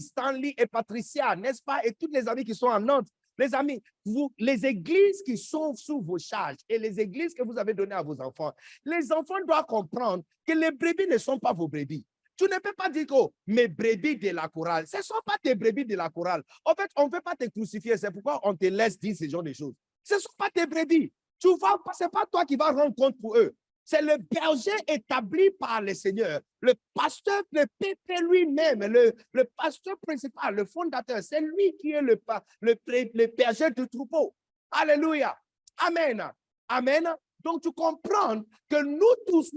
et Patricia, n'est-ce pas, et tous les amis qui sont en Nantes. Les amis, vous, les églises qui sont sous vos charges et les églises que vous avez données à vos enfants, les enfants doivent comprendre que les brebis ne sont pas vos brebis. Tu ne peux pas dire que mes brebis de la chorale, ce ne sont pas tes brebis de la chorale. En fait, on ne peut pas te crucifier. C'est pourquoi on te laisse dire ce genre de choses. Ce ne sont pas tes brebis. Ce n'est pas toi qui vas rendre compte pour eux. C'est le berger établi par le Seigneur. Le pasteur, le pépé lui-même, le pasteur principal, le fondateur, c'est lui qui est le berger du troupeau. Alléluia. Amen. Amen. Donc, tu comprends que nous tous,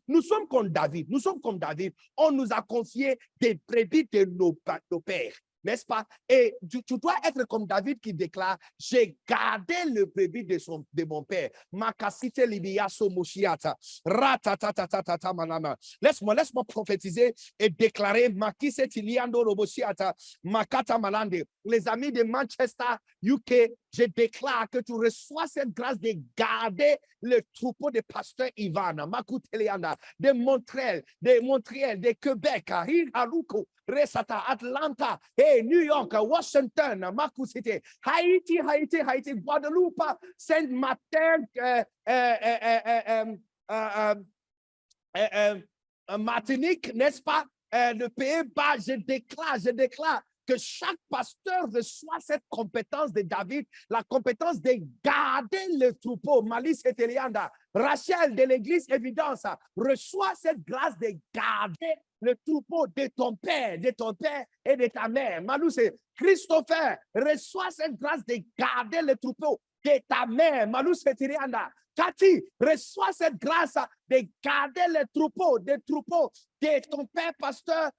nous sommes comme David. Nous sommes comme David. On nous a confié des brebis de nos pères. N'est-ce pas? Et tu dois être comme David qui déclare, j'ai gardé le brebis de mon père. Makasite libiaso moshiata. Ratatatatata manana. Laisse-moi prophétiser et déclarer makise tiliando roboshiata. Makata malande. Les amis de Manchester, UK, je déclare que tu reçois cette grâce de garder le troupeau de pasteur Ivan, Makuteliana, de Montréal, de Québec, Haruko, Resata, Atlanta, hey, New York, Washington, Maku City, Haïti, Guadeloupe, Saint-Martin, Martinique, n'est-ce pas? Le Pays-Bas, je déclare que chaque pasteur reçoit cette compétence de David, la compétence de garder le troupeau. Malice et Elianda, Rachel de l'église Évidence reçoit cette grâce de garder le troupeau de ton père et de ta mère. Malou, c'est Christopher reçoit cette grâce de garder le troupeau de ta mère. Malou, c'est Elianda. Cathy, reçois cette grâce de garder les troupeaux, des troupeaux de ton père, pasteur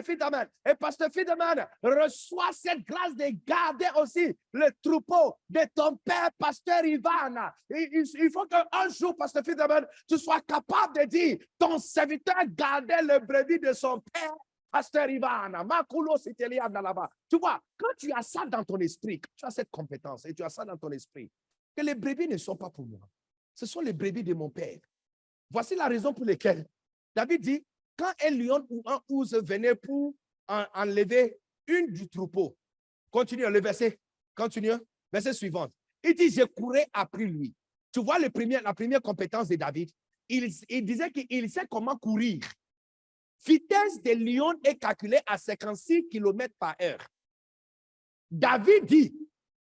Fidaman. Et pasteur Fidaman, reçois cette grâce de garder aussi le troupeau de ton père, pasteur Ivan. Il faut qu'un jour, pasteur Fidaman, tu sois capable de dire, ton serviteur gardait le brebis de son père, pasteur Ivan. Makulo, c'était là-bas. Tu vois, quand tu as ça dans ton esprit, quand tu as cette compétence et tu as ça dans ton esprit, que les brebis ne sont pas pour moi. Ce sont les brebis de mon père. Voici la raison pour laquelle David dit, quand un lion ou un ours venait pour enlever une du troupeau, continue le verset, verset suivant. Il dit, je courais après lui. Tu vois la première compétence de David, il disait qu'il sait comment courir. Vitesse des lions est calculée à 56 km par heure. David dit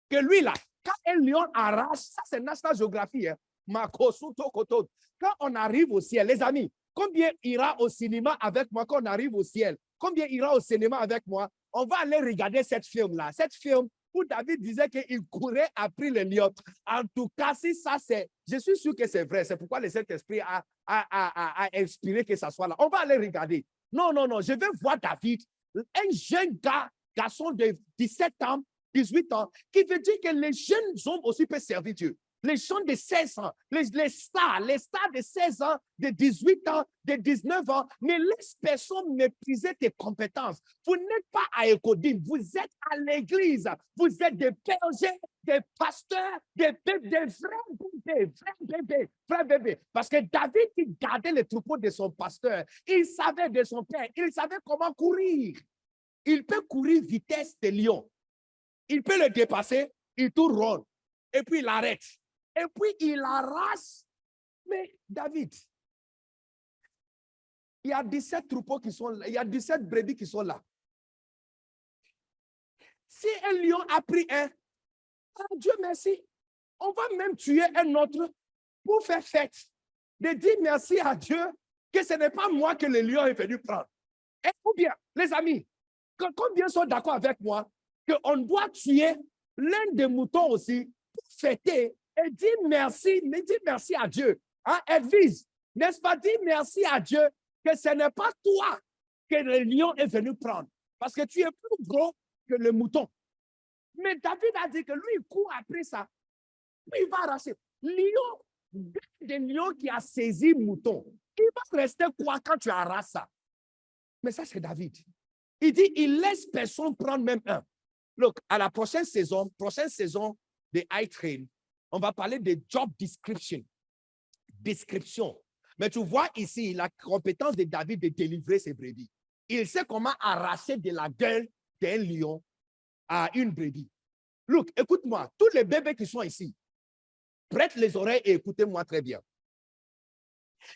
que lui là, quand un lion arrache, ça c'est National Geography, hein? Quand on arrive au ciel, les amis, combien ira au cinéma avec moi quand on arrive au ciel? Combien ira au cinéma avec moi? On va aller regarder cette film-là. Cette film où David disait qu'il courait après le lion. En tout cas, si ça c'est, je suis sûr que c'est vrai. C'est pourquoi le Saint-Esprit a inspiré que ça soit là. On va aller regarder. Non, je veux voir David, un jeune garçon de 17 ans, 18 ans, qui veut dire que les jeunes hommes aussi peuvent servir Dieu. Les gens de 16 ans, les stars de 16 ans, de 18 ans, de 19 ans, ne laissent personne mépriser tes compétences. Vous n'êtes pas à Écodim, vous êtes à l'église. Vous êtes des bergers, des pasteurs, des vrais bébés. Parce que David, qui gardait les troupeaux de son pasteur, il savait de son père, il savait comment courir. Il peut courir vitesse de lion. Il peut le dépasser, il tourne rond. Et puis il arrête. Et puis, il arrache. Mais David, il y a 17 troupeaux qui sont là. Il y a 17 brebis qui sont là. Si un lion a pris un, Dieu merci, on va même tuer un autre pour faire fête. De dire merci à Dieu que ce n'est pas moi que le lion est venu prendre. Et ou bien, les amis, combien sont d'accord avec moi qu'on doit tuer l'un des moutons aussi pour fêter et dis merci à Dieu. Hein, Edwige, n'est-ce pas, dis merci à Dieu que ce n'est pas toi que le lion est venu prendre. Parce que tu es plus gros que le mouton. Mais David a dit que lui, il court après ça. Puis il va arracher. Lion, des lions qui a saisi mouton. Il va rester quoi quand tu arraches ça? Mais ça, c'est David. Il dit, il laisse personne prendre même un. Look, à la prochaine saison de High Train, on va parler de job description. Description. Mais tu vois ici la compétence de David de délivrer ses brebis. Il sait comment arracher de la gueule d'un lion à une brebis. Look, écoute-moi, tous les bébés qui sont ici, prête les oreilles et écoutez-moi très bien.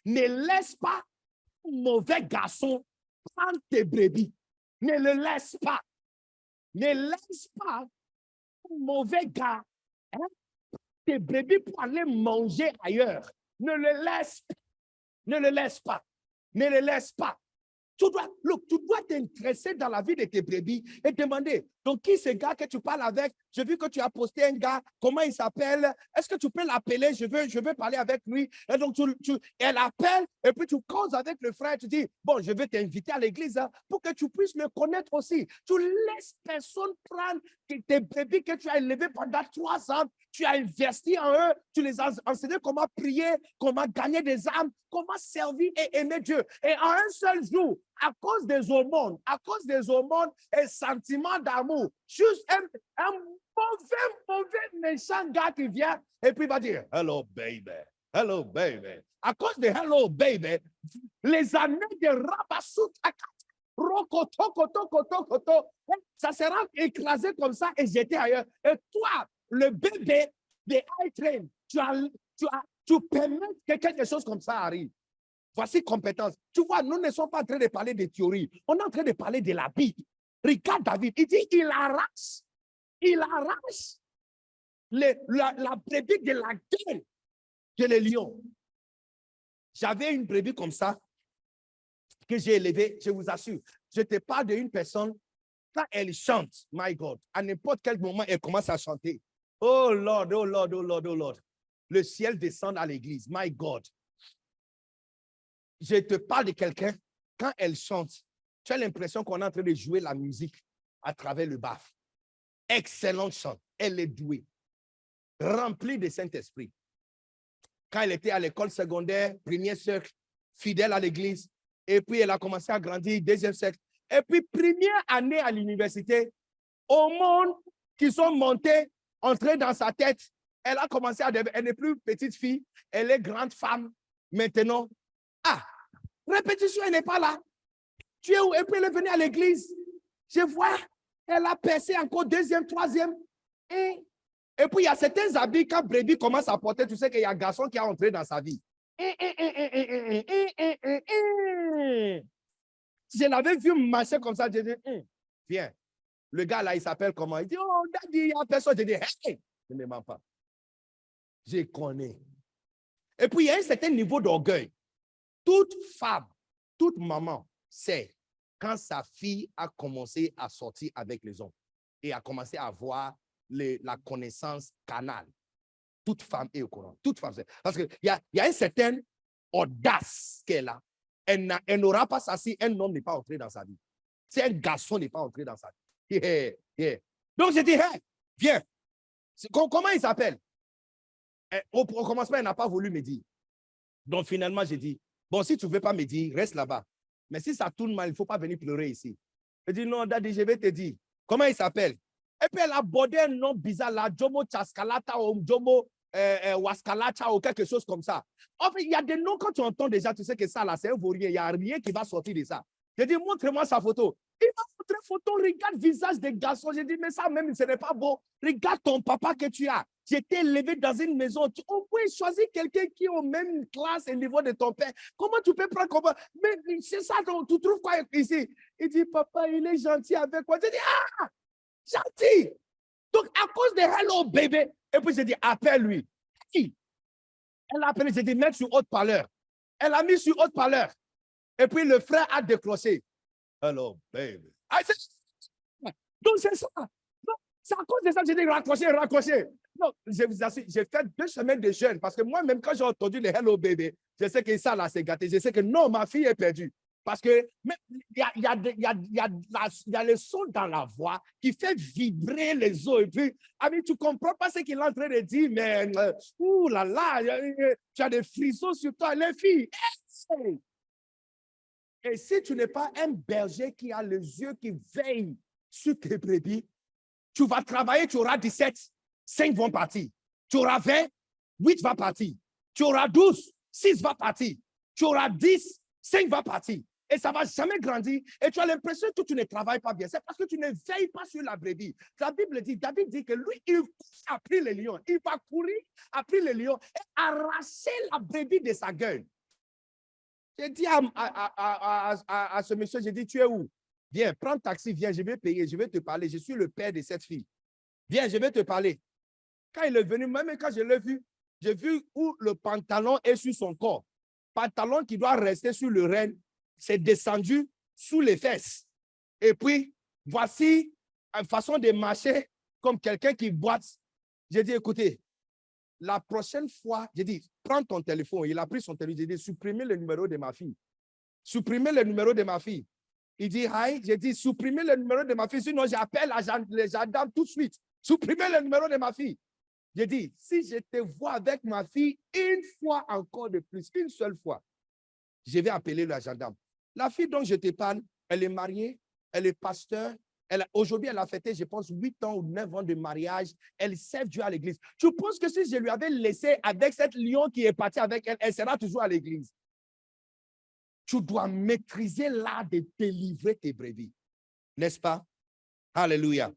Ne laisse pas un mauvais garçon prendre tes brebis. Ne le laisse pas. Ne laisse pas un mauvais gars tes brebis pour aller manger ailleurs. Ne le laisse pas. Ne le laisse pas. Ne le laisse pas. Tu dois t'intéresser dans la vie de tes brebis et demander, donc qui c'est ce gars que tu parles avec? J'ai vu que tu as posté un gars, comment il s'appelle? Est-ce que tu peux l'appeler? Je veux parler avec lui. Et donc, elle appelle et puis tu causes avec le frère. Tu dis, bon, je vais t'inviter à l'église hein, pour que tu puisses le connaître aussi. Tu laisses personne prendre tes brebis que tu as élevés pendant 3 ans. Tu as investi en eux. Tu les as enseigné comment prier, comment gagner des âmes, comment servir et aimer Dieu. Et en un seul jour, à cause des hormones et sentiments d'amour, juste un mauvais méchant gars qui vient et puis il va dire hello baby, hello baby. À cause de hello baby, les années de Rabasout, ça sera écrasé comme ça et jeté ailleurs. Et toi, le bébé de High Train, tu permets que quelque chose comme ça arrive. Voici compétence. Tu vois, nous ne sommes pas en train de parler de théorie. On est en train de parler de la Bible. Regarde David. Il dit, il arrache la brebis de la gueule de les lions. J'avais une brebis comme ça que j'ai élevée, je vous assure. Je te parle d'une personne, quand elle chante, my God, à n'importe quel moment, elle commence à chanter. Oh Lord, oh Lord, oh Lord, oh Lord. Le ciel descend à l'église, my God. Je te parle de quelqu'un, quand elle chante, tu as l'impression qu'on est en train de jouer la musique à travers le baf. Excellente chante. Elle est douée. Remplie de Saint-Esprit. Quand elle était à l'école secondaire, premier cercle, fidèle à l'église, et puis elle a commencé à grandir, deuxième cercle. Et puis, première année à l'université, au monde qui sont montés, entrés dans sa tête, elle a commencé à devenir, elle n'est plus petite fille, elle est grande femme maintenant. Ah, répétition, elle n'est pas là. Tu es où? Et puis elle est venue à l'église. Je vois, elle a percé encore deuxième, troisième. Et puis il y a certains habits, quand Brady commence à porter, tu sais qu'il y a un garçon qui est entré dans sa vie. Je l'avais vu marcher comme ça, je dis, viens. Le gars là, il s'appelle comment? Il dit, oh, daddy, il y a personne. Je dis, hey, je ne mens pas. Je connais. Et puis il y a un certain niveau d'orgueil. Toute femme, toute maman sait quand sa fille a commencé à sortir avec les hommes et a commencé à avoir la connaissance canale. Toute femme est au courant. Toute femme sait. Parce qu'il y a une certaine audace qu'elle a. Elle n'aura pas ça si un homme n'est pas entré dans sa vie. Si un garçon n'est pas entré dans sa vie. Yeah, yeah. Donc je dis, hey, viens. Comment il s'appelle? Au commencement, elle n'a pas voulu me dire. Donc finalement, j'ai dit, bon, si tu ne veux pas me dire, reste là-bas. Mais si ça tourne mal, il ne faut pas venir pleurer ici. Je dis, non, daddy, je vais te dire. Comment il s'appelle? Et puis elle a abordé un nom bizarre là, Jomo Chaskalata ou Jomo Waskalacha ou quelque chose comme ça. En fait, il y a des noms, quand tu entends déjà, tu sais que ça là, c'est un vaurien. Il n'y a rien qui va sortir de ça. Je dis, montre-moi sa photo. Il m'a montré photo, regarde le visage des garçons. J'ai dit, mais ça même, ce n'est pas beau. Regarde ton papa que tu as. J'étais élevé dans une maison. On peut choisir quelqu'un qui est au même classe et niveau de ton père. Comment tu peux prendre comment? Mais c'est ça, donc, tu trouves quoi ici? Il dit, papa, il est gentil avec moi. J'ai dit, ah, gentil. Donc, à cause de hello, bébé. Et puis, j'ai dit, appelle-lui. Qui? Elle a appelé, j'ai dit, mettre sur haut-parleur. Elle a mis sur haut-parleur. Et puis, le frère a décroché. Hello, baby. Donc, c'est ça. C'est à cause de ça que j'ai dit, raccrocher. Non, je vous assure, j'ai fait 2 semaines de jeûne parce que moi-même, quand j'ai entendu le hello, baby, je sais que ça, là, c'est gâté. Je sais que non, ma fille est perdue. Parce que il y a le son dans la voix qui fait vibrer les os. Et puis, ami, tu ne comprends pas ce qu'il est en train de dire, mais ouh là là, tu as des frissons sur toi. Les filles, hey! Et si tu n'es pas un berger qui a les yeux qui veillent sur tes brebis, tu vas travailler, tu auras 17, 5 vont partir. Tu auras 20, 8 va partir. Tu auras 12, 6 va partir. Tu auras 10, 5 va partir. Et ça ne va jamais grandir. Et tu as l'impression que tu ne travailles pas bien. C'est parce que tu ne veilles pas sur la brebis. La Bible dit, David dit que lui, il a pris le lion. Il va courir, a pris le lion et arracher la brebis de sa gueule. J'ai dit à ce monsieur, j'ai dit, tu es où? Viens, prends le taxi, viens, je vais payer, je vais te parler. Je suis le père de cette fille. Viens, je vais te parler. Quand il est venu, même quand je l'ai vu, j'ai vu où le pantalon est sur son corps. Pantalon qui doit rester sur le renne, c'est descendu sous les fesses. Et puis, voici une façon de marcher comme quelqu'un qui boite. J'ai dit, écoutez, la prochaine fois, j'ai dit, prends ton téléphone. Il a pris son téléphone. J'ai dit, supprimez le numéro de ma fille. Supprimez le numéro de ma fille. Il dit, hi. J'ai dit, supprimez le numéro de ma fille. Sinon, j'appelle les gendarmes tout de suite. Supprimez le numéro de ma fille. J'ai dit, si je te vois avec ma fille une fois encore de plus, une seule fois, je vais appeler le gendarme. La fille dont je te parle, elle est mariée, elle est pasteur. Aujourd'hui, elle a fêté, je pense, 8 ans ou 9 ans de mariage. Elle sert Dieu à l'église. Tu penses que si je lui avais laissé avec cette lion qui est partie avec elle, elle sera toujours à l'église? Tu dois maîtriser l'art de délivrer tes brebis. N'est-ce pas? Alléluia.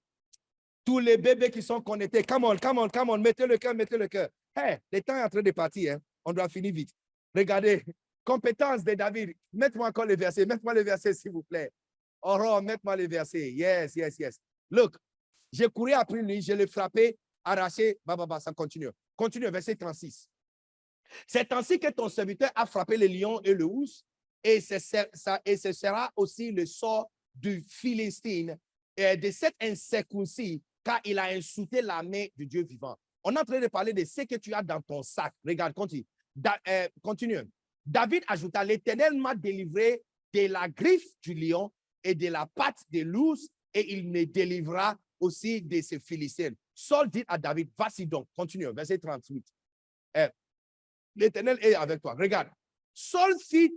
Tous les bébés qui sont connectés, come on, mettez le cœur, mettez le cœur. Hey, le temps est en train de partir, hein? On doit finir vite. Regardez, compétence de David. Mettez-moi encore les versets, s'il vous plaît. Aurore, mettez-moi les versets. Yes. Look, j'ai couru après lui, je l'ai frappé, arraché, ça continue. Continue, verset 36. C'est ainsi que ton serviteur a frappé le lion et le ours, et ce sera aussi le sort du Philistine et de cet incirconcis, car il a insulté l'armée du Dieu vivant. On est en train de parler de ce que tu as dans ton sac. Regarde, continue. Continue. David ajouta, l'Éternel m'a délivré de la griffe du lion et de la patte de l'ours, et il me délivrera aussi de ces Philistins. Saul dit à David, vas-y donc, continue, verset 38. L'Éternel est avec toi. Regarde, Saul fit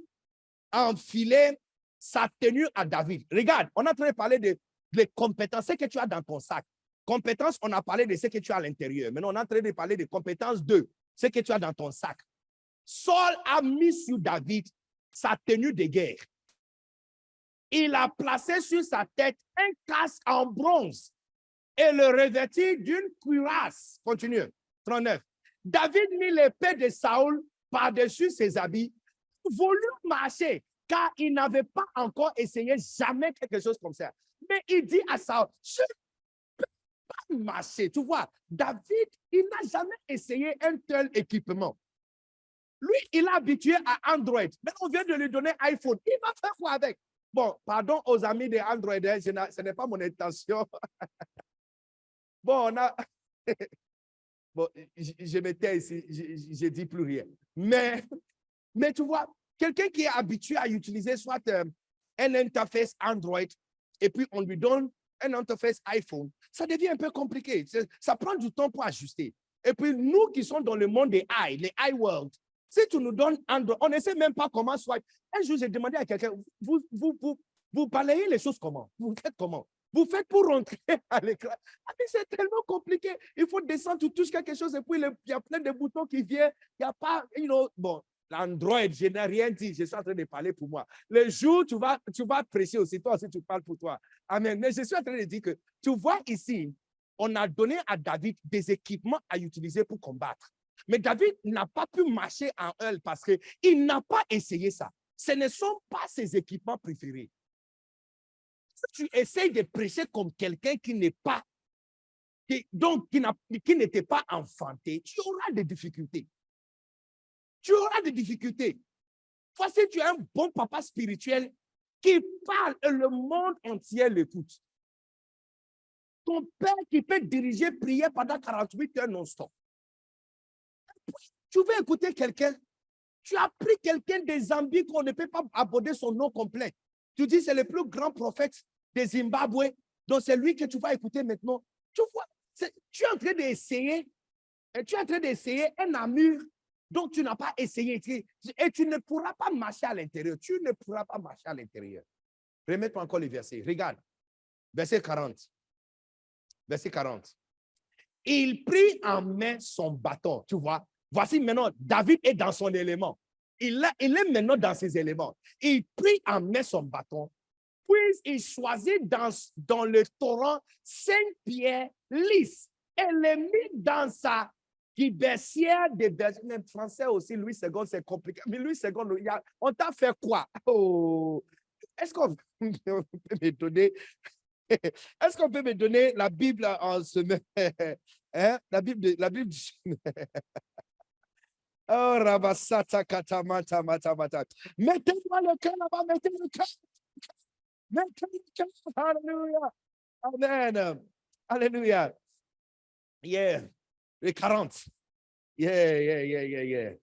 enfiler sa tenue à David. Regarde, on est en train de parler de compétences, ce que tu as dans ton sac. Compétences, on a parlé de ce que tu as à l'intérieur. Maintenant, on est en train de parler de compétences 2, ce que tu as dans ton sac. Saul a mis sur David sa tenue de guerre. Il a placé sur sa tête un casque en bronze et le revêtit d'une cuirasse. Continue. 39. David mit l'épée de Saül par-dessus ses habits, voulut marcher, car il n'avait pas encore essayé jamais quelque chose comme ça. Mais il dit à Saül, je ne peux pas marcher. Tu vois, David, il n'a jamais essayé un tel équipement. Lui, il est habitué à Android. Mais on vient de lui donner iPhone. Il va faire quoi avec? Bon, pardon aux amis de Android, hein, ce n'est pas mon intention. Bon, on a... Bon, je me tais ici, je ne dis plus rien. Mais tu vois, quelqu'un qui est habitué à utiliser soit un interface Android et puis on lui donne un interface iPhone, ça devient un peu compliqué. Ça prend du temps pour ajuster. Et puis nous qui sommes dans le monde des les iWorld, si tu nous donnes Android, on ne sait même pas comment swipe. Un jour, j'ai demandé à quelqu'un, vous balayez les choses comment? Vous faites comment? Vous faites pour rentrer à l'écran. C'est tellement compliqué. Il faut descendre, tu touches quelque chose et puis il y a plein de boutons qui viennent. Il n'y a pas, bon, l'Android, je n'ai rien dit. Je suis en train de parler pour moi. Le jour, tu vas prêcher aussi. Toi aussi, tu parles pour toi. Amen. Mais je suis en train de dire que, tu vois ici, on a donné à David des équipements à utiliser pour combattre. Mais David n'a pas pu marcher en elle parce qu'il n'a pas essayé ça. Ce ne sont pas ses équipements préférés. Si tu essayes de prêcher comme quelqu'un qui n'est pas, qui n'était pas enfanté, tu auras des difficultés. Tu auras des difficultés. Voici, tu es un bon papa spirituel qui parle et le monde entier l'écoute. Ton père qui peut diriger, prier pendant 48 heures non-stop. Tu veux écouter quelqu'un Tu as pris quelqu'un des Zambie qu'on ne peut pas aborder son nom complet. Tu dis c'est le plus grand prophète des Zimbabwe. Donc c'est lui que tu vas écouter maintenant. Tu vois, tu es en train d'essayer. Tu es en train d'essayer un armure dont tu n'as pas essayé. Et tu ne pourras pas marcher à l'intérieur. Tu ne pourras pas marcher à l'intérieur. Remets-toi encore les versets. Regarde. Verset 40. Verset 40. Il prit en main son bâton. Tu vois. Voici maintenant, David est dans son élément. Il est maintenant dans ses éléments. Il prit en main son bâton. Puis il choisit dans le torrent 5 pierres lisses et les mit dans sa gibecière de berger. Même français aussi, Louis II, c'est compliqué. Mais Louis II, on t'a fait quoi? Oh. Est-ce qu'on peut me donner est-ce qu'on peut me donner la Bible en semaine? Hein? La Bible. Oh, Rabasata Katamata Mata. Mettez-moi le cœur là-bas, mettez le cœur. Mettez le cœur. Alléluia. Amen. Alléluia. Yeah. Les 40. Yeah.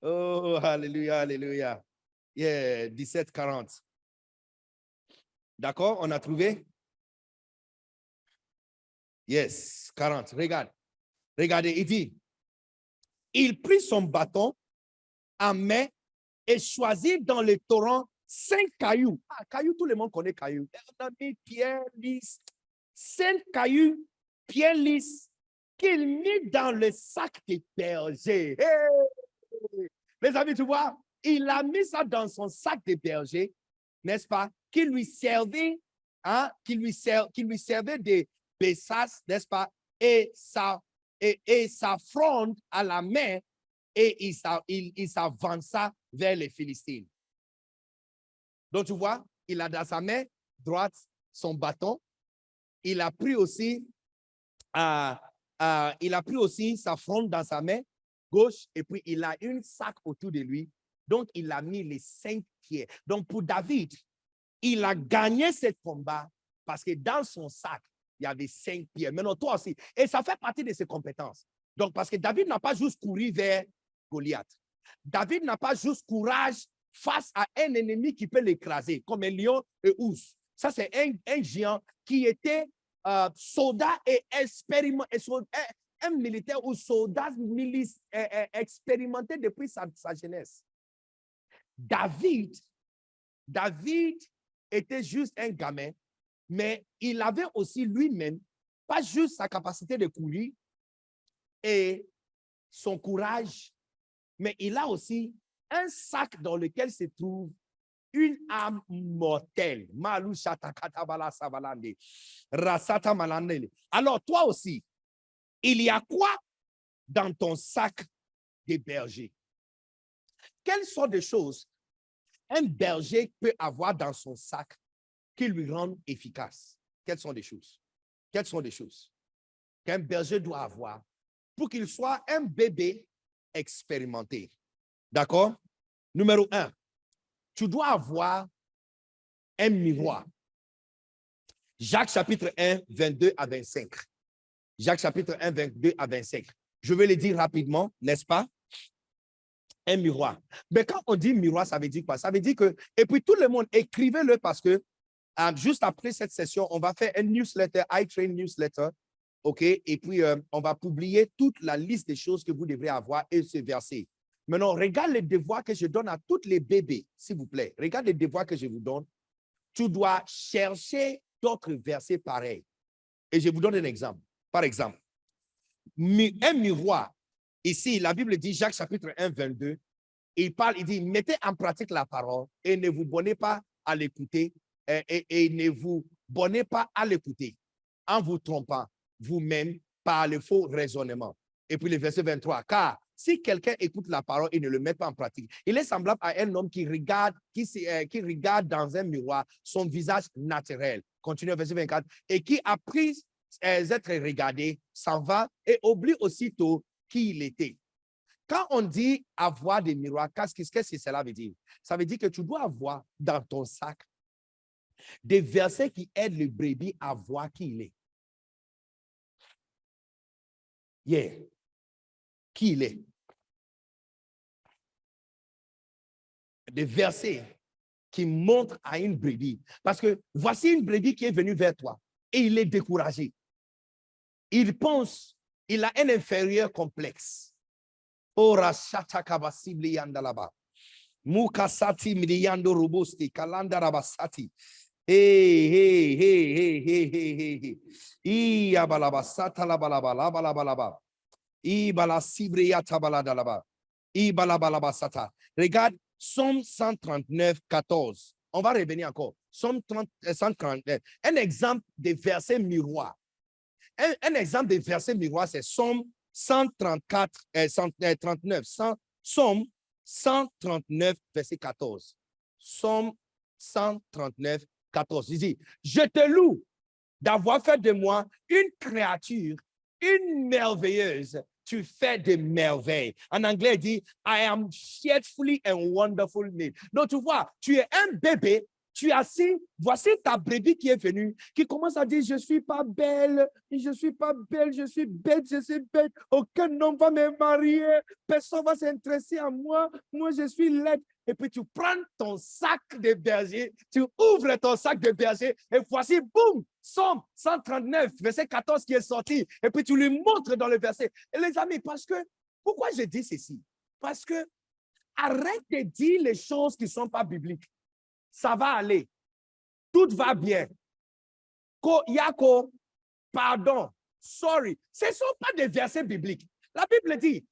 Oh, alléluia, alléluia. Yeah, 17, 40. D'accord, on a trouvé? Yes, 40. Regardez, il dit, il prit son bâton en main et choisit dans le torrent 5 cailloux. Ah, cailloux, tout le monde connaît cailloux. On a mis pierre lisse. 5 cailloux, pierre lisse, qu'il mit dans le sac des bergers. Hey! Les amis, tu vois, il a mis ça dans son sac de berger, n'est-ce pas? Qui lui servait, qui lui servait des bessasses, n'est-ce pas? Et sa fronde à la main, et il s'avança vers les Philistines. Donc, tu vois, il a dans sa main droite son bâton. Il a pris aussi, sa fronde dans sa main gauche, et puis il a une sac autour de lui. Donc, il a mis les 5 pierres. Donc, pour David, il a gagné ce combat parce que dans son sac, il y avait 5 pierres. Maintenant, toi aussi. Et ça fait partie de ses compétences. Donc, parce que David n'a pas juste couru vers Goliath. David n'a pas juste courage face à un ennemi qui peut l'écraser, comme un lion et ours. Ça, c'est un géant qui était soldat et un militaire ou soldat expérimenté depuis sa jeunesse. David était juste un gamin, mais il avait aussi lui-même, pas juste sa capacité de courir et son courage, mais il a aussi un sac dans lequel se trouve une âme mortelle. Alors, toi aussi, il y a quoi dans ton sac de berger? Quelles sont des choses un berger peut avoir dans son sac qui lui rendent efficace? Quelles sont des choses? Quelles sont des choses qu'un berger doit avoir pour qu'il soit un bébé expérimenté? D'accord? Numéro 1, tu dois avoir un miroir. Jacques chapitre 1, 22 à 25. Jacques chapitre 1, 22 à 25. Je vais le dire rapidement, n'est-ce pas? Un miroir. Mais quand on dit miroir, ça veut dire quoi? Ça veut dire que, et puis tout le monde, écrivez-le parce que juste après cette session, on va faire un newsletter, iTrain newsletter, ok? Et puis, on va publier toute la liste des choses que vous devrez avoir et ce verset. Maintenant, regarde les devoirs que je donne à tous les bébés, s'il vous plaît. Regarde les devoirs que je vous donne. Tu dois chercher d'autres versets pareils. Et je vous donne un exemple. Par exemple, un miroir. Ici, la Bible dit, Jacques chapitre 1, 22, il dit, mettez en pratique la parole et ne vous bornez pas à l'écouter et ne vous bornez pas à l'écouter en vous trompant vous-même par le faux raisonnement. Et puis le verset 23, car si quelqu'un écoute la parole et ne le met pas en pratique, il est semblable à un homme qui regarde dans un miroir son visage naturel. Continue verset 24, et qui a pris être regardé, s'en va et oublie aussitôt qui il était. Quand on dit avoir des miroirs, qu'est-ce que cela veut dire? Ça veut dire que tu dois avoir dans ton sac des versets qui aident le brebis à voir qui il est. Yeah. Qui il est. des versets qui montrent à une brebis. Parce que voici une brebis qui est venue vers toi et il est découragé. Il pense, il a un inférieur complexe. Ora shata kabasibli yandalaba. Mukasati midiyando robusti kalanda rabasati. Hey. I abalabasata la balaba. I balasibriata baladalaba. I balabalabasata. Regarde Psaume 139, 14. On va revenir encore. Psaume 139. Un exemple de verset miroir. Un exemple de verset miroir, c'est Psaume 134, 139. Psaume 139, verset 14. Psaume 139, 14. Il dit, je te loue d'avoir fait de moi une créature, une merveilleuse. Tu fais des merveilles. En anglais, il dit, I am fearfully and wonderful made. Donc, tu vois, tu es un bébé, tu es assis, voici ta brebis qui est venue, qui commence à dire, je ne suis pas belle, je suis pas belle, je suis bête, aucun homme va me marier, personne va s'intéresser à moi, moi je suis laide. Et puis tu prends ton sac de berger, tu ouvres ton sac de berger, et voici, boum, Psaume 139, verset 14 qui est sorti, et puis tu lui montres dans le verset. Et les amis, parce que, pourquoi je dis ceci? Parce que arrête de dire les choses qui ne sont pas bibliques. Ça va aller. Tout va bien. Yako, pardon, sorry. Ce ne sont pas des versets bibliques. La Bible dit,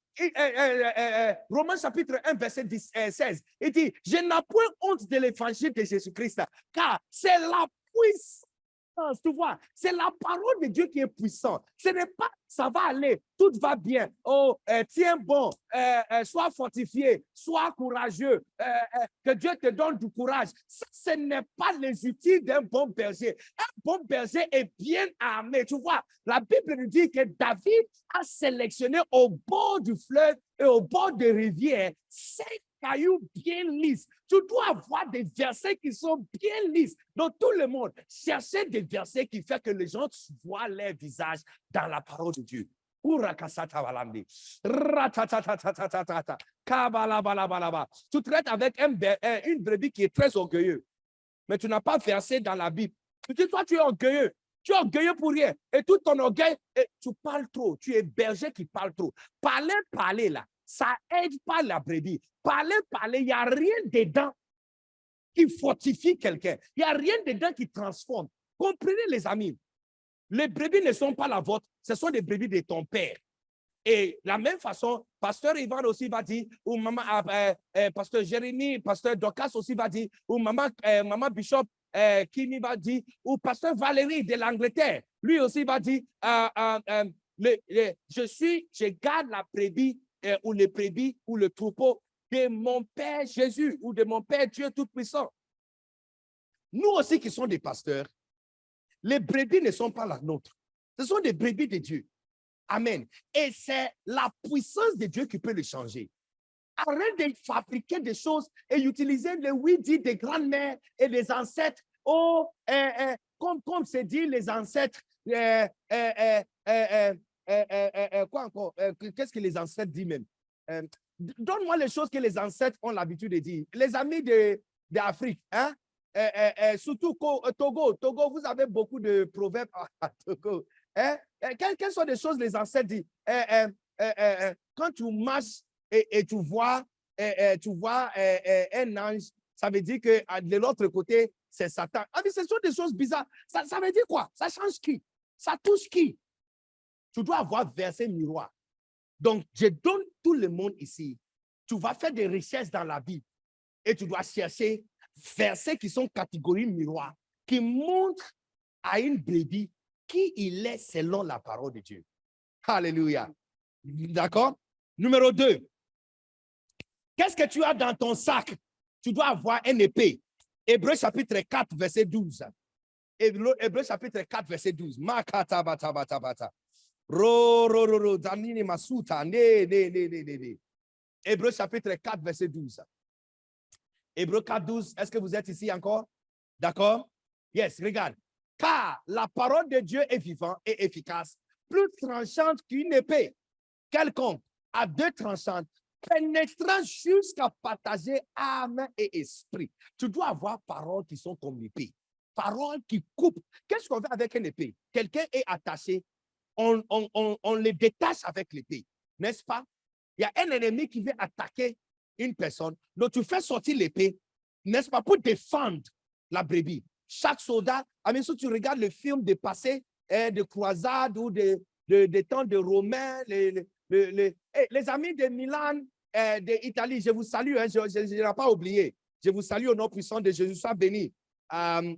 Romains chapitre 1, verset 16, il dit, je n'ai point honte de l'évangile de Jésus-Christ, car c'est la puissance. Tu vois, c'est la parole de Dieu qui est puissante. Ce n'est pas, ça va aller, tout va bien. Oh, tiens bon, sois fortifié, sois courageux, que Dieu te donne du courage. Ça, ce n'est pas les outils d'un bon berger. Un bon berger est bien armé. Tu vois, la Bible nous dit que David a sélectionné au bord du fleuve et au bord des rivières 5 cailloux bien lisses. Tu dois avoir des versets qui sont bien lisses dans tout le monde. Cherchez des versets qui font que les gens voient leur visage dans la parole de Dieu. Tu traites avec une brebis qui est très orgueilleuse, mais tu n'as pas versé dans la Bible. Tu dis, toi, tu es orgueilleux. Tu es orgueilleux pour rien. Et tout ton orgueil, tu parles trop. Tu es berger qui parle trop. Parler là, ça aide pas la brebis. Parler, il n'y a rien dedans qui fortifie quelqu'un. Il n'y a rien dedans qui transforme. Comprenez les amis. Les brebis ne sont pas la vôtre, ce sont des brebis de ton père. Et la même façon, pasteur Ivan aussi va dire, ou maman, pasteur Jérémie, pasteur Docas aussi va dire, ou maman Bishop Kimi va dire, ou pasteur Valérie de l'Angleterre, lui aussi va dire, je garde la brebis ou les brebis ou le troupeau de mon Père Jésus ou de mon Père Dieu Tout-Puissant. Nous aussi qui sommes des pasteurs, les brebis ne sont pas la nôtre. Ce sont des brebis de Dieu. Amen. Et c'est la puissance de Dieu qui peut les changer. Arrête de fabriquer des choses et utiliser les oui-dits des grandes-mères et des ancêtres. Oh, comme c'est dit, les ancêtres. Quoi encore? Qu'est-ce que les ancêtres disent même? Donne-moi les choses que les ancêtres ont l'habitude de dire. Les amis d'Afrique, hein? Surtout Togo, vous avez beaucoup de proverbes à Togo. Quelles sont les choses les ancêtres disent? Quand tu marches et tu vois un ange, ça veut dire que de l'autre côté, c'est Satan. Ah, mais ce sont des choses bizarres. Ça veut dire quoi? Ça change qui? Ça touche qui? Tu dois avoir versé miroir. Donc, je donne tout le monde ici. Tu vas faire des recherches dans la Bible et tu dois chercher versets qui sont catégorie miroir, qui montrent à une brebis qui il est selon la parole de Dieu. Alléluia. D'accord? Numéro 2. Qu'est-ce que tu as dans ton sac? Tu dois avoir une épée. Hébreux chapitre 4, verset 12. Hébreux chapitre 4, verset 12. Makata bata bata bata. Ro, danini masuta. Ne. Hébreux chapitre 4, verset 12. Hébreux 4, 12. Est-ce que vous êtes ici encore? D'accord? Yes, regarde. Car la parole de Dieu est vivante et efficace, plus tranchante qu'une épée quelconque, à deux tranchantes, pénétrant jusqu'à partager âme et esprit. Tu dois avoir paroles qui sont comme l'épée. Paroles qui coupent. Qu'est-ce qu'on fait avec une épée? Quelqu'un est attaché, on les détache avec l'épée, n'est-ce pas? Il y a un ennemi qui veut attaquer une personne, donc tu fais sortir l'épée, n'est-ce pas, pour défendre la brebis. Chaque soldat, si tu regardes le film de passé, de croisade ou des temps de Romains, les amis de Milan, d'Italie, je vous salue, hein, je n'ai pas oublié. Je vous salue au nom puissant de Jésus, sois béni.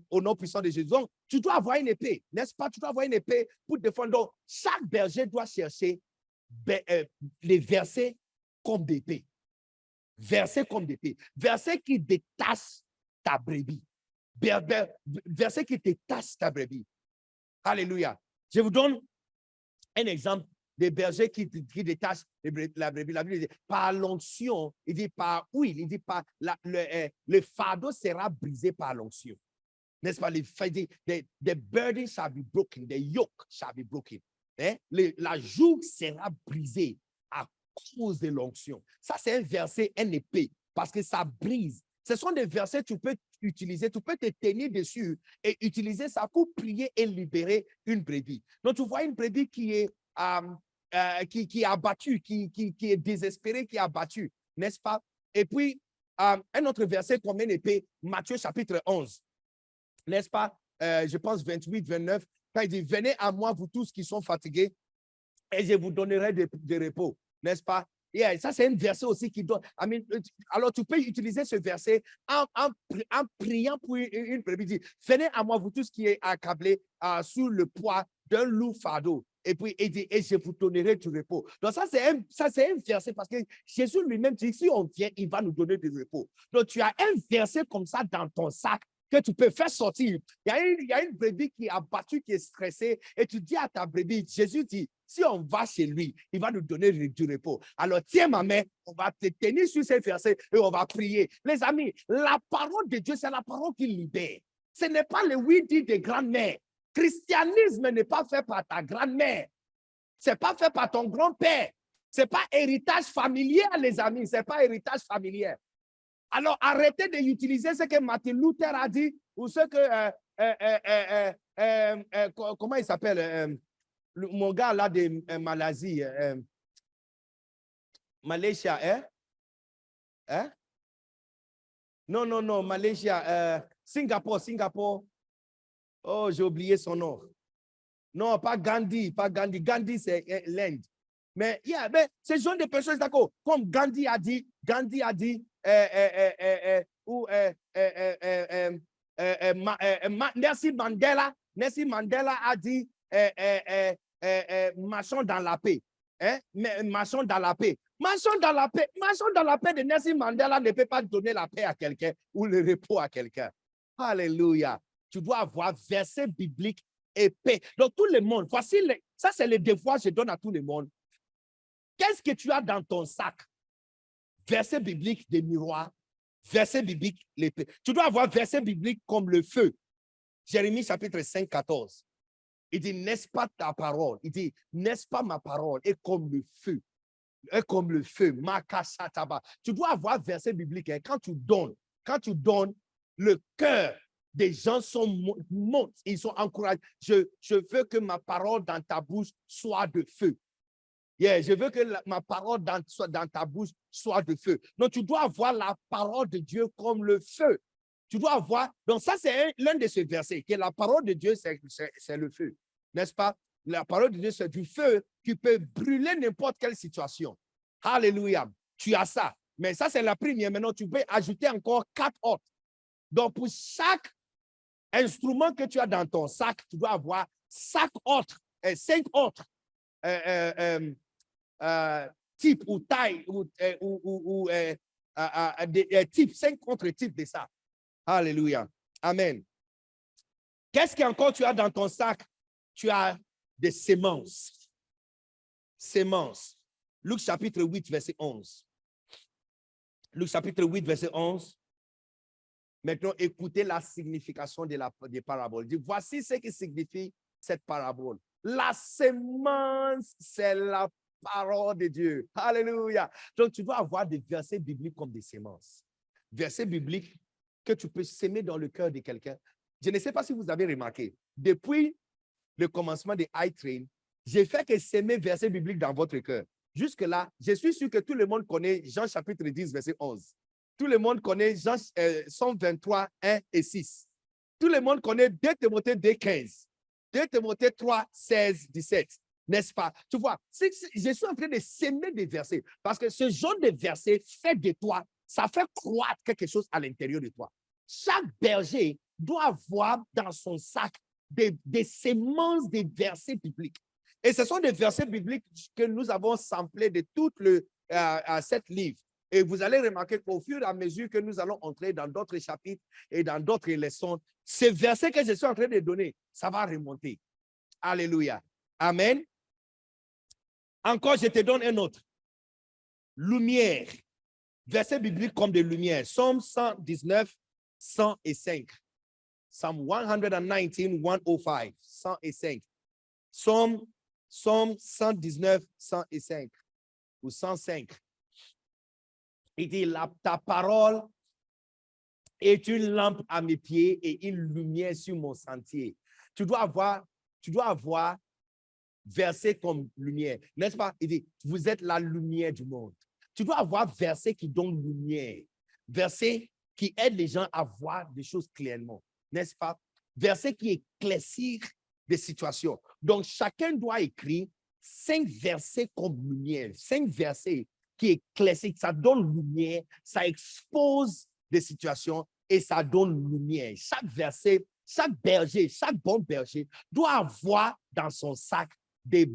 Au nom puissant de Jésus. Donc, tu dois avoir une épée, n'est-ce pas? Tu dois avoir une épée pour défendre. Donc, chaque berger doit chercher les versets comme d'épée. Versets comme d'épée. Versets qui détachent ta brebis. Versets qui détachent ta brebis. Alléluia. Je vous donne un exemple des bergers qui détachent la brebis. La Bible dit, par l'onction, il dit par huile, il dit par le fardeau sera brisé par l'onction. N'est-ce pas? The burden shall be broken, the yoke shall be broken. La joug sera brisée à cause de l'onction. Ça, c'est un verset, un épée, parce que ça brise. Ce sont des versets que tu peux utiliser, tu peux te tenir dessus et utiliser ça pour prier et libérer une brebis. Donc, tu vois une brebis qui est abattue, qui est désespérée, qui est abattue, n'est-ce pas? Et puis, un autre verset comme une épée, Matthieu chapitre 11. N'est-ce pas? Je pense 28, 29, quand il dit, venez à moi, vous tous qui sont fatigués, et je vous donnerai de repos. N'est-ce pas? Yeah, ça, c'est un verset aussi qui donne. Alors, tu peux utiliser ce verset en priant pour une brebis. Venez à moi, vous tous qui êtes accablés sous le poids d'un lourd fardeau. Et puis, il dit, et je vous donnerai du repos. Donc, ça, c'est un verset parce que Jésus lui-même dit, si on vient, il va nous donner du repos. Donc, tu as un verset comme ça dans ton sac que tu peux faire sortir. Il y a une brebis qui est abattue, qui est stressée, et tu dis à ta brebis, Jésus dit, si on va chez lui, il va nous donner du repos. Alors, tiens ma main, on va te tenir sur ces versets et on va prier. Les amis, la parole de Dieu, c'est la parole qui libère. Ce n'est pas le oui-dit des grands-mères. Christianisme n'est pas fait par ta grand-mère. Ce n'est pas fait par ton grand-père. Ce n'est pas héritage familier, les amis. Ce n'est pas héritage familier. Alors, arrêtez d'utiliser ce que Martin Luther a dit ou ce que, comment il s'appelle, mon gars là de Malaisie, Malaysia, hein? Non, Malaysia, Singapour. Oh, j'ai oublié son nom. Non, pas Gandhi. Gandhi, c'est l'Inde. Mais ce genre de personnes, d'accord, comme Gandhi a dit, Nelson Mandela a dit, marchons dans la paix. Marchons dans la paix. Marchons dans la paix de Nelson Mandela ne peut pas donner la paix à quelqu'un ou le repos à quelqu'un. Alléluia. Tu dois avoir verset biblique et paix. Donc, tout le monde, voici, ça c'est le devoir que je donne à tout le monde. Qu'est-ce que tu as dans ton sac? Verset biblique des miroirs, verset biblique l'épée. Tu dois avoir verset biblique comme le feu. Jérémie chapitre 5, 14. Il dit, n'est-ce pas ta parole? Il dit, n'est-ce pas ma parole? Et comme le feu. Et comme le feu. Tu dois avoir verset biblique. Hein. Quand tu donnes, le cœur des gens monte. Ils sont encouragés. Je veux que ma parole dans ta bouche soit de feu. Je veux que ma parole dans ta bouche soit de feu. Donc, tu dois avoir la parole de Dieu comme le feu. Tu dois avoir. Donc, ça, c'est l'un de ces versets, que la parole de Dieu, c'est le feu. N'est-ce pas? La parole de Dieu, c'est du feu qui peut brûler n'importe quelle situation. Alléluia. Tu as ça. Mais ça, c'est la première. Maintenant, tu peux ajouter encore 4 autres. Donc, pour chaque instrument que tu as dans ton sac, tu dois avoir 5 autres types ou taille ou types, 5 autres types de ça. Alléluia. Amen. Qu'est-ce qu'encore tu as dans ton sac? Tu as des semences. Semences. Luc chapitre 8, verset 11. Luc chapitre 8, verset 11. Maintenant, écoutez la signification des paraboles. Voici ce que signifie cette parabole. La semence, c'est la parole de Dieu. Alléluia. Donc, tu dois avoir des versets bibliques comme des semences. Versets bibliques que tu peux s'aimer dans le cœur de quelqu'un. Je ne sais pas si vous avez remarqué, depuis le commencement de iTrain, j'ai fait que s'aimer versets bibliques dans votre cœur. Jusque-là, je suis sûr que tout le monde connaît Jean chapitre 10, verset 11. Tout le monde connaît Jean 123, 1 et 6. Tout le monde connaît 2 Timothée 2, 15. 2 Timothée 3, 16, 17. N'est-ce pas? Tu vois, je suis en train de s'aimer des versets parce que ce genre de versets fait de toi, ça fait croître quelque chose à l'intérieur de toi. Chaque berger doit avoir dans son sac des semences de versets bibliques. Et ce sont des versets bibliques que nous avons samplés de tout cet livre. Et vous allez remarquer qu'au fur et à mesure que nous allons entrer dans d'autres chapitres et dans d'autres leçons, ces versets que je suis en train de donner, ça va remonter. Alléluia. Amen. Encore, je te donne un autre. Lumière. Verset biblique comme de lumière. Psaume 119, 105. Psalm 119, 105. 105. Psaume 119, 105. Ou 105. Il dit, ta parole est une lampe à mes pieds et une lumière sur mon sentier. Tu dois avoir verset comme lumière. N'est-ce pas? Il dit, vous êtes la lumière du monde. Tu dois avoir verset qui donne lumière. Verset qui aide les gens à voir des choses clairement. N'est-ce pas? Verset qui éclaircit des situations. Donc, chacun doit écrire 5 versets comme lumière. 5 versets qui éclaircissent. Ça donne lumière, ça expose des situations et ça donne lumière. Chaque verset, chaque berger, chaque bon berger doit avoir dans son sac des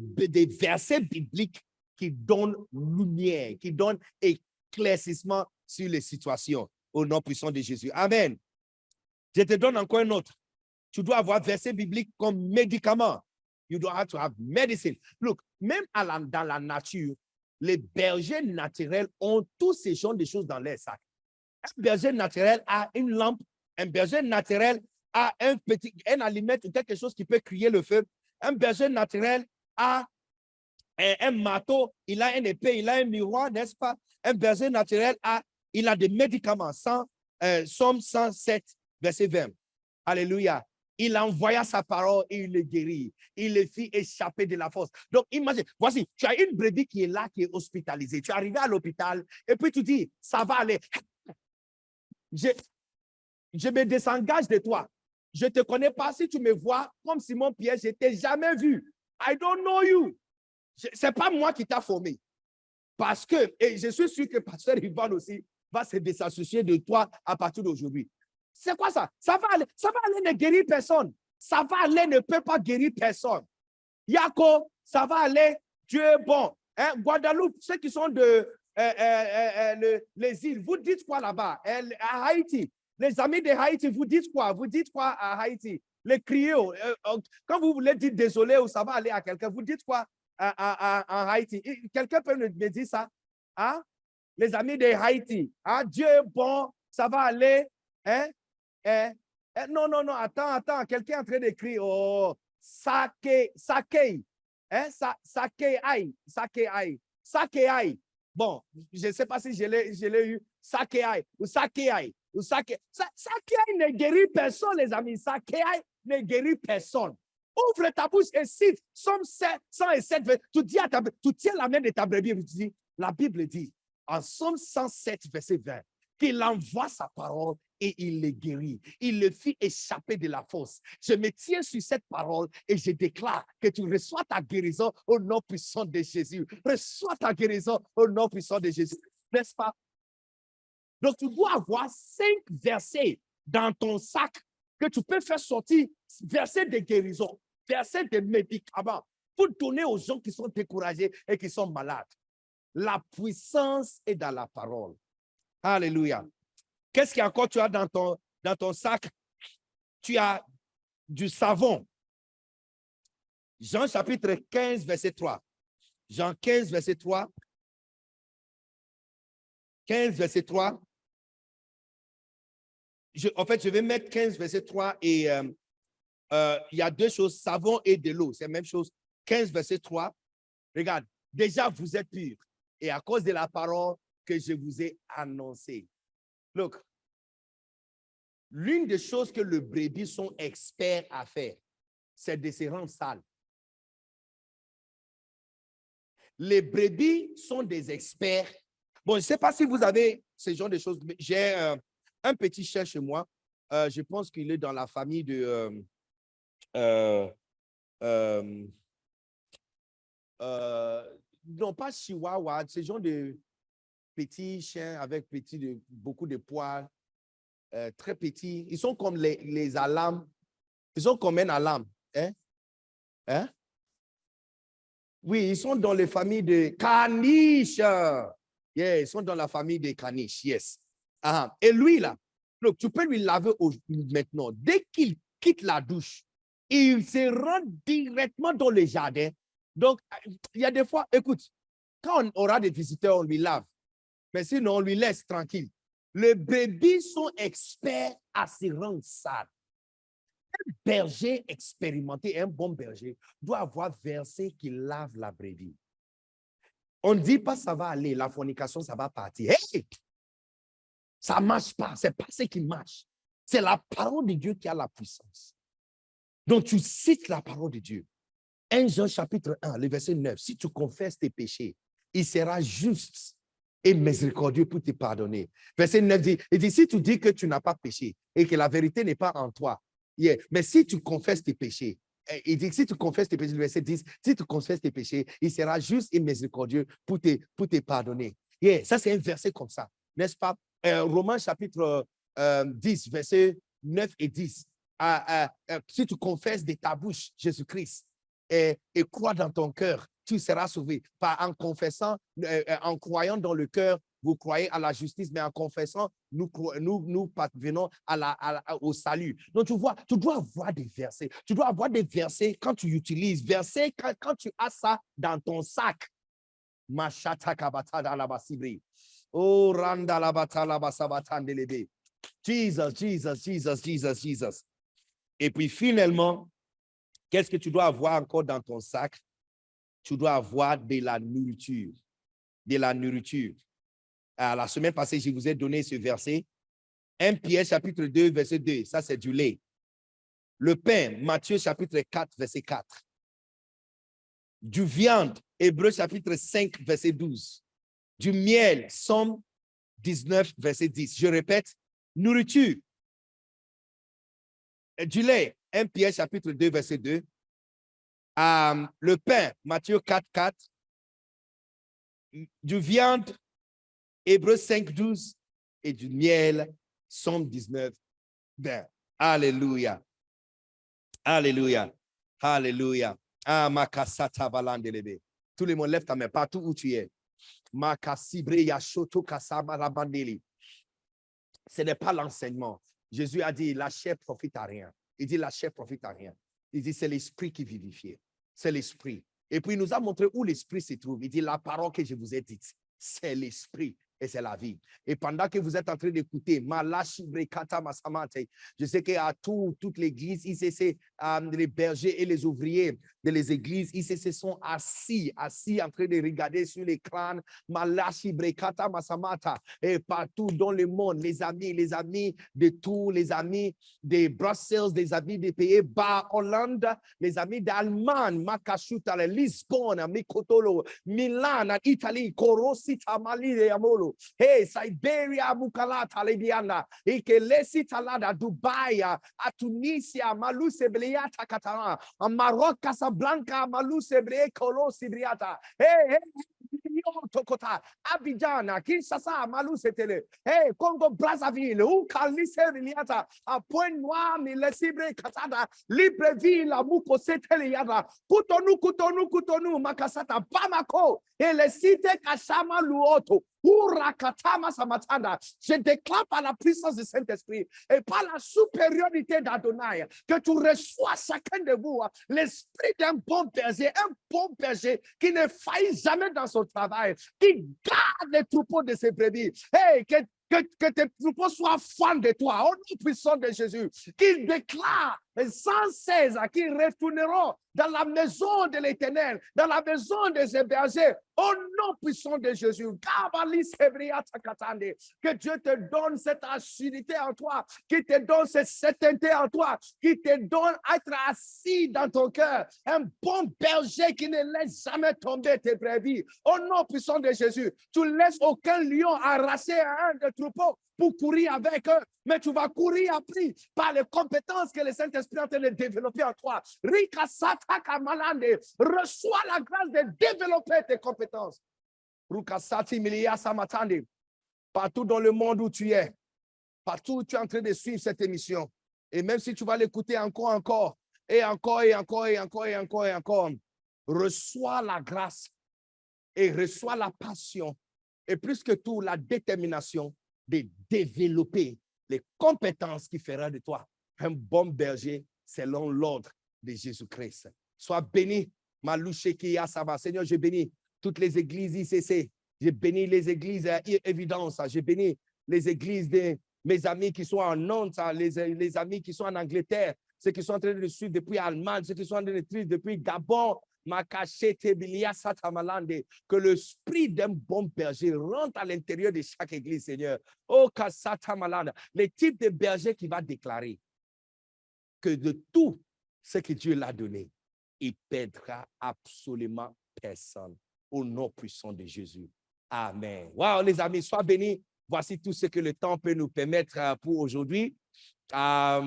versets bibliques qui donnent lumière, qui donnent éclaircissement sur les situations au nom puissant de Jésus. Amen. Je te donne encore un autre. Tu dois avoir versets bibliques comme médicament. You don't have to have medicine. Look, même dans la nature, les bergers naturels ont tous ces genres de choses dans leur sac. Un berger naturel a une lampe. Un berger naturel a un allumette ou quelque chose qui peut crier le feu. Un berger naturel a un marteau, il a une épée, il a un miroir, n'est-ce pas? Un berger naturel il a des médicaments. Psaume 107, verset 20. Alléluia. Il envoya sa parole et il le guérit. Il le fit échapper de la force. Donc, imagine, voici, tu as une brebis qui est là, qui est hospitalisée. Tu es arrivé à l'hôpital et puis tu dis, ça va aller. Je me désengage de toi. Je ne te connais pas. Si tu me vois comme Simon Pierre, je ne t'ai jamais vu. I don't know you. Ce n'est pas moi qui t'ai formé. Parce que, et je suis sûr que Pasteur Ivan aussi va se désassocier de toi à partir d'aujourd'hui. C'est quoi ça? Ça va aller ne guérir personne. Ça va aller ne peut pas guérir personne. Yako, ça va aller, Dieu est bon. Hein? Guadeloupe, ceux qui sont de les îles, vous dites quoi là-bas? À Haïti, les amis de Haïti, vous dites quoi? Vous dites quoi à Haïti? Les criots, quand vous voulez dire désolé ou ça va aller à quelqu'un, vous dites quoi à Haïti? Quelqu'un peut me dire ça? Hein? Les amis de Haïti, hein? Dieu est bon, ça va aller. Hein? Non, attends, quelqu'un est en train d'écrire, oh, Sakei, hein? Sakei. Bon, je ne sais pas si je l'ai eu, Sakei ou Sakei. Sakei ne guérit personne, les amis. Sakei ne guérit personne. Ouvre ta bouche et cite Somme 107. Tu tiens la main de ta brebis et tu dis, la Bible dit, en Somme 107, verset 20, qu'il envoie sa parole et il les guérit. Il le fit échapper de la fosse. Je me tiens sur cette parole et je déclare que tu reçois ta guérison au nom puissant de Jésus. Reçois ta guérison au nom puissant de Jésus. N'est-ce pas? Donc, tu dois avoir 5 versets dans ton sac que tu peux faire sortir, versets de guérison, versets de médicaments, pour donner aux gens qui sont découragés et qui sont malades. La puissance est dans la parole. Alléluia. Qu'est-ce qu'il y a encore tu as dans ton sac? Tu as du savon. Jean chapitre 15, verset 3. Jean 15, verset 3. 15, verset 3. Je vais mettre 15, verset 3 et il y a 2 choses, savon et de l'eau. C'est la même chose. 15, verset 3. Regarde, déjà vous êtes purs. Et à cause de la parole que je vous ai annoncée. Look, l'une des choses que les brebis sont experts à faire, c'est de se rendre sales. Les brebis sont des experts. Bon, je ne sais pas si vous avez ce genre de choses. J'ai un petit chien chez moi. Je pense qu'il est dans la famille de... non, pas Chihuahua, ce genre de petits chiens avec beaucoup de poils, très petits. Ils sont comme les alarmes. Ils sont comme un alarme. Hein? Hein? Oui, ils sont dans les familles de caniches. Yeah, ils sont dans la famille des caniches, yes. Et lui, là, donc, tu peux lui laver maintenant. Dès qu'il quitte la douche, il se rend directement dans le jardin. Donc, il y a des fois, écoute, quand on aura des visiteurs, on lui lave. Mais sinon, on lui laisse tranquille. Les brebis sont experts à se rendre sales. Un berger expérimenté, un bon berger, doit avoir versé qui lave la brebis. On ne dit pas ça va aller, la fornication, ça va partir. Hey! Ça ne marche pas, ce n'est pas ce qui marche. C'est la parole de Dieu qui a la puissance. Donc, tu cites la parole de Dieu. 1 Jean chapitre 1, le verset 9. Si tu confesses tes péchés, il sera juste et miséricordieux pour te pardonner. Verset 9 dit, il dit, si tu dis que tu n'as pas péché et que la vérité n'est pas en toi, mais si tu confesses tes péchés, il dit, si tu confesses tes péchés, le verset 10, si tu confesses tes péchés, il sera juste et miséricordieux pour te pardonner. Ça, c'est un verset comme ça, n'est-ce pas? Romains chapitre 10, verset 9 et 10. Si tu confesses de ta bouche Jésus-Christ et crois dans ton cœur, tu seras sauvé. Pas en confessant, en croyant dans le cœur, vous croyez à la justice, mais en confessant, nous parvenons au salut. Donc, tu vois, tu dois avoir des versets. Tu dois avoir des versets quand tu utilises. Versets, quand tu as ça dans ton sac. Oh, randa la batala basabatandelebe. Jesus, Jesus, Jesus, Jesus, Jesus. Et puis finalement, qu'est-ce que tu dois avoir encore dans ton sac? Tu dois avoir de la nourriture. De la nourriture. La semaine passée, je vous ai donné ce verset. 1 Pierre chapitre 2, verset 2. Ça, c'est du lait. Le pain, Matthieu chapitre 4, verset 4. Du viande, Hébreux chapitre 5, verset 12. Du miel, Somme 19, verset 10. Je répète, nourriture. Du lait, 1 Pierre chapitre 2, verset 2. Le pain, Matthieu 4, 4. Du viande, Hébreux 5, 12. Et du miel, Somme 19. Ben, alléluia. Alléluia. Alléluia. Makasata balandelebe. Tout le monde lève ta main partout où tu es. Makasibre yashoto kasama rabandeli. Ce n'est pas l'enseignement. Jésus a dit, la chair profite à rien. Il dit, la chair profite à rien. Il dit, c'est l'esprit qui vivifie. C'est l'esprit. Et puis, il nous a montré où l'esprit se trouve. Il dit, la parole que je vous ai dite, c'est l'esprit et c'est la vie. Et pendant que vous êtes en train d'écouter, je sais qu'à toute l'église, ICC, les bergers et les ouvriers de les églises, ICC sont assis en train de regarder sur l'écran, et partout dans le monde, les amis de tous, les amis de Bruxelles, les amis des Pays-Bas, Hollande, les amis d'Allemagne, Makashuta, Lisbonne, Mikotolo, Milan, Italie, Korosita, Mali, Amolo. Hey, Siberia, Bukalata, Libiana, Ikelesi Talada, Dubai, a Tunisia, Malou Sebliata, Catara, a Maroc, Casablanca, Malou Sebre, Colo Sibriata. Hey, Tokota, Abidjan, Kinshasa, Malou Setele. Hey, Congo, Brazzaville, Ukalise Riliata, a Point Noir, Mille Sibre, Katada, Libreville, Amuko Seteliata, Cotonou, Makasata, Bamako, et les cités Kachama Luoto. Je déclare par la puissance du Saint-Esprit et par la supériorité d'Adonai que tu reçois chacun de vous l'esprit d'un bon berger qui ne faillit jamais dans son travail, qui garde les troupeaux de ses brebis. Hey, que tes troupeaux soient fans de toi, au nom puissant de Jésus, qu'il déclare 116 qui retourneront dans la maison de l'Éternel, dans la maison des bergers, au nom puissant de Jésus. Que Dieu te donne cette assurité en toi, qu'il te donne cette certainté en toi, qu'il te donne être assis dans ton cœur, un bon berger qui ne laisse jamais tomber tes brebis. Au nom puissant de Jésus, tu ne laisses aucun lion arracher un des troupeaux pour courir avec eux, mais tu vas courir appris par les compétences que le Saint-Esprit est en train de développer en toi. Reçois la grâce de développer tes compétences. Partout dans le monde où tu es, partout où tu es en train de suivre cette émission, et même si tu vas l'écouter encore, et encore, reçois la grâce et reçois la passion, et plus que tout, la détermination de développer les compétences qui feront de toi un bon berger selon l'ordre de Jésus-Christ. Sois béni, Malouchekia Saba. Seigneur, je bénis toutes les églises ICC. Je bénis les églises Évidence. Je bénis les églises de mes amis qui sont en Nantes, les amis qui sont en Angleterre, ceux qui sont en train de suivre depuis Allemagne, ceux qui sont en train de suivre depuis Gabon. Que l'esprit d'un bon berger rentre à l'intérieur de chaque église, Seigneur. Oh, le type de berger qui va déclarer que de tout ce que Dieu l'a donné, il ne perdra absolument personne. Au nom puissant de Jésus. Amen. Wow, les amis, sois bénis. Voici tout ce que le temps peut nous permettre pour aujourd'hui. À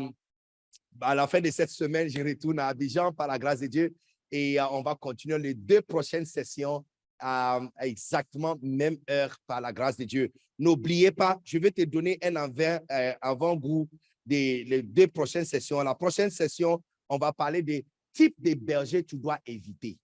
la fin de cette semaine, je retourne à Abidjan par la grâce de Dieu. Et on va continuer les 2 prochaines sessions à exactement même heure par la grâce de Dieu. N'oubliez pas, je vais te donner un avant-goût des 2 prochaines sessions. La prochaine session, on va parler des types de bergers que tu dois éviter.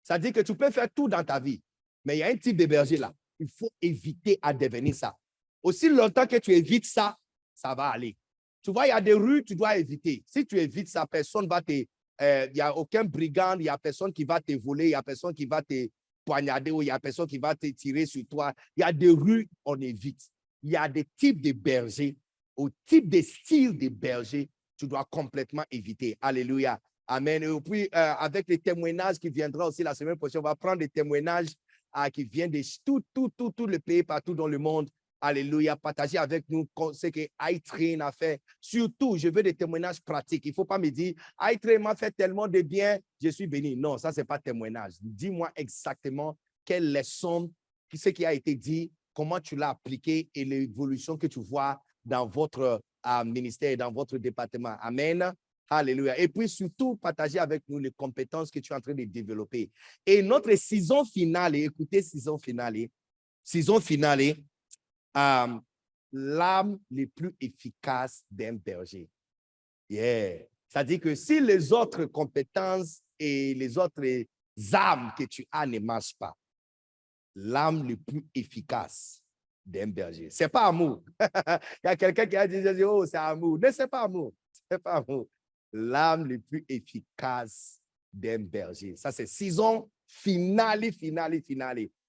Ça dit que tu peux faire tout dans ta vie, mais il y a un type de berger là. Il faut éviter à devenir ça. Aussi longtemps que tu évites ça, ça va aller. Tu vois, il y a des rues, tu dois éviter. Si tu évites ça, personne ne va te... Il n'y a aucun brigand, il n'y a personne qui va te voler, il n'y a personne qui va te poignarder ou il n'y a personne qui va te tirer sur toi. Il y a des rues, on évite. Il y a des types de bergers, au type de style de berger, tu dois complètement éviter. Alléluia. Amen. Et puis, avec les témoignages qui viendront aussi la semaine prochaine, on va prendre des témoignages qui viennent de tout le pays, partout dans le monde. Alléluia, partagez avec nous ce que iTrain a fait. Surtout, je veux des témoignages pratiques. Il ne faut pas me dire, iTrain m'a fait tellement de bien, je suis béni. Non, ça, ce n'est pas témoignage. Dis-moi exactement quelle leçon, ce qui a été dit, comment tu l'as appliqué et l'évolution que tu vois dans votre ministère et dans votre département. Amen. Alléluia. Et puis surtout, partagez avec nous les compétences que tu es en train de développer. Et notre saison finale, écoutez, saison finale, l'arme les plus efficaces d'un berger. Yeah. C'est-à-dire que si les autres compétences et les autres armes que tu as ne marchent pas, l'arme le plus efficace d'un berger, c'est pas amour. Il y a quelqu'un qui a dit, oh, c'est amour. Non, c'est pas amour. C'est pas amour. L'arme le plus efficace d'un berger. Ça, c'est saison finale.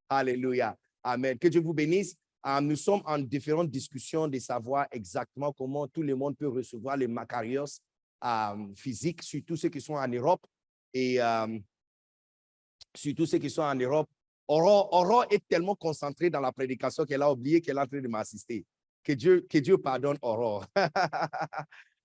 Alléluia. Amen. Que Dieu vous bénisse. Nous sommes en différentes discussions de savoir exactement comment tout le monde peut recevoir les Macarios physiques, surtout ceux qui sont en Europe. Et surtout ceux qui sont en Europe. Aurore est tellement concentrée dans la prédication qu'elle a oublié qu'elle est en train de m'assister. Que Dieu pardonne Aurore.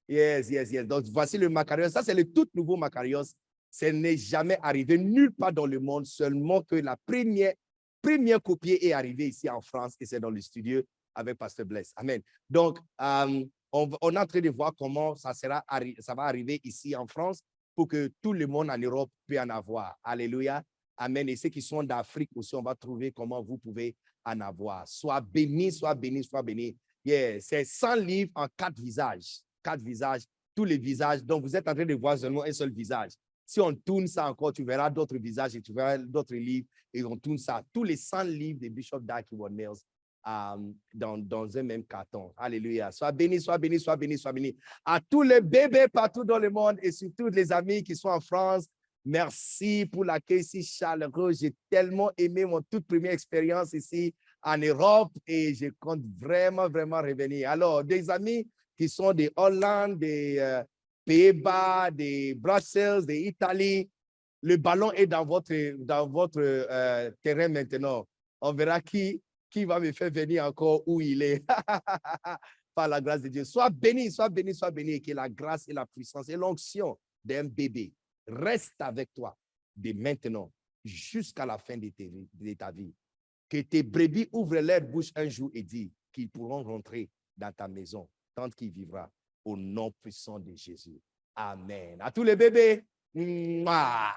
Yes. Donc, voici le Macarios. Ça, c'est le tout nouveau Macarios. Ça n'est jamais arrivé nulle part dans le monde, seulement que la première copie est arrivée ici en France et c'est dans le studio avec Pasteur Bless. Amen. Donc, on est en train de voir comment ça va arriver ici en France pour que tout le monde en Europe puisse en avoir. Alléluia. Amen. Et ceux qui sont d'Afrique aussi, on va trouver comment vous pouvez en avoir. Sois béni. Yeah. C'est 100 livres en 4 visages. 4 visages, tous les visages. Donc, vous êtes en train de voir seulement un seul visage. Si on tourne ça encore, tu verras d'autres visages et tu verras d'autres livres et on tourne ça. Tous les 100 livres de Bishop Dag Heward-Mills dans un même carton. Alléluia. Sois béni. À tous les bébés partout dans le monde et surtout les amis qui sont en France, merci pour l'accueil si chaleureux. J'ai tellement aimé mon toute première expérience ici en Europe et je compte vraiment revenir. Alors, des amis qui sont de Hollande, des Pays-Bas, des Bruxelles, des Italie. Le ballon est dans votre terrain maintenant. On verra qui va me faire venir encore où il est. Par la grâce de Dieu. Sois béni, sois béni, sois béni. Et que la grâce et la puissance et l'onction d'un bébé reste avec toi de maintenant jusqu'à la fin de ta vie. Que tes brebis ouvrent leur bouche un jour et disent qu'ils pourront rentrer dans ta maison tant qu'il vivra. Au nom puissant de Jésus. Amen. À tous les bébés. Mouah.